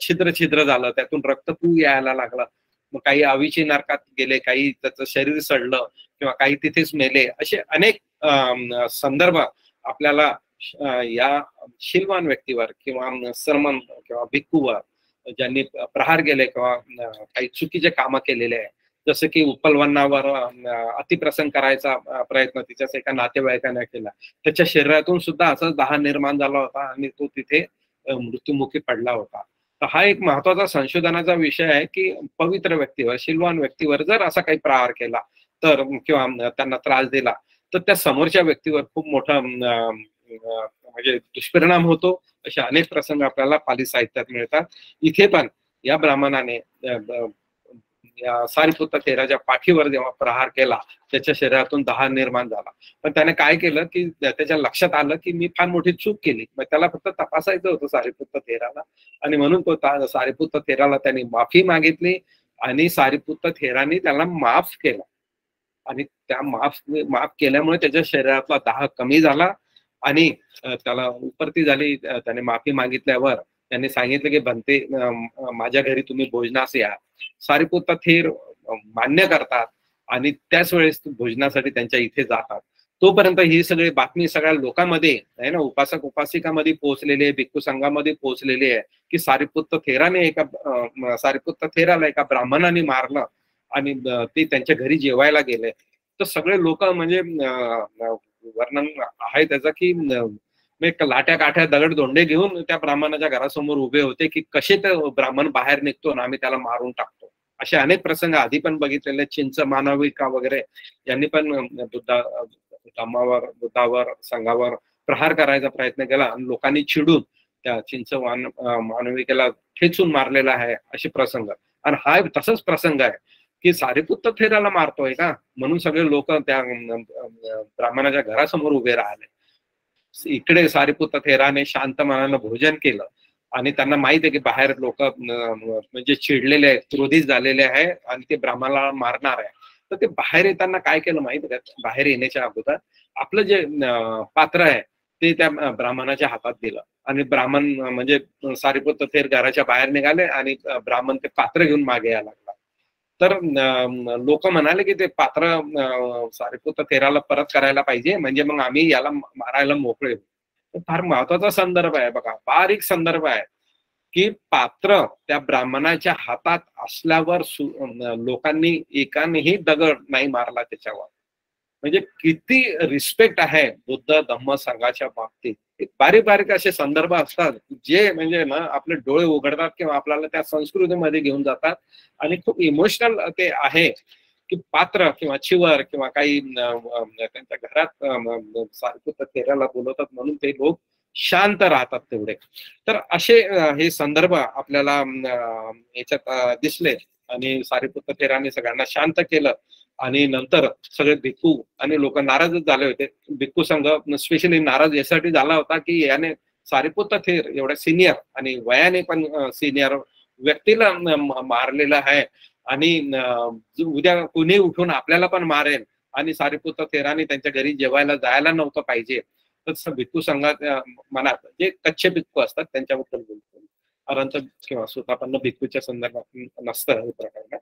Speaker 5: छिद्र झालं, त्यातून रक्तपू यायला लागलं. मग काही आवीची नरकात गेले, काही त्याचं शरीर सडलं किंवा काही तिथेच मेले. असे अनेक संदर्भ आपल्याला या शीलवान व्यक्तीवर किंवा सरमन किंवा भिक्खूवर ज्यांनी प्रहार केले किंवा काही चुकीचे कामं केलेले आहे, जसं की उपलवनावर अतिप्रसंग करायचा प्रयत्न तिच्याच एका नातेवाईकाने केला, त्याच्या शरीरातून सुद्धा असा दाह निर्माण झाला होता आणि तो तिथे मृत्युमुखी पडला होता. तर हा एक महत्वाचा संशोधनाचा विषय आहे की पवित्र व्यक्तीवर, शीलवान व्यक्तीवर जर असा काही प्रहार केला तर किंवा त्यांना त्रास दिला तर त्या समोरच्या व्यक्तीवर खूप मोठा म्हणजे दुष्परिणाम होतो. असे अनेक प्रसंग आपल्याला पाली साहित्यात मिळतात. इथे पण या ब्राह्मणाने या सारिपुत्त थेराच्या पाठीवर जेव्हा प्रहार केला त्याच्या शरीरातून दाह निर्माण झाला. पण त्याने काय केलं की त्याच्या लक्षात आलं की मी फार मोठी चूक केली. मग त्याला फक्त तपासायचं होतं सारिपुत्त थेराला, आणि म्हणून तो सारिपुत्त थेराला त्यांनी माफी मागितली आणि सारिपुत्त थेराने त्याला माफ केलं. आणि त्या माफ केल्यामुळे त्याच्या शरीरातला दाह कमी झाला आणि त्याला उपरती झाली. त्याने माफी मागितल्यावर त्यांनी सांगितलं की बनते माझ्या घरी तुम्ही भोजनास या. सारिपुत्त थेर मान्य करतात आणि त्याच वेळेस भोजनासाठी त्यांच्या इथे जातात. तोपर्यंत ही सगळी बातमी सगळ्या लोकांमध्ये आहे ना, उपासक उपासिकामध्ये पोहोचलेली आहे, भिक्खू संघामध्ये पोहोचलेली आहे की सारिपुत्त थेराला एका ब्राह्मणाने मारलं आणि ते त्यांच्या घरी जेवायला गेले. तर सगळे लोक म्हणजे वर्णन आहे त्याचा की लाट्या काठ्या दगड धोंडे घेऊन त्या ब्राह्मणाच्या घरासमोर उभे होते की कसे ते ब्राह्मण बाहेर निघतो ना आम्ही त्याला मारून टाकतो. असे अनेक प्रसंग आधी पण बघितलेले. चिंच मानविका वगैरे यांनी पण बुद्धावर संघावर प्रहार करायचा प्रयत्न केला आणि लोकांनी चिडून त्या चिंच मानविकेला ठेचून मारलेला आहे असे प्रसंग. आणि हा तसाच प्रसंग आहे की सारिपुत्त थेराला मारतोय का म्हणून सगळे लोक त्या ब्राह्मणाच्या घरासमोर उभे राहिले. इकडे सारिपुत्त थेराने शांत मनानं भोजन केलं आणि त्यांना माहित आहे की बाहेर लोक म्हणजे चिडलेले आहेत, क्रोधित झालेले आहे आणि ते ब्राह्मणाला मारणार आहे. तर ते बाहेर येताना काय केलं माहित आहे का? बाहेर येण्याच्या अगोदर आपलं जे पात्र आहे ते त्या ब्राह्मणाच्या हातात दिलं आणि ब्राह्मण म्हणजे सारीपुत्र थेर घराच्या बाहेर निघाले आणि ब्राह्मण ते पात्र घेऊन मागे यायला लागला. तर लोक म्हणाले की ते पात्र सारीपुत्र थेराला परत करायला पाहिजे, म्हणजे मग आम्ही याला मारायला मोकळे. फार महत्वाचा संदर्भ आहे बघा, बारीक संदर्भ आहे की पात्र त्या ब्राह्मणाच्या हातात असल्यावर लोकांनी एकानेही दगड नाही मारला त्याच्यावर. म्हणजे किती रिस्पेक्ट आहे बुद्ध धम्म संघाच्या बाबतीत. बारीक बारीक असे संदर्भ असतात जे म्हणजे ना आपले डोळे उघडतात किंवा आपल्याला त्या संस्कृतीमध्ये घेऊन जातात आणि खूप इमोशनल ते आहे की पात्र किंवा चिवर किंवा काही त्यांच्या घरात सारखं थेराला बोलवतात म्हणून ते लोक शांत राहतात तेवढे. तर असे हे संदर्भ आपल्याला याच्यात दिसले आणि सारीपुत्र थेराने सगळ्यांना शांत केलं आणि नंतर सगळे भिक्खू आणि लोक नाराजच झाले होते. भिक्खू संघ स्पेशली नाराज यासाठी झाला होता की याने सारीपुत्र थेर एवढ्या सिनियर आणि वयाने पण सिनियर व्यक्तीला मारलेलं आहे आणि उद्या कुणी उठून आपल्याला पण मारेल आणि सारीपुत्र थेराने त्यांच्या घरी जेवायला जायला नव्हतं पाहिजे. तर भिक्खू संघात मनात जे कच्चे भिक्खू असतात त्यांच्याबद्दल बोलतो, अरंत किंवा सुतापन्न भिक्खूच्या संदर्भात नसतं हे प्रकरण.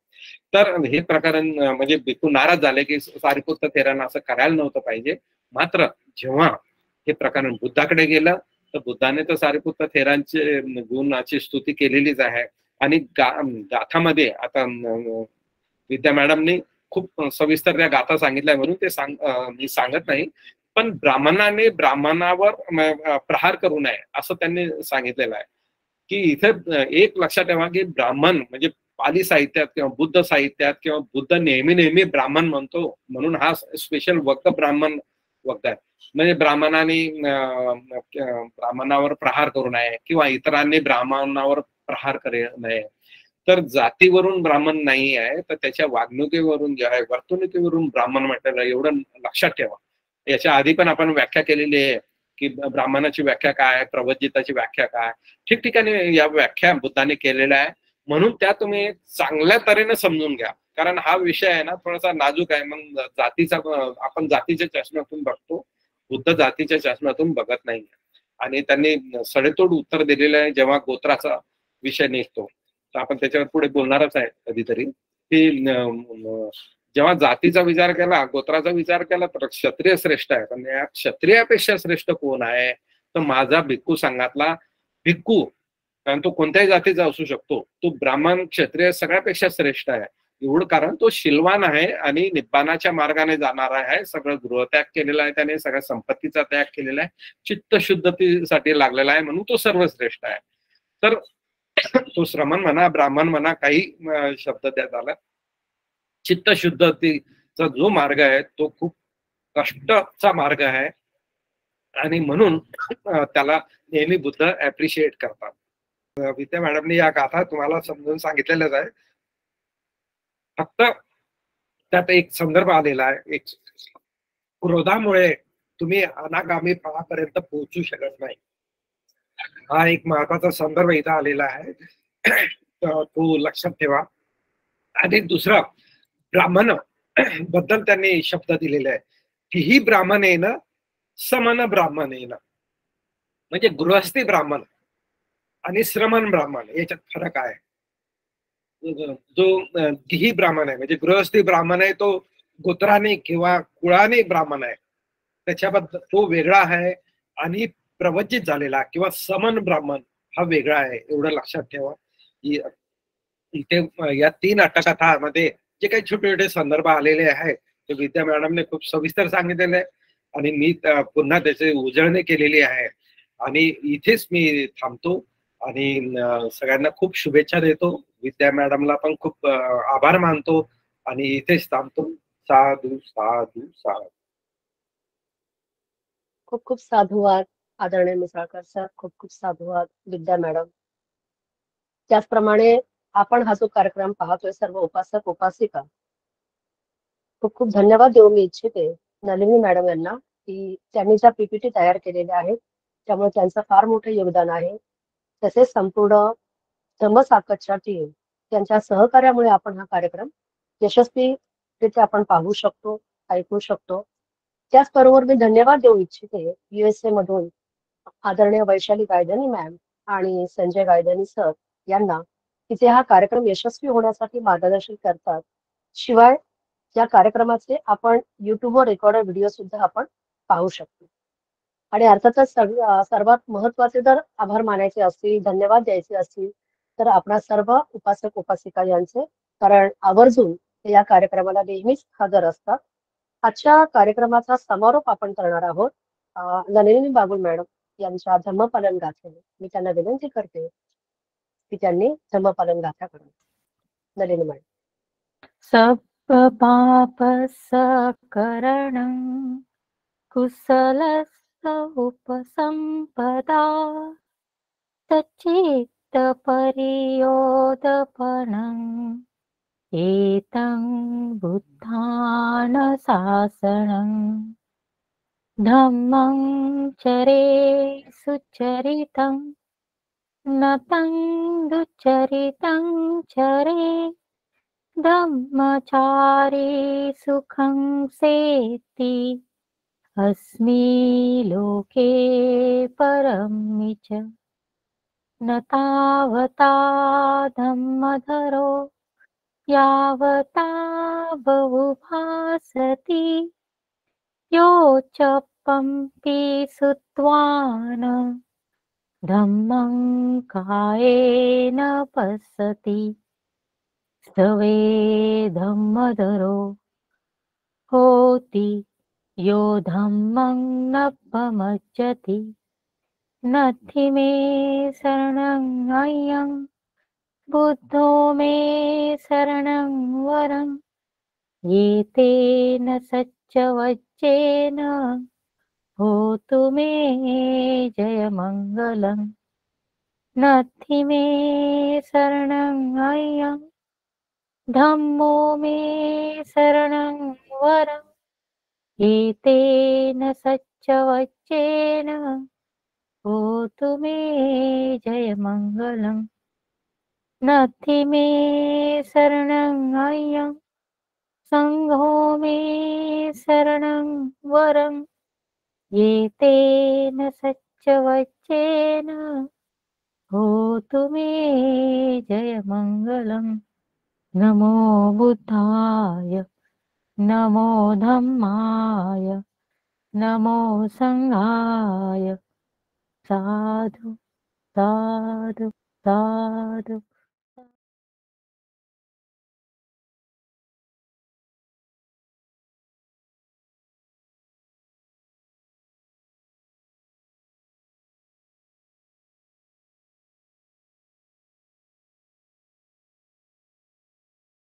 Speaker 5: तर हे प्रकरण म्हणजे भिक्खू नाराज झाले की सारीपुत्र थेरांना असं करायला नव्हतं पाहिजे. मात्र जेव्हा हे प्रकरण बुद्धाकडे गेलं तर बुद्धाने तर सारीपुत्र थेरांचे गुणाची स्तुती केलेलीच आहे आणि गाथामध्ये आता विद्या मॅडमनी खूप सविस्तर त्या गाथा सांगितल्या म्हणून ते मी सांगत नाही, पण ब्राह्मणाने ब्राह्मणावर प्रहार करू नये असं त्यांनी सांगितलेलं आहे. की इथे एक लक्षात ठेवा की ब्राह्मण म्हणजे पाली साहित्यात किंवा बुद्ध साहित्यात किंवा बुद्ध नेहमी ब्राह्मण म्हणतो म्हणून हा स्पेशल वक्त ब्राह्मण वक्त आहे. म्हणजे ब्राह्मणावर प्रहार करू नये किंवा इतरांनी ब्राह्मणावर प्रहार करू नये. तर जातीवरून ब्राह्मण नाही आहे तर त्याच्या वागणुकीवरून जे आहे वर्तणुकीवरून ब्राह्मण म्हटलेलं एवढं लक्षात ठेवा. याच्या आधी पण आपण व्याख्या केलेली आहे की ब्राह्मणाची व्याख्या काय, प्रवज्जिताची व्याख्या काय, ठिकठिकाणी या व्याख्या बुद्धाने केलेल्या आहे. म्हणून त्या तुम्ही चांगल्या तऱ्हेने समजून घ्या, कारण हा विषय आहे ना थोडासा नाजूक आहे. मग जातीचा आपण जातीच्या चष्म्यातून बघतो, बुद्ध जातीच्या चष्म्यातून बघत नाही. आणि त्यांनी सडेतोड उत्तर दिलेलं आहे जेव्हा गोत्राचा विषय निघतो. तर आपण त्याच्यावर पुढे बोलणारच आहे कधीतरी की जेव्हा जातीचा विचार केला, गोत्राचा विचार केला तर क्षत्रिय श्रेष्ठ आहे. पण या क्षत्रियापेक्षा श्रेष्ठ कोण आहे तर माझा भिक्खू संघातला भिक्खू, कारण तो कोणत्याही जातीचा असू शकतो, तो ब्राह्मण क्षत्रिय सगळ्यापेक्षा श्रेष्ठ आहे. एवढं कारण तो शीलवान आहे आणि निब्बाणाच्या मार्गाने जाणारा आहे. सगळं गृहत्याग केलेला आहे त्याने, सगळ्या संपत्तीचा त्याग केलेला आहे, चित्तशुद्धतेसाठी लागलेला आहे म्हणून तो सर्वश्रेष्ठ आहे. तर तो श्रमण म्हणा ब्राह्मण म्हणा काही शब्द त्यात आला, चित्तशुद्धतेचा जो मार्ग आहे तो खूप कष्टाचा मार्ग आहे आणि म्हणून त्याला नेहमी बुद्ध ऍप्रिशिएट करतात. विद्या मॅडमने या गाथा तुम्हाला समजून सांगितलेल्याच आहे. फक्त त्यात एक संदर्भ आलेला आहे, एक क्रोधामुळे तुम्ही अनागामी फळापर्यंत पोहोचू शकत नाही, हा एक महत्वाचा संदर्भ इथं आलेला आहे. तो लक्षात ठेवा. आणि दुसरा ब्राह्मण बद्दल त्यांनी शब्द दिलेले आहे की ही ब्राह्मण आहे ना समन ब्राह्मण आहे ना, म्हणजे गृहस्थी ब्राह्मण आणि श्रमण ब्राह्मण याच्यात फरक आहे. जो गिही ब्राह्मण आहे म्हणजे गृहस्थी ब्राह्मण आहे तो गोत्राने किंवा कुळाने ब्राह्मण आहे, त्याच्याबद्दल तो वेगळा आहे. आणि प्रवचित झालेला किंवा समन ब्राह्मण हा वेगळा आहे. एवढं लक्षात ठेवा. इथे या 3 अट्टकथामध्ये जे काही छोटे छोटे संदर्भ आलेले आहेत ते विद्या मॅडमने खूप सविस्तर सांगितलेले आहे आणि मी पुन्हा त्याची उजळणी केलेली आहे. आणि इथेच मी थांबतो आणि सगळ्यांना खूप शुभेच्छा देतो. विद्या मॅडमला पण खूप आभार मानतो आणि इथेच थांबतो. साधू साधू साधू.
Speaker 1: खूप खूप साधुवाद आदरणीय मिसाळकर सर, खूप खूप साधुवाद विद्या मॅडम. त्याचप्रमाणे आपण हा जो कार्यक्रम पाहतोय सर्व उपासक उपासिका, खूप खूप धन्यवाद देऊ मी इच्छिते नलिनी मॅडम यांना की त्यांनी ज्या पीपीटी तयार केलेल्या आहेत त्यामुळे त्यांचं फार मोठं योगदान आहे. तसेच संपूर्ण धम्मसाकरच्या टीम त्यांच्या सहकार्यामुळे आपण हा कार्यक्रम यशस्वीरित्या आपण पाहू शकतो, ऐकू शकतो. त्याचबरोबर मी धन्यवाद देऊ इच्छिते USA मधून आदरणीय वैशाली गायधनी मॅम आणि संजय गायधनी सर यांना, की ते हा कार्यक्रम यशस्वी होण्यासाठी मार्गदर्शन करतात. शिवाय या कार्यक्रमाचे आपण युट्यूबवर रेकॉर्डेड व्हिडिओ सुद्धा आपण पाहू शकतो. आणि अर्थातच सर्वात महत्वाचे जर आभार मानायचे असतील, धन्यवाद द्यायचे असतील, तर आपणा सर्व उपासक उपासिका यांचे, कारण आवर्जून ते या कार्यक्रमाला नेहमीच हजर असतात. आजच्या कार्यक्रमाचा समारोप आपण करणार आहोत नलिनी बागुल मॅडम यांच्या धम्मपालन गाथेने. मी त्यांना विनंती करते की त्यांनी धम्मपालन गाथा करावी. नलिनी मॅडम.
Speaker 2: सब पाप सकरणं कुशलस्य उपसंपदा सच्चित्त परियोदपनम् एतं बुद्धान शासनं धम्मं चरे सुचरितं नतं दुचरितं चरे धम्मचारी सुखं सेति अस्मि लोके परमि च न तावता धम्मधरो यावता बहुभासति योचपम्पि सुत्वान धम्मं कायेन पश्यति सवे धम्मधरो होति यो धम्मं न पमज्जति नत्थि मे शरणं अयं बुद्धो मे शरणं वरं एतेन सच्चवच्चेन होतु मे जयमङ्गलम् नत्थि मे शरणं अयं धम्मो मे शरणं वरं एतेन सच्चवच्चेन होतु मे जयमङ्गलम् नत्थि मे शरणं अयं संघो मे शरणं वरं एतेन सच्चवच्चेन होतु मे जयमङ्गलम् नमो बुद्धाय नमो धम्माय नमो संघाय साधु साधु साधु